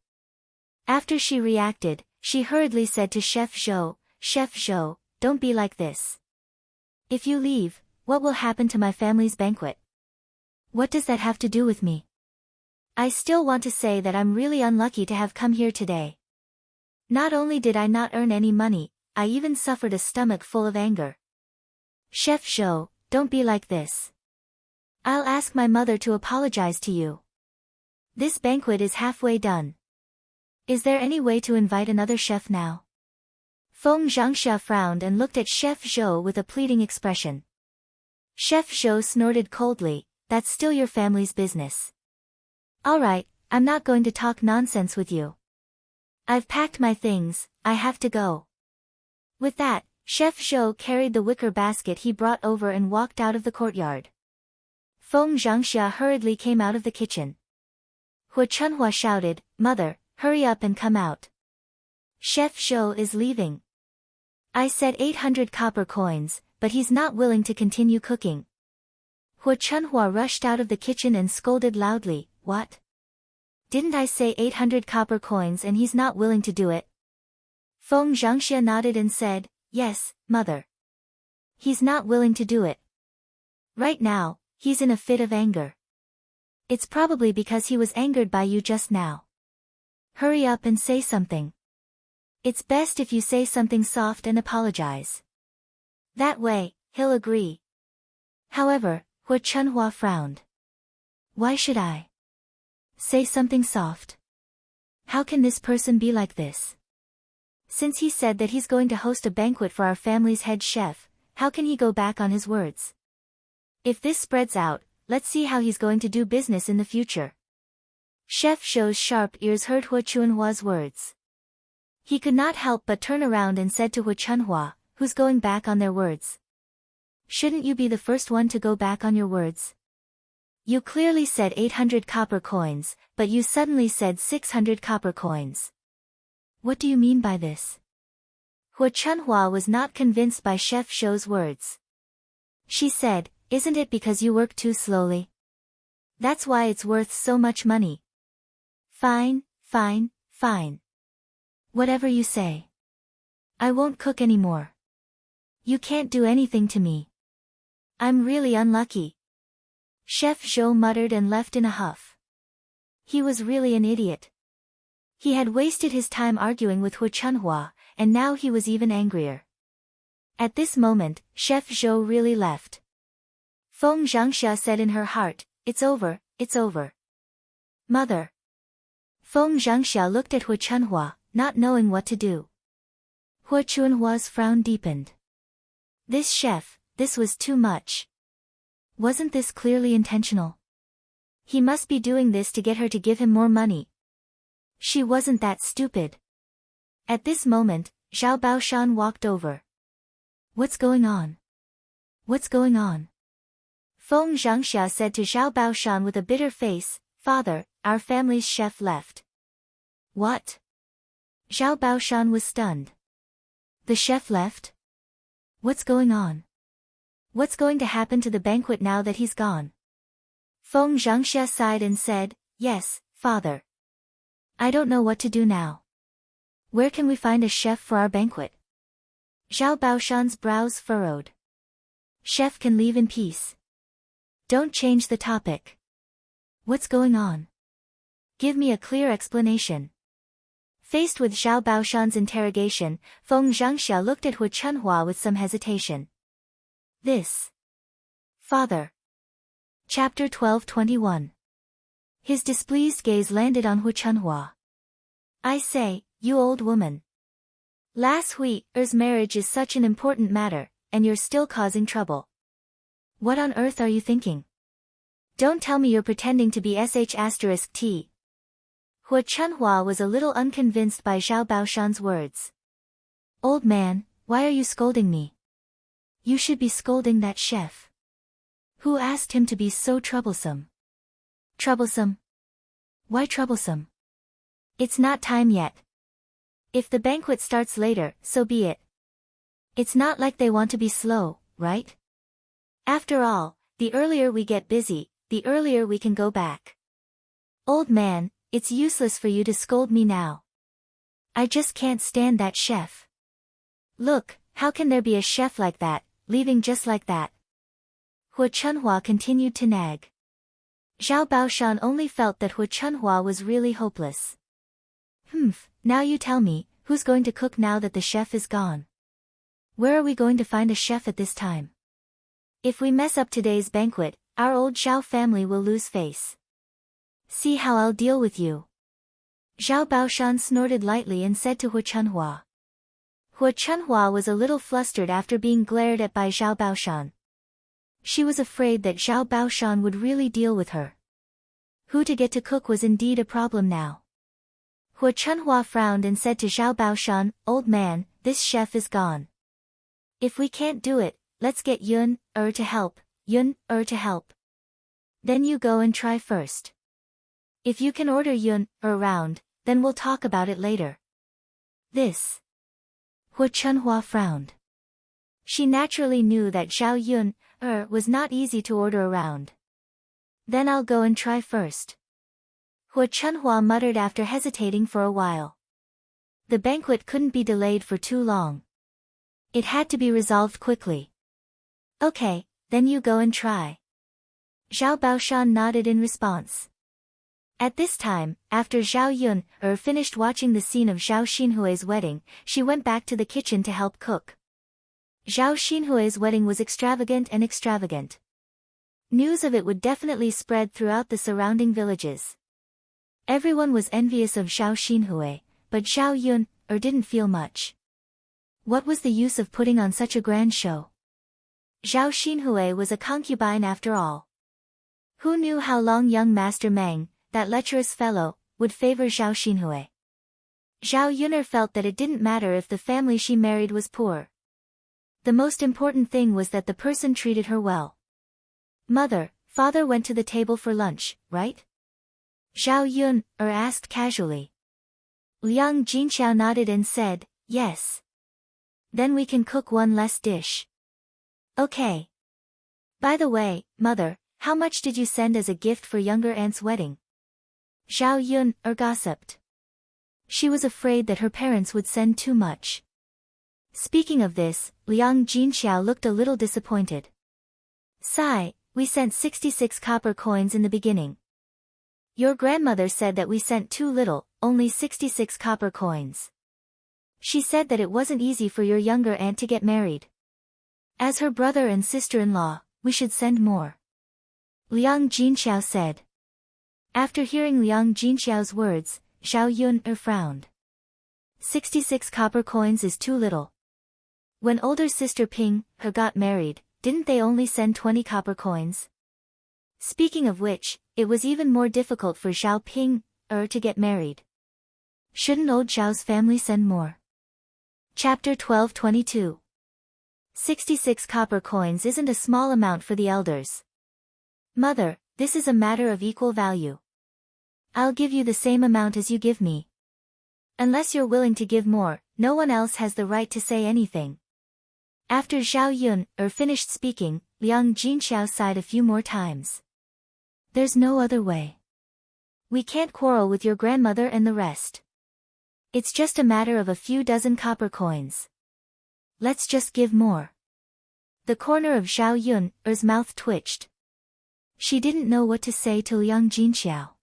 After she reacted, she hurriedly said to Chef Zhou, "Chef Zhou, don't be like this. If you leave, what will happen to my family's banquet? What does that have to do with me? I still want to say that I'm really unlucky to have come here today. Not only did I not earn any money, I even suffered a stomach full of anger. Chef Zhou, don't be like this. I'll ask my mother to apologize to you. This banquet is halfway done. Is there any way to invite another chef now?" Feng Zhangxia frowned and looked at Chef Zhou with a pleading expression. Chef Zhou snorted coldly, "That's still your family's business. All right, I'm not going to talk nonsense with you. I've packed my things, I have to go." With that, Chef Zhou carried the wicker basket he brought over and walked out of the courtyard. Feng Zhangxia hurriedly came out of the kitchen. Hu Chunhua shouted, "Mother, hurry up and come out. Chef Zhou is leaving. I said 800 copper coins, but he's not willing to continue cooking." Hu Chunhua rushed out of the kitchen and scolded loudly, "What? Didn't I say 800 copper coins and he's not willing to do it?" Feng Zhangxia nodded and said, "Yes, mother. He's not willing to do it. Right now, he's in a fit of anger. It's probably because he was angered by you just now. Hurry up and say something. It's best if you say something soft and apologize. That way, he'll agree." However, Hu Chunhua frowned. "Why should I say something soft? How can this person be like this? Since he said that he's going to host a banquet for our family's head chef, how can he go back on his words? If this spreads out, let's see how he's going to do business in the future." Chef Zhou's sharp ears heard Hu Chunhua's words. He could not help but turn around and said to Hu Chunhua, "Who's going back on their words? Shouldn't you be the first one to go back on your words? You clearly said 800 copper coins, but you suddenly said 600 copper coins. What do you mean by this?" Hu Chunhua was not convinced by Chef Zhou's words. She said, "Isn't it because you work too slowly? That's why it's worth so much money." "Fine, fine, fine. Whatever you say. I won't cook anymore. You can't do anything to me. I'm really unlucky." Chef Zhou muttered and left in a huff. He was really an idiot. He had wasted his time arguing with Hu Chunhua, and now he was even angrier. At this moment, Chef Zhou really left. Feng Zhangxia said in her heart, "It's over, it's over. Mother." Feng Zhangxia looked at Hu Chunhua, not knowing what to do. Hu Chunhua's frown deepened. This chef, this was too much. Wasn't this clearly intentional? He must be doing this to get her to give him more money. She wasn't that stupid. At this moment, Zhao Baoshan walked over. What's going on? What's going on? Feng Zhangxia said to Zhao Baoshan with a bitter face, Father, our family's chef left. What? Zhao Baoshan was stunned. The chef left? What's going on? What's going to happen to the banquet now that he's gone? Feng Zhangxia sighed and said, Yes, Father. I don't know what to do now. Where can we find a chef for our banquet? Zhao Baoshan's brows furrowed. Chef can leave in peace. Don't change the topic. What's going on? Give me a clear explanation. Faced with Zhao Baoshan's interrogation, Feng Zhangxia looked at Hu Chunhua with some hesitation. This. Father. Chapter 12:21. His displeased gaze landed on Hu Chunhua. I say, you old woman. Last Hui's marriage is such an important matter, and you're still causing trouble. What on earth are you thinking? Don't tell me you're pretending to be sh*t. Hu Chunhua was a little unconvinced by Zhao Baoshan's words. Old man, why are you scolding me? You should be scolding that chef. Who asked him to be so troublesome? Troublesome? Why troublesome? It's not time yet. If the banquet starts later, so be it. It's not like they want to be slow, right? After all, the earlier we get busy, the earlier we can go back. Old man, it's useless for you to scold me now. I just can't stand that chef. Look, how can there be a chef like that, leaving just like that? Hu Chunhua continued to nag. Zhao Baoshan only felt that Hu Chunhua was really hopeless. Now you tell me, who's going to cook now that the chef is gone? Where are we going to find a chef at this time? If we mess up today's banquet, our old Zhao family will lose face. See how I'll deal with you. Zhao Baoshan snorted lightly and said to Hu Chunhua. Hu Chunhua was a little flustered after being glared at by Zhao Baoshan. She was afraid that Zhao Baoshan would really deal with her. Who to get to cook was indeed a problem now. Hu Chunhua frowned and said to Zhao Baoshan, Old man, this chef is gone. If we can't do it, let's get Yun-er to help, Yun-er to help. Then you go and try first. If you can order Yun-er around, then we'll talk about it later. This. Hu Chunhua frowned. She naturally knew that Zhao Yun-er was not easy to order around. Then I'll go and try first. Hu Chunhua muttered after hesitating for a while. The banquet couldn't be delayed for too long. It had to be resolved quickly. Okay, then you go and try. Zhao Baoshan nodded in response. At this time, after Zhao Yun-er finished watching the scene of Zhao Xinhui's wedding, she went back to the kitchen to help cook. Zhao Xinhui's wedding was extravagant. News of it would definitely spread throughout the surrounding villages. Everyone was envious of Zhao Xinhui, but Zhao Yun-er didn't feel much. What was the use of putting on such a grand show? Zhao Xinhui was a concubine after all. Who knew how long young Master Meng, that lecherous fellow, would favor Zhao Xinhui? Zhao Yun'er felt that it didn't matter if the family she married was poor. The most important thing was that the person treated her well. Mother, father went to the table for lunch, right? Zhao Yun'er asked casually. Liang Jinqiao nodded and said, yes. Then we can cook one less dish. Okay. By the way, mother, how much did you send as a gift for younger aunt's wedding? Zhao Yun'er gossiped. She was afraid that her parents would send too much. Speaking of this, Liang Jinqiao looked a little disappointed. Sigh, we sent 66 copper coins in the beginning. Your grandmother said that we sent too little, only 66 copper coins. She said that it wasn't easy for your younger aunt to get married. As her brother and sister-in-law, we should send more. Liang Jinqiao said. After hearing Liang Jinqiao's words, Zhao Yun'er frowned. 66 copper coins is too little. When older sister Ping-er got married, didn't they only send 20 copper coins? Speaking of which, it was even more difficult for Zhao Ping-er to get married. Shouldn't old Zhao's family send more? Chapter 12:22. 66 copper coins isn't a small amount for the elders. Mother, this is a matter of equal value. I'll give you the same amount as you give me. Unless you're willing to give more, no one else has the right to say anything. After Zhao Yun finished speaking, Liang Jinxiao sighed a few more times. There's no other way. We can't quarrel with your grandmother and the rest. It's just a matter of a few dozen copper coins. Let's just give more. The corner of Zhao Yun's mouth twitched. She didn't know what to say to Liang Jinxiao.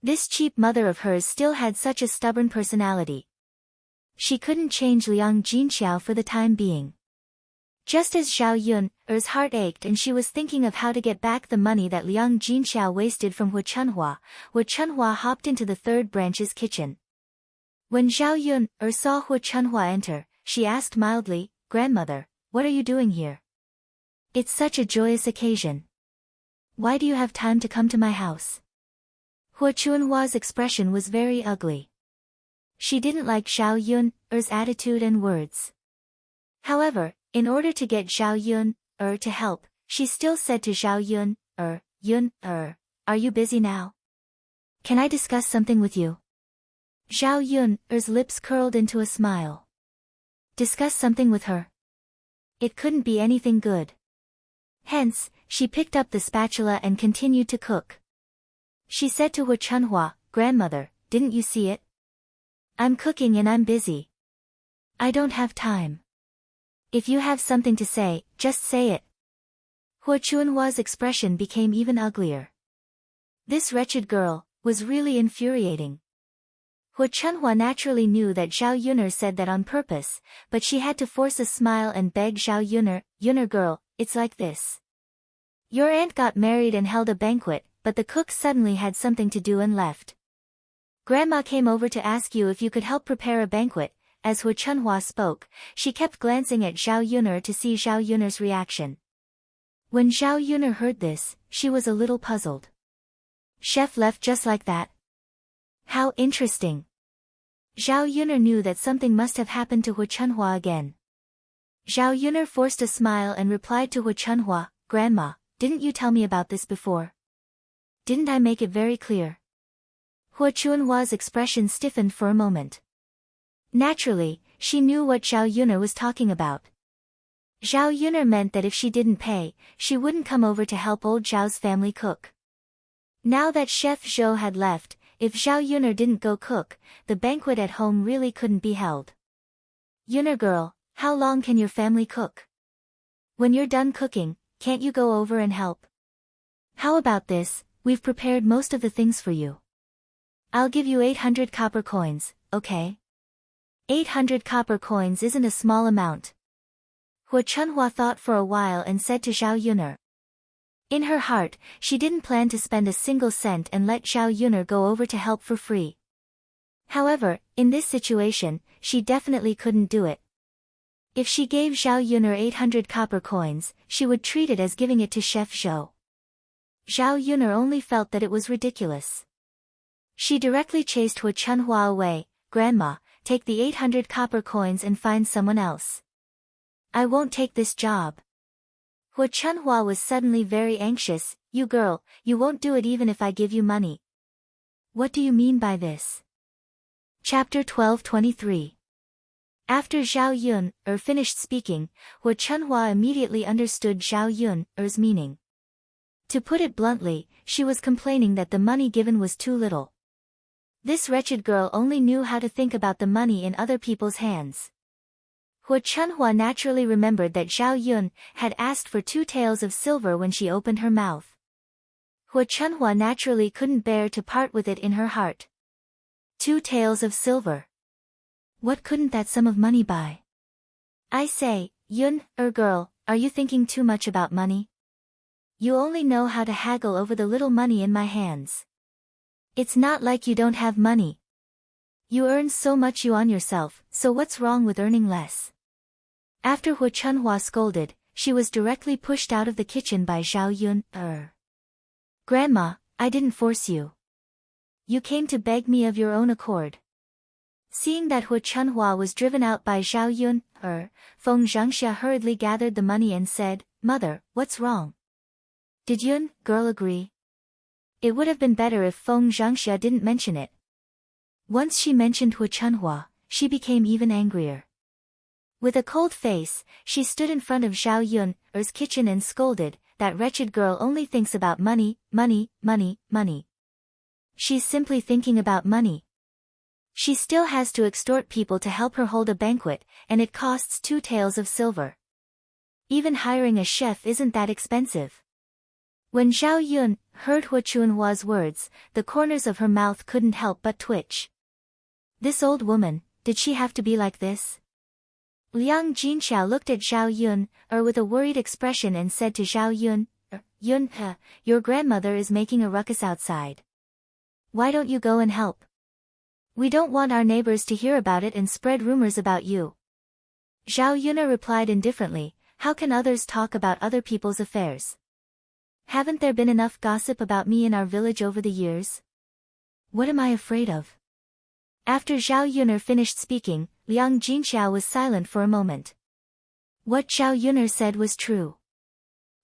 This cheap mother of hers still had such a stubborn personality. She couldn't change Liang Jinxiao for the time being. Just as Zhao Yun's heart ached and she was thinking of how to get back the money that Liang Jinxiao wasted from Hu Chunhua hopped into the third branch's kitchen. When Zhao Yun saw Hu Chunhua enter, she asked mildly, "Grandmother, what are you doing here? It's such a joyous occasion. Why do you have time to come to my house?" Hu Chunhua's expression was very ugly. She didn't like Zhao Yun's attitude and words. However, in order to get Zhao Yun to help, she still said to Zhao Yun, are you busy now? Can I discuss something with you? Zhao Yun's lips curled into a smile. Discuss something with her? It couldn't be anything good. Hence, she picked up the spatula and continued to cook. She said to Hu Chunhua, "Grandmother, didn't you see it? I'm cooking and I'm busy. I don't have time. If you have something to say, just say it." Hu Chunhua's expression became even uglier. This wretched girl was really infuriating. Hu Chunhua naturally knew that Zhao Yun'er said that on purpose, but she had to force a smile and beg Zhao Yun'er girl, it's like this. Your aunt got married and held a banquet, but the cook suddenly had something to do and left. Grandma came over to ask you if you could help prepare a banquet. As Hu Chunhua spoke, she kept glancing at Zhao Yun'er to see Zhao Yun'er's reaction. When Zhao Yun'er heard this, she was a little puzzled. Chef left just like that? How interesting. Zhao Yun'er knew that something must have happened to Hu Chunhua again. Zhao Yun'er forced a smile and replied to Hu Chunhua, "Grandma, didn't you tell me about this before? Didn't I make it very clear?" Hu Chunhua's expression stiffened for a moment. Naturally, she knew what Zhao Yun'er was talking about. Zhao Yun'er meant that if she didn't pay, she wouldn't come over to help old Zhao's family cook. Now that Chef Zhou had left, if Zhao Yun'er didn't go cook, the banquet at home really couldn't be held. "Yun'er girl, how long can your family cook? When you're done cooking, can't you go over and help? How about this, we've prepared most of the things for you. I'll give you 800 copper coins, okay? 800 copper coins isn't a small amount." Hu Chunhua thought for a while and said to Zhao Yun'er. In her heart, she didn't plan to spend a single cent and let Zhao Yun'er go over to help for free. However, in this situation, she definitely couldn't do it. If she gave Zhao Yun'er 800 copper coins, she would treat it as giving it to Chef Zhou. Zhao Yun'er only felt that it was ridiculous. She directly chased Hu Chunhua away. "Grandma, take the 800 copper coins and find someone else. I won't take this job." Hu Chunhua was suddenly very anxious. "You girl, you won't do it even if I give you money. What do you mean by this?" Chapter 12:23. After Zhao Yun'er finished speaking, Hu Chunhua immediately understood Zhao Yun'er's meaning. To put it bluntly, she was complaining that the money given was too little. This wretched girl only knew how to think about the money in other people's hands. Hu Chunhua naturally remembered that Zhao Yun had asked for 2 taels of silver when she opened her mouth. Hu Chunhua naturally couldn't bear to part with it in her heart. 2 taels of silver. What couldn't that sum of money buy? I say, Yun girl, are you thinking too much about money? You only know how to haggle over the little money in my hands. It's not like you don't have money. You earn so much you on yourself, so what's wrong with earning less? After Hu Chunhua scolded, she was directly pushed out of the kitchen by Zhao Yun. Grandma, I didn't force you. You came to beg me of your own accord. Seeing that Hu Chunhua was driven out by Zhao Yun, Feng Zhangxia hurriedly gathered the money and said, "Mother, what's wrong?" Did Yun, girl, agree? It would have been better if Feng Zhangxia didn't mention it. Once she mentioned Hu Chunhua, she became even angrier. With a cold face, she stood in front of Zhao Yun's kitchen and scolded, "That wretched girl only thinks about money, money, money, money. She's simply thinking about money. She still has to extort people to help her hold a banquet, and it costs 2 taels of silver. Even hiring a chef isn't that expensive." When Zhao Yun heard Hu Chunhua's words, the corners of her mouth couldn't help but twitch. This old woman, did she have to be like this? Liang Jinxiao looked at Zhao Yun with a worried expression and said to Zhao Yun, "Yun, your grandmother is making a ruckus outside. Why don't you go and help? We don't want our neighbors to hear about it and spread rumors about you." Zhao Yun replied indifferently, "How can others talk about other people's affairs? Haven't there been enough gossip about me in our village over the years? What am I afraid of?" After Zhao Yun finished speaking, Liang Jinxiao was silent for a moment. What Zhao Yun said was true.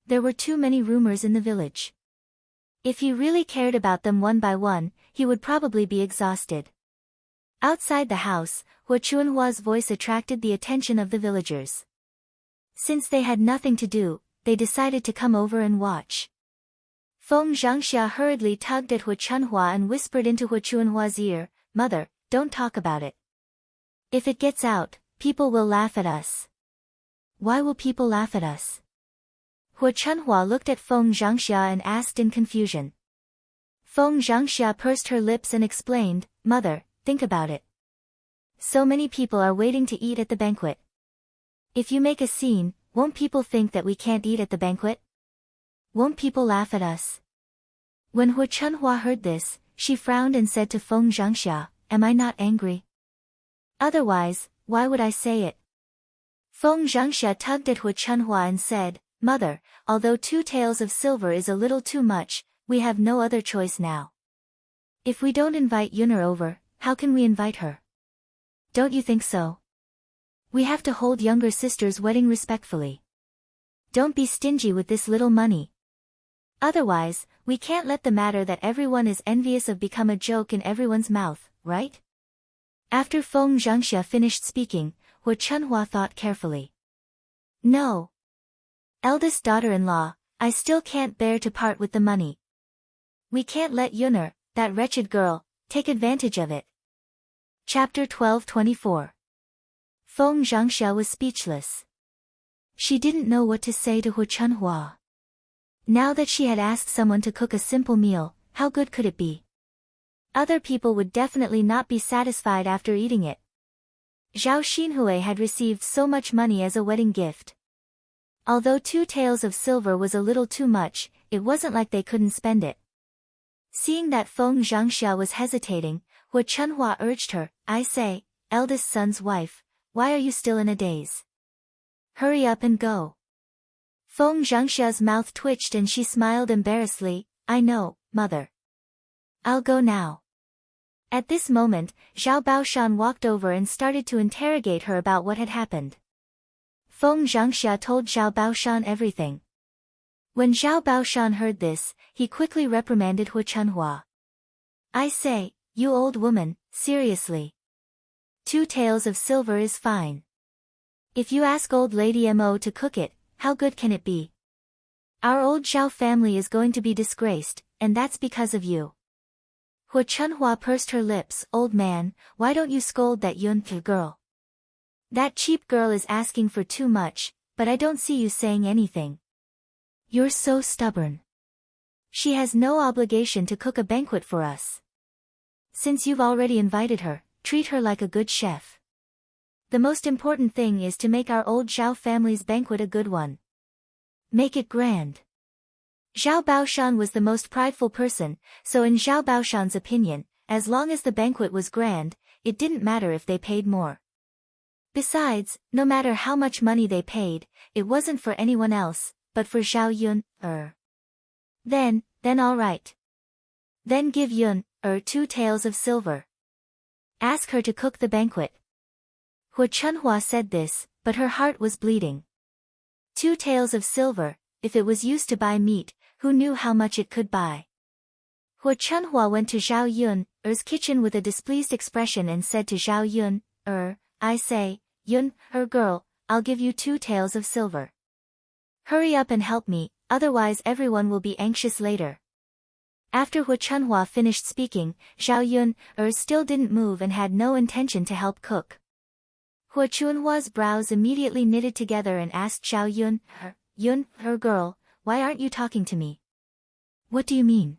There were too many rumors in the village. If he really cared about them one by one, he would probably be exhausted. Outside the house, Hu Chunhua's voice attracted the attention of the villagers. Since they had nothing to do, they decided to come over and watch. Feng Zhangxia hurriedly tugged at Hu Chunhua and whispered into Hu Chunhua's ear, "Mother, don't talk about it. If it gets out, people will laugh at us." "Why will people laugh at us?" Hu Chunhua looked at Feng Zhangxia and asked in confusion. Feng Zhangxia pursed her lips and explained, "Mother, think about it. So many people are waiting to eat at the banquet. If you make a scene, won't people think that we can't eat at the banquet? Won't people laugh at us?" When Hu Chunhua heard this, she frowned and said to Feng Zhangxia, "Am I not angry? Otherwise, why would I say it?" Feng Zhangxia tugged at Hu Chunhua and said, "Mother, although 2 taels of silver is a little too much, we have no other choice now. If we don't invite Yuner over, how can we invite her? Don't you think so? We have to hold younger sister's wedding respectfully. Don't be stingy with this little money. Otherwise, we can't let the matter that everyone is envious of become a joke in everyone's mouth, right?" After Feng Zhangxia finished speaking, Hu Chunhua thought carefully. "No. Eldest daughter-in-law, I still can't bear to part with the money. We can't let Yuner, that wretched girl, take advantage of it." Chapter 12:24. Feng Zhangxia was speechless. She didn't know what to say to Hu Chunhua. Now that she had asked someone to cook a simple meal, how good could it be? Other people would definitely not be satisfied after eating it. Zhao Xinhui had received so much money as a wedding gift. Although 2 taels of silver was a little too much, it wasn't like they couldn't spend it. Seeing that Feng Zhangxia was hesitating, Hu Chunhua urged her, "I say, eldest son's wife, why are you still in a daze? Hurry up and go." Feng Zhangxia's mouth twitched and she smiled embarrassedly, "I know, mother. I'll go now." At this moment, Zhao Baoshan walked over and started to interrogate her about what had happened. Feng Zhangxia told Zhao Baoshan everything. When Zhao Baoshan heard this, he quickly reprimanded Hu Chunhua. "I say, you old woman, seriously. 2 taels of silver is fine. If you ask old lady Mo to cook it, how good can it be? Our old Zhao family is going to be disgraced, and that's because of you." Hu Chunhua pursed her lips, "Old man, why don't you scold that Yun girl? That cheap girl is asking for too much, but I don't see you saying anything. You're so stubborn. She has no obligation to cook a banquet for us. Since you've already invited her, treat her like a good chef. The most important thing is to make our old Zhao family's banquet a good one. Make it grand." Zhao Baoshan was the most prideful person, so in Zhao Baoshan's opinion, as long as the banquet was grand, it didn't matter if they paid more. Besides, no matter how much money they paid, it wasn't for anyone else, but for Zhao Yun. Then all right. Then give Yun 2 taels of silver. Ask her to cook the banquet. Hu Chunhua said this, but her heart was bleeding. 2 taels of silver, if it was used to buy meat, who knew how much it could buy? Hu Chunhua went to Zhao Yun's kitchen with a displeased expression and said to Zhao Yun, I say, Yun, girl, I'll give you 2 taels of silver. Hurry up and help me, otherwise everyone will be anxious later. After Hu Chunhua finished speaking, Zhao Yun still didn't move and had no intention to help cook. Hu Chunhua's brows immediately knitted together and asked Zhao Yun, girl, why aren't you talking to me? What do you mean?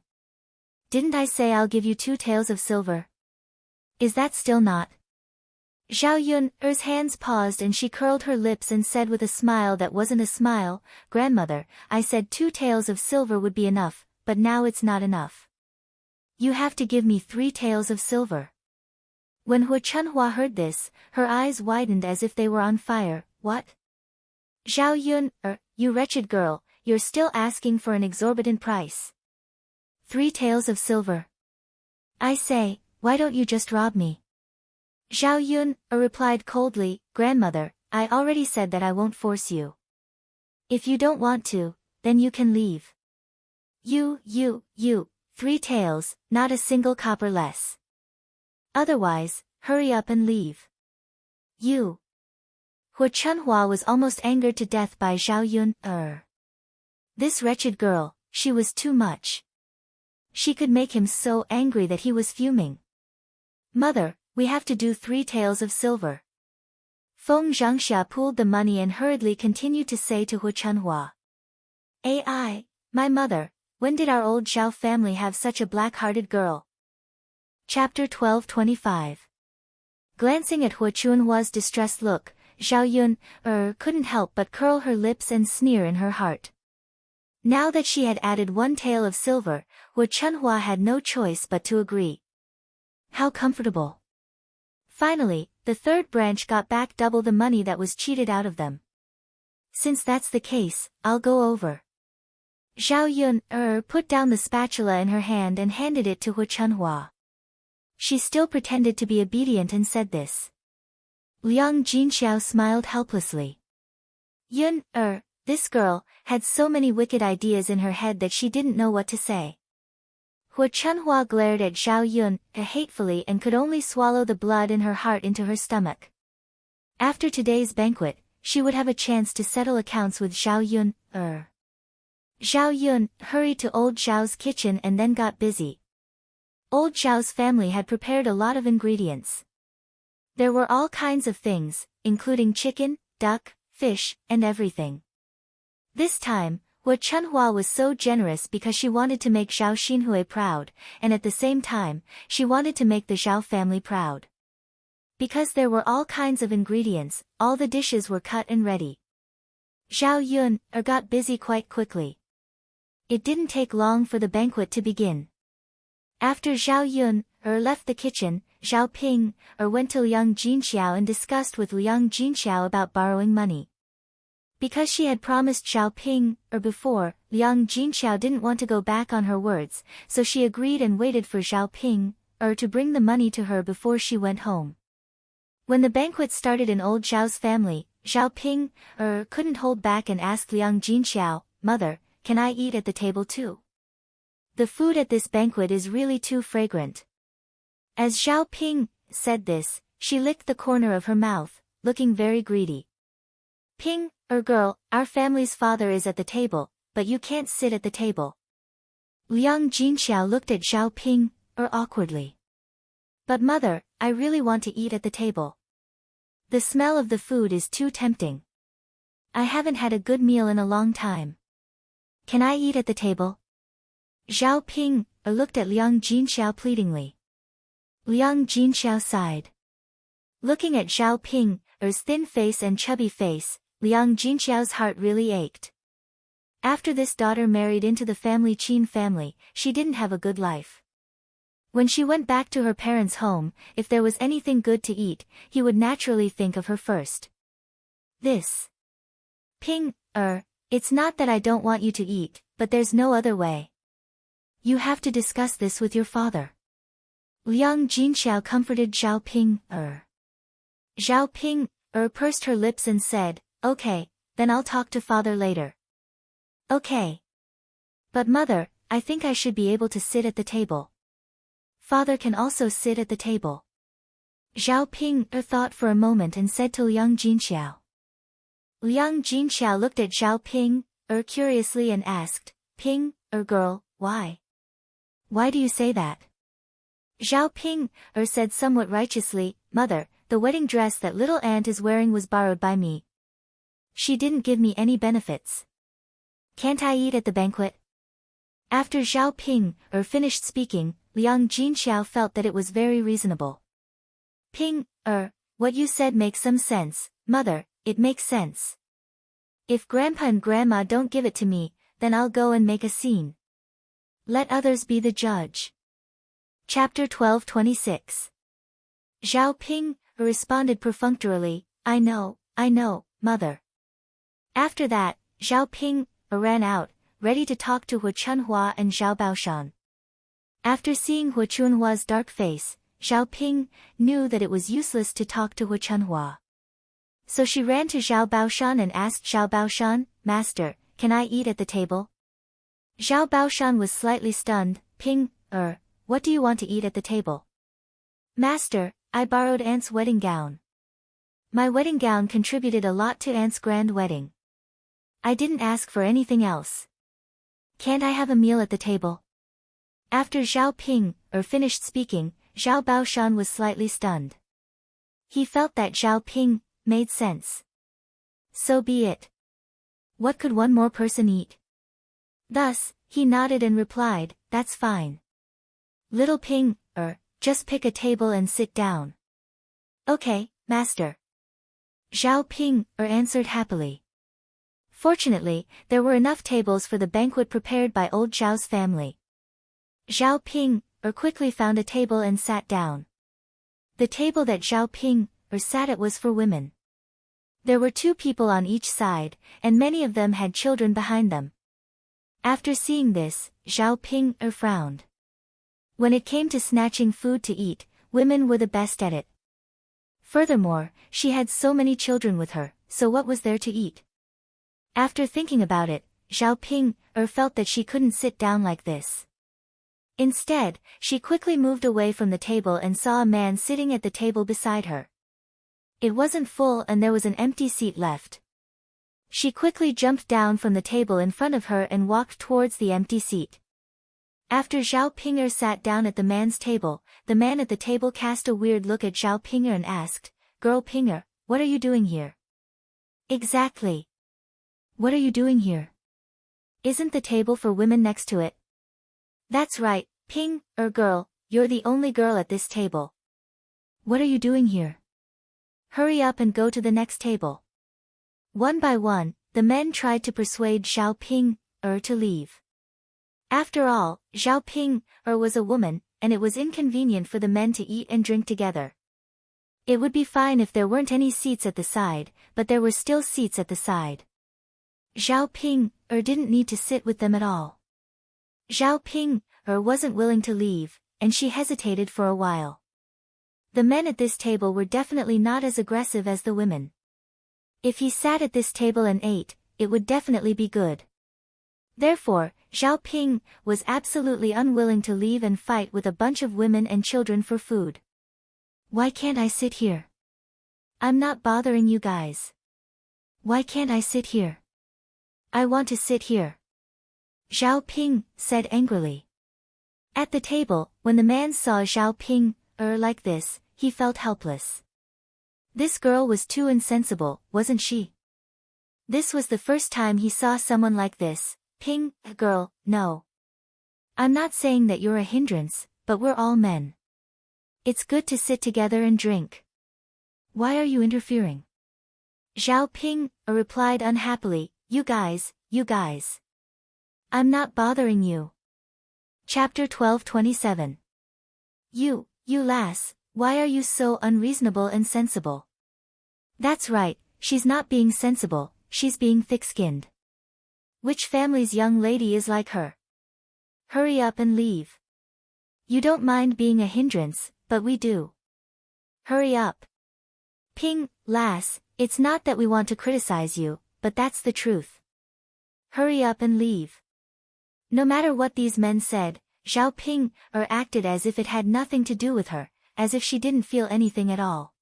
Didn't I say I'll give you 2 taels of silver? Is that still not? Zhao Yun's hands paused and she curled her lips and said with a smile that wasn't a smile, Grandmother, I said 2 taels of silver would be enough, but now it's not enough. You have to give me 3 taels of silver. When Hu Chunhua heard this, her eyes widened as if they were on fire. What? Zhao Yun, you wretched girl, you're still asking for an exorbitant price. 3 taels of silver. I say, why don't you just rob me? Zhao Yun replied coldly, Grandmother, I already said that I won't force you. If you don't want to, then you can leave. You, 3 taels, not a single copper less. Otherwise, hurry up and leave. You. Hu Chunhua was almost angered to death by Zhao Yun. This wretched girl, she was too much. She could make him so angry that he was fuming. Mother, we have to do 3 taels of silver. Feng Zhangxia pulled the money and hurriedly continued to say to Hu Chunhua. My mother, when did our old Zhao family have such a black-hearted girl? Chapter 12:25. Glancing at Hu Chunhua's distressed look, Zhao Yun couldn't help but curl her lips and sneer in her heart. Now that she had added 1 tael of silver, Hu Chunhua had no choice but to agree. How comfortable. Finally, the 3rd branch got back double the money that was cheated out of them. Since that's the case, I'll go over. Zhao Yun put down the spatula in her hand and handed it to Hu Chunhua. She still pretended to be obedient and said this. Liang Jinxiao smiled helplessly. Yun, this girl, had so many wicked ideas in her head that she didn't know what to say. Hu Chunhua glared at Zhao Yun hatefully and could only swallow the blood in her heart into her stomach. After today's banquet, she would have a chance to settle accounts with Zhao Yun. Zhao Yun hurried to old Zhao's kitchen and then got busy. Old Zhao's family had prepared a lot of ingredients. There were all kinds of things, including chicken, duck, fish, and everything. This time, Hu Chunhua was so generous because she wanted to make Zhao Xinhui proud, and at the same time, she wanted to make the Zhao family proud. Because there were all kinds of ingredients, all the dishes were cut and ready. Zhao Yun got busy quite quickly. It didn't take long for the banquet to begin. After Zhao Yun left the kitchen, Zhao Ping went to Liang Jinxiao and discussed with Liang Jinxiao about borrowing money. Because she had promised Zhao Ping before, Liang Jinxiao didn't want to go back on her words, so she agreed and waited for Zhao Ping to bring the money to her before she went home. When the banquet started in old Zhao's family, Zhao Ping couldn't hold back and asked Liang Jinxiao, Mother, can I eat at the table too? The food at this banquet is really too fragrant. As Zhao Ping said this, she licked the corner of her mouth, looking very greedy. Ping, girl, our family's father is at the table, but you can't sit at the table. Liang Jinxiao looked at Zhao Ping awkwardly. But mother, I really want to eat at the table. The smell of the food is too tempting. I haven't had a good meal in a long time. Can I eat at the table? Zhao Ping looked at Liang Jinxiao pleadingly. Liang Jinxiao sighed. Looking at Zhao Ping's thin face and chubby face, Liang Jinxiao's heart really ached. After this daughter married into the family Qin family, she didn't have a good life. When she went back to her parents' home, if there was anything good to eat, he would naturally think of her first. This. Ping, it's not that I don't want you to eat, but there's no other way. You have to discuss this with your father. Liang Jinxiao comforted Zhao Ping. Zhao Ping pursed her lips and said, "Okay, then I'll talk to father later." "Okay. But mother, I think I should be able to sit at the table. Father can also sit at the table." Zhao Ping thought for a moment and said to Liang Jinxiao. Liang Jinxiao looked at Zhao Ping curiously and asked, "Ping, girl, why? Why do you say that?" Zhao Ping said somewhat righteously, "Mother, the wedding dress that little aunt is wearing was borrowed by me. She didn't give me any benefits. Can't I eat at the banquet?" After Zhao Ping finished speaking, Liang Jinxiao felt that it was very reasonable. "Ping, what you said makes some sense, mother, it makes sense. If grandpa and grandma don't give it to me, then I'll go and make a scene. Let others be the judge." Chapter 12:26. Zhao Ping responded perfunctorily, I know, mother." After that, Zhao Ping ran out, ready to talk to Hu Chunhua and Zhao Baoshan. After seeing Hu Chunhua's dark face, Zhao Ping knew that it was useless to talk to Hu Chunhua. So she ran to Zhao Baoshan and asked Zhao Baoshan, "Master, can I eat at the table?" Zhao Baoshan was slightly stunned. "Ping, what do you want to eat at the table?" "Master, I borrowed Aunt's wedding gown. My wedding gown contributed a lot to Aunt's grand wedding. I didn't ask for anything else. Can't I have a meal at the table?" After Zhao Ping finished speaking, Zhao Baoshan was slightly stunned. He felt that Zhao Ping made sense. So be it. What could one more person eat? Thus, he nodded and replied, "That's fine. Little Ping, just pick a table and sit down." "Okay, master." Zhao Ping answered happily. Fortunately, there were enough tables for the banquet prepared by old Zhao's family. Zhao Ping quickly found a table and sat down. The table that Zhao Ping sat at was for women. There were 2 people on each side, and many of them had children behind them. After seeing this, Zhao Ping frowned. When it came to snatching food to eat, women were the best at it. Furthermore, she had so many children with her, so what was there to eat? After thinking about it, Zhao Ping felt that she couldn't sit down like this. Instead, she quickly moved away from the table and saw a man sitting at the table beside her. It wasn't full and there was an empty seat left. She quickly jumped down from the table in front of her and walked towards the empty seat. After Zhao Ping sat down at the man's table, the man at the table cast a weird look at Zhao Ping and asked, "Girl Ping, what are you doing here?" "Exactly. What are you doing here? Isn't the table for women next to it?" "That's right, Ping, girl, you're the only girl at this table. What are you doing here? Hurry up and go to the next table." One by one, the men tried to persuade Zhao Ping to leave. After all, Zhao Ping was a woman, and it was inconvenient for the men to eat and drink together. It would be fine if there weren't any seats at the side, but there were still seats at the side. Zhao Ping didn't need to sit with them at all. Zhao Ping wasn't willing to leave, and she hesitated for a while. The men at this table were definitely not as aggressive as the women. If he sat at this table and ate, it would definitely be good. Therefore, Zhao Ping was absolutely unwilling to leave and fight with a bunch of women and children for food. "Why can't I sit here? I'm not bothering you guys. Why can't I sit here? I want to sit here," Zhao Ping said angrily. At the table, when the man saw Zhao Ping like this, he felt helpless. This girl was too insensible, wasn't she? This was the first time he saw someone like this. "Ping, girl, no. I'm not saying that you're a hindrance, but we're all men. It's good to sit together and drink. Why are you interfering?" Zhao Ping replied unhappily, You guys. I'm not bothering you." Chapter 12:27. You lass, why are you so unreasonable and sensible? That's right, she's not being sensible, she's being thick-skinned. Which family's young lady is like her? Hurry up and leave. You don't mind being a hindrance, but we do. Hurry up. Ping, lass, it's not that we want to criticize you, but that's the truth. Hurry up and leave. No matter what these men said, Zhao Ping acted as if it had nothing to do with her, as if she didn't feel anything at all.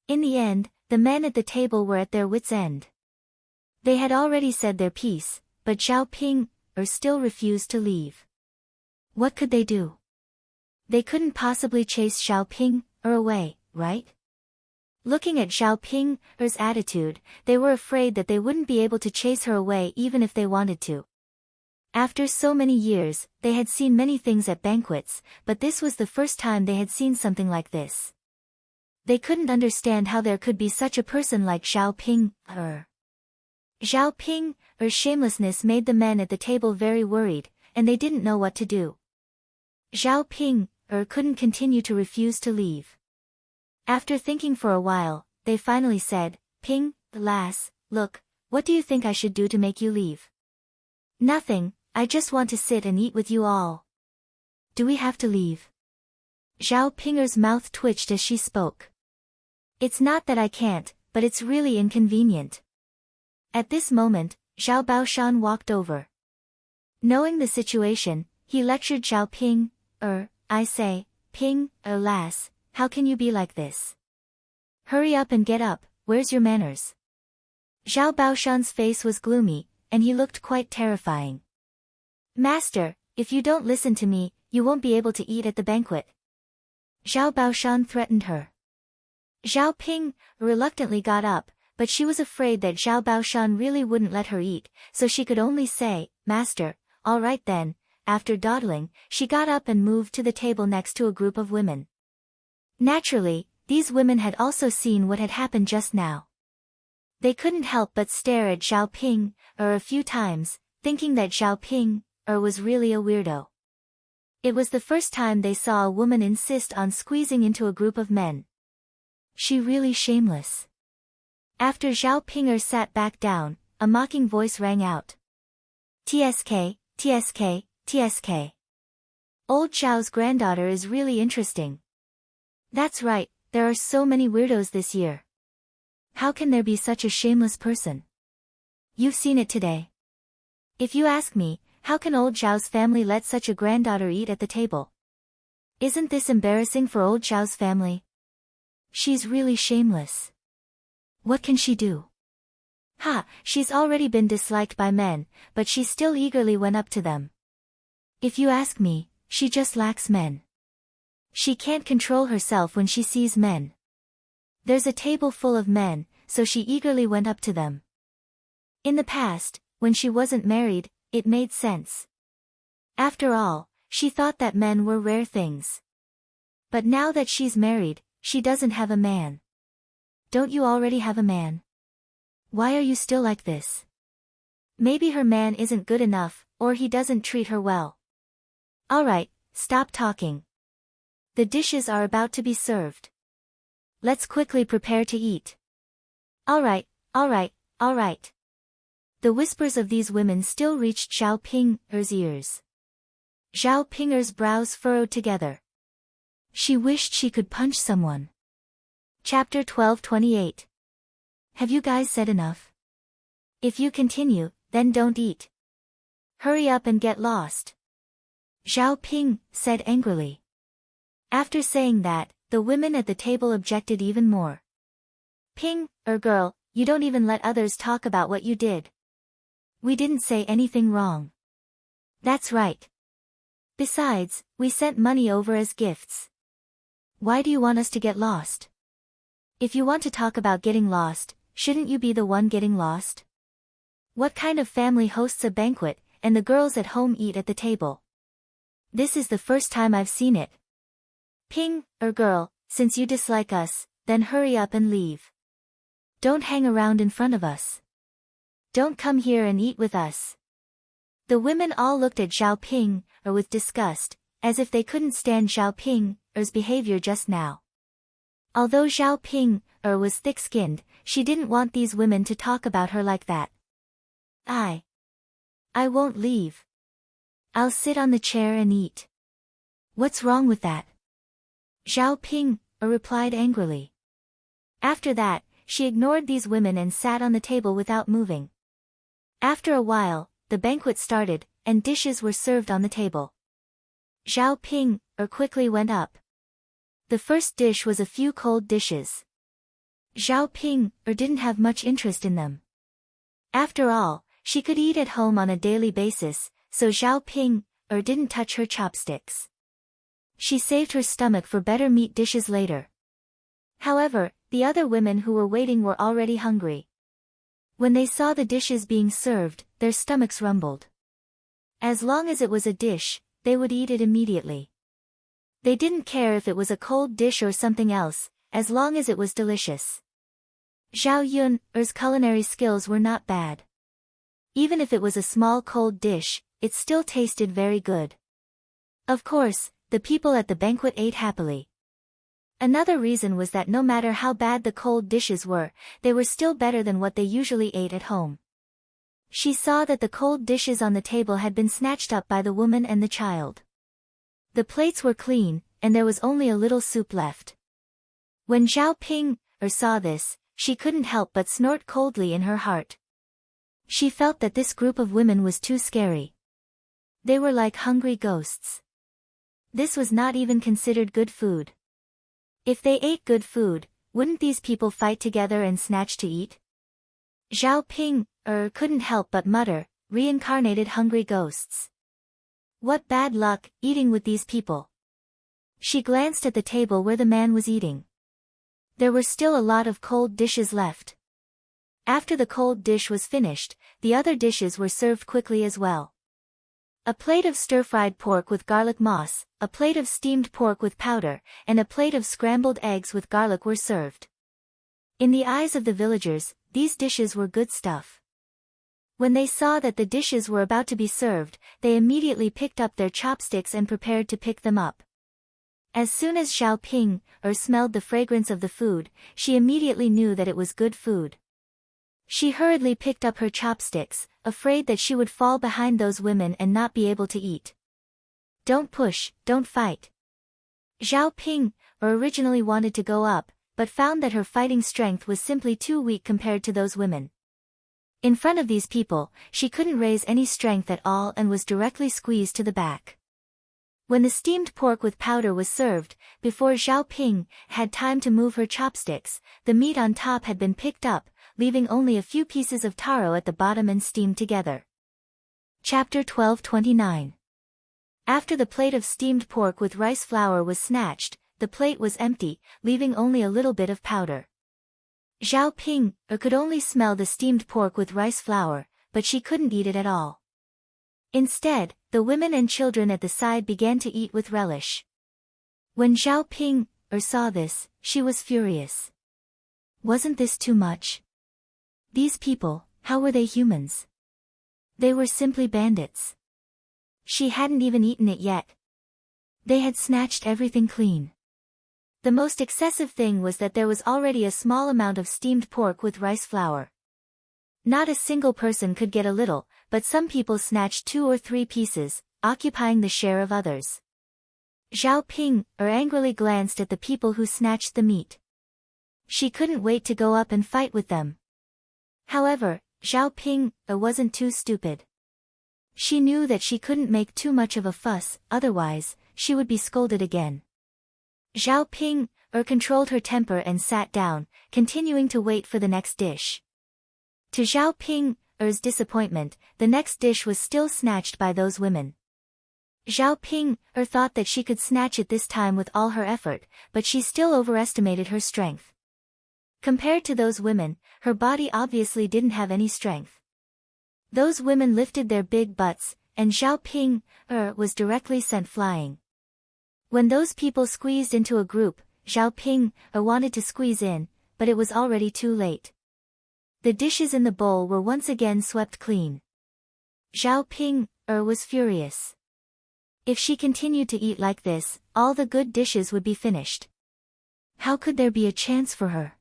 In the end, the men at the table were at their wits' end. They had already said their piece, but Zhao Ping still refused to leave. What could they do? They couldn't possibly chase Zhao Ping away, right? Looking at Zhao Ping's attitude, they were afraid that they wouldn't be able to chase her away even if they wanted to. After so many years, they had seen many things at banquets, but this was the first time they had seen something like this. They couldn't understand how there could be such a person like Zhao Ping. Zhao Ping's shamelessness made the men at the table very worried, and they didn't know what to do. Zhao Ping couldn't continue to refuse to leave. After thinking for a while, they finally said, Ping, lass, look, what do you think I should do to make you leave? Nothing, I just want to sit and eat with you all. Do we have to leave? Zhao Ping's mouth twitched as she spoke. It's not that I can't, but it's really inconvenient. At this moment, Zhao Baoshan walked over. Knowing the situation, he lectured Zhao Ping, I say, Ping, lass, how can you be like this? Hurry up and get up, where's your manners? Zhao Baoshan's face was gloomy, and he looked quite terrifying. Master, if you don't listen to me, you won't be able to eat at the banquet. Zhao Baoshan threatened her. Zhao Ping reluctantly got up, but she was afraid that Zhao Baoshan really wouldn't let her eat, so she could only say, Master, all right then. After dawdling, she got up and moved to the table next to a group of women. Naturally, these women had also seen what had happened just now. They couldn't help but stare at Zhao Ping a few times, thinking that Zhao Ping was really a weirdo. It was the first time they saw a woman insist on squeezing into a group of men. She really shameless. After Zhao Ping sat back down, a mocking voice rang out. TSK, TSK, TSK. Old Zhao's granddaughter is really interesting. That's right, there are so many weirdos this year. How can there be such a shameless person? You've seen it today. If you ask me, how can old Zhao's family let such a granddaughter eat at the table? Isn't this embarrassing for old Zhao's family? She's really shameless. What can she do? She's already been disliked by men, but she still eagerly went up to them. If you ask me, she just lacks men. She can't control herself when she sees men. There's a table full of men, so she eagerly went up to them. In the past, when she wasn't married, it made sense. After all, she thought that men were rare things. But now that she's married, she doesn't have a man. Don't you already have a man? Why are you still like this? Maybe her man isn't good enough, or he doesn't treat her well. Alright, stop talking. The dishes are about to be served. Let's quickly prepare to eat. Alright, alright, alright. The whispers of these women still reached Zhao Ping's ears. Zhao Ping's brows furrowed together. She wished she could punch someone. Chapter 12:28. Have you guys said enough? If you continue, then don't eat. Hurry up and get lost. Zhao Ping said angrily. After saying that, the women at the table objected even more. Ping, girl, you don't even let others talk about what you did. We didn't say anything wrong. That's right. Besides, we sent money over as gifts. Why do you want us to get lost? If you want to talk about getting lost, shouldn't you be the one getting lost? What kind of family hosts a banquet, and the girls at home eat at the table? This is the first time I've seen it. Ping, girl, since you dislike us, then hurry up and leave. Don't hang around in front of us. Don't come here and eat with us. The women all looked at Zhao Ping with disgust, as if they couldn't stand Zhao Ping's behavior just now. Although Zhao Ping was thick-skinned, she didn't want these women to talk about her like that. I won't leave. I'll sit on the chair and eat. What's wrong with that? Zhao Ping replied angrily. After that, she ignored these women and sat on the table without moving. After a while, the banquet started, and dishes were served on the table. Zhao Ping quickly went up. The first dish was a few cold dishes. Zhao Ping didn't have much interest in them. After all, she could eat at home on a daily basis, so Zhao Ping didn't touch her chopsticks. She saved her stomach for better meat dishes later. However, the other women who were waiting were already hungry. When they saw the dishes being served, their stomachs rumbled. As long as it was a dish, they would eat it immediately. They didn't care if it was a cold dish or something else, as long as it was delicious. Zhao Yun's culinary skills were not bad. Even if it was a small cold dish, it still tasted very good. Of course, the people at the banquet ate happily. Another reason was that no matter how bad the cold dishes were, they were still better than what they usually ate at home. She saw that the cold dishes on the table had been snatched up by the woman and the child. The plates were clean, and there was only a little soup left. When Zhao Ping saw this, she couldn't help but snort coldly in her heart. She felt that this group of women was too scary. They were like hungry ghosts. This was not even considered good food. If they ate good food, wouldn't these people fight together and snatch to eat? Zhao Ping couldn't help but mutter, reincarnated hungry ghosts. What bad luck, eating with these people. She glanced at the table where the man was eating. There were still a lot of cold dishes left. After the cold dish was finished, the other dishes were served quickly as well. A plate of stir-fried pork with garlic moss, a plate of steamed pork with powder, and a plate of scrambled eggs with garlic were served. In the eyes of the villagers, these dishes were good stuff. When they saw that the dishes were about to be served, they immediately picked up their chopsticks and prepared to pick them up. As soon as Zhao Ping smelled the fragrance of the food, she immediately knew that it was good food. She hurriedly picked up her chopsticks, afraid that she would fall behind those women and not be able to eat. Don't push, don't fight. Zhao Ping originally wanted to go up, but found that her fighting strength was simply too weak compared to those women. In front of these people, she couldn't raise any strength at all and was directly squeezed to the back. When the steamed pork with powder was served, before Zhao Ping had time to move her chopsticks, the meat on top had been picked up, leaving only a few pieces of taro at the bottom and steamed together. Chapter 12:29. After the plate of steamed pork with rice flour was snatched, the plate was empty, leaving only a little bit of powder. Zhao Ping could only smell the steamed pork with rice flour, but she couldn't eat it at all. Instead, the women and children at the side began to eat with relish. When Zhao Ping saw this, she was furious. Wasn't this too much? These people, how were they humans? They were simply bandits. She hadn't even eaten it yet. They had snatched everything clean. The most excessive thing was that there was already a small amount of steamed pork with rice flour. Not a single person could get a little, but some people snatched 2 or 3 pieces, occupying the share of others. Zhao Ping angrily glanced at the people who snatched the meat. She couldn't wait to go up and fight with them. However, Zhao Ping wasn't too stupid. She knew that she couldn't make too much of a fuss, otherwise, she would be scolded again. Zhao Ping controlled her temper and sat down, continuing to wait for the next dish. To Zhao Ping's disappointment, the next dish was still snatched by those women. Zhao Ping thought that she could snatch it this time with all her effort, but she still overestimated her strength. Compared to those women, her body obviously didn't have any strength. Those women lifted their big butts, and Zhao Ping was directly sent flying. When those people squeezed into a group, Zhao Ping wanted to squeeze in, but it was already too late. The dishes in the bowl were once again swept clean. Zhao Ping was furious. If she continued to eat like this, all the good dishes would be finished. How could there be a chance for her?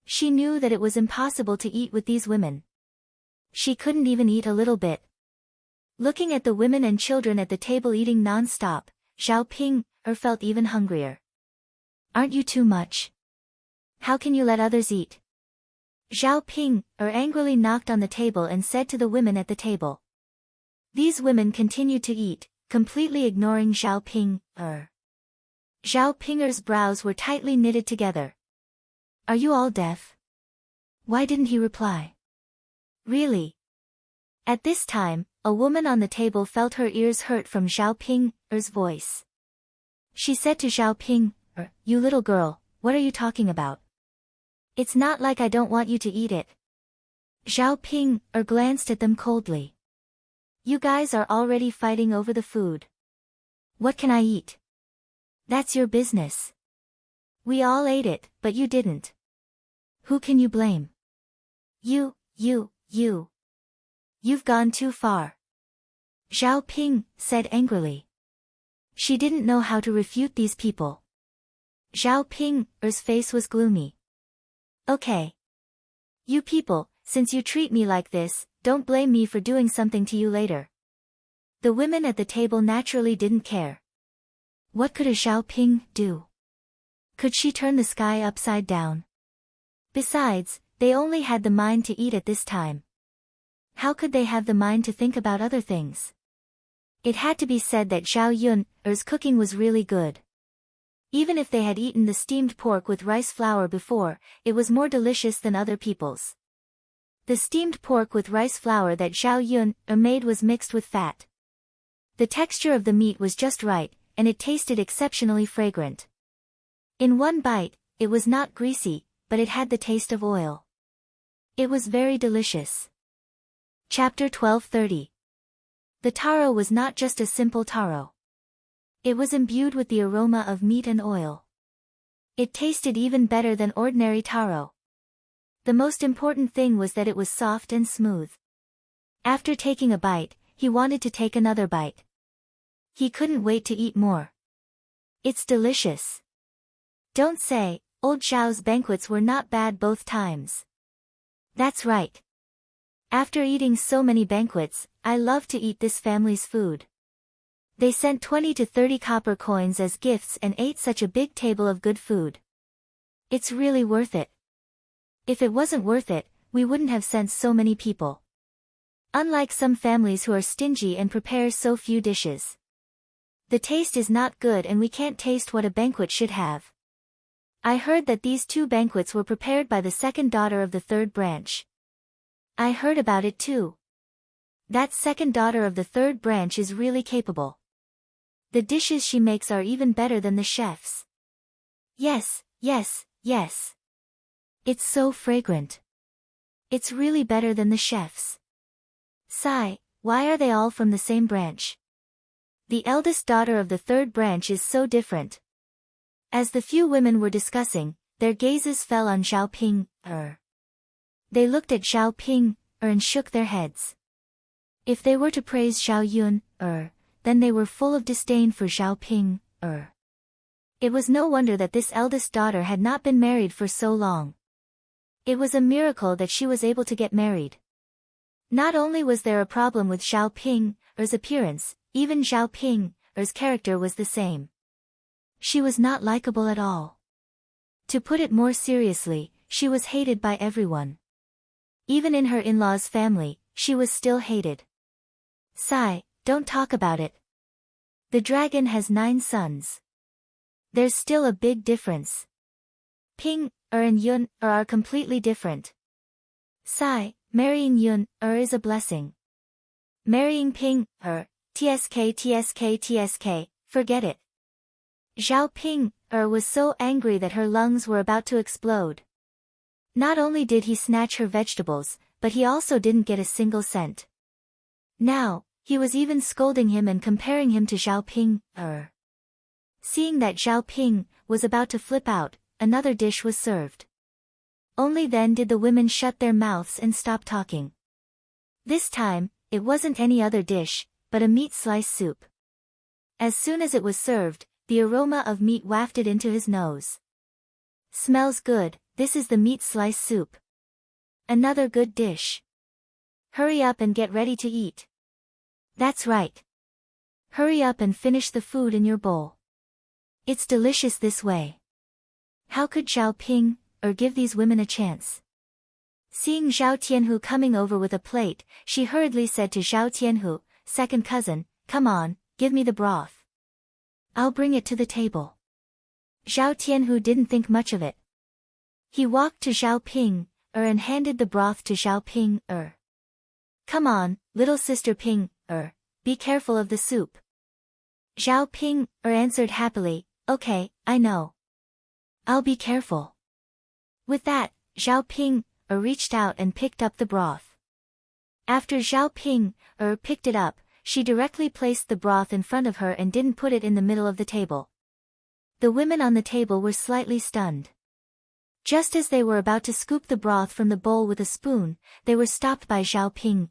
She knew that it was impossible to eat with these women. She couldn't even eat a little bit. Looking at the women and children at the table eating non-stop, Zhao Ping felt even hungrier. Aren't you too much? How can you let others eat? Zhao Ping angrily knocked on the table and said to the women at the table. These women continued to eat, completely ignoring Zhao Ping. Zhao Pinger's brows were tightly knitted together. Are you all deaf? Why didn't he reply? Really? At this time, a woman on the table felt her ears hurt from Zhao Pinger's voice. She said to Zhao Ping, you little girl, what are you talking about? It's not like I don't want you to eat it. Zhao Ping glanced at them coldly. You guys are already fighting over the food. What can I eat? That's your business. We all ate it, but you didn't. Who can you blame? You. You've gone too far. Zhao Ping said angrily. She didn't know how to refute these people. Zhao Ping's face was gloomy. Okay. You people, since you treat me like this, don't blame me for doing something to you later. The women at the table naturally didn't care. What could a Zhao Ping do? Could she turn the sky upside down? Besides, they only had the mind to eat at this time. How could they have the mind to think about other things? It had to be said that Zhao Yun's cooking was really good. Even if they had eaten the steamed pork with rice flour before, it was more delicious than other people's. The steamed pork with rice flour that Zhao Yun made was mixed with fat. The texture of the meat was just right, and it tasted exceptionally fragrant. In one bite, it was not greasy, but it had the taste of oil. It was very delicious. Chapter 12:30. The taro was not just a simple taro. It was imbued with the aroma of meat and oil. It tasted even better than ordinary taro. The most important thing was that it was soft and smooth. After taking a bite, he wanted to take another bite. He couldn't wait to eat more. It's delicious. Don't say, old Zhao's banquets were not bad both times. That's right. After eating so many banquets, I love to eat this family's food. They sent 20 to 30 copper coins as gifts and ate such a big table of good food. It's really worth it. If it wasn't worth it, we wouldn't have sent so many people. Unlike some families who are stingy and prepare so few dishes. The taste is not good and we can't taste what a banquet should have. I heard that these 2 banquets were prepared by the second daughter of the third branch. I heard about it too. That second daughter of the third branch is really capable. The dishes she makes are even better than the chef's. Yes. It's so fragrant. It's really better than the chef's. Sigh, why are they all from the same branch? The eldest daughter of the third branch is so different. As the few women were discussing, their gazes fell on Zhao Ping. They looked at Zhao Ping and shook their heads. If they were to praise Zhao Yun then they were full of disdain for Zhao Ping It was no wonder that this eldest daughter had not been married for so long. It was a miracle that she was able to get married. Not only was there a problem with Zhao Ping's appearance, even Zhao Ping's character was the same. She was not likable at all. To put it more seriously, she was hated by everyone. Even in her in-laws' family, she was still hated. Sigh, don't talk about it. The dragon has 9 sons. There's still a big difference. Ping and Yun are completely different. Sigh, marrying Yun is a blessing. Marrying Ping tsk, forget it. Zhao Ping was so angry that her lungs were about to explode. Not only did he snatch her vegetables, but he also didn't get a single cent. Now, he was even scolding him and comparing him to Zhao Ping Seeing that Zhao Ping was about to flip out, another dish was served. Only then did the women shut their mouths and stop talking. This time, it wasn't any other dish, but a meat slice soup. As soon as it was served, the aroma of meat wafted into his nose. Smells good, this is the meat slice soup. Another good dish. Hurry up and get ready to eat. That's right. Hurry up and finish the food in your bowl. It's delicious this way. How could Zhao Ping give these women a chance? Seeing Zhao Tianhu coming over with a plate, she hurriedly said to Zhao Tianhu, second cousin, come on, give me the broth. I'll bring it to the table. Zhao Tianhu didn't think much of it. He walked to Zhao Ping and handed the broth to Zhao Ping Come on, little sister Ping be careful of the soup. Zhao Ping answered happily, okay, I know. I'll be careful. With that, Zhao Ping reached out and picked up the broth. After Zhao Ping picked it up, she directly placed the broth in front of her and didn't put it in the middle of the table. The women on the table were slightly stunned. Just as they were about to scoop the broth from the bowl with a spoon, they were stopped by Zhao Ping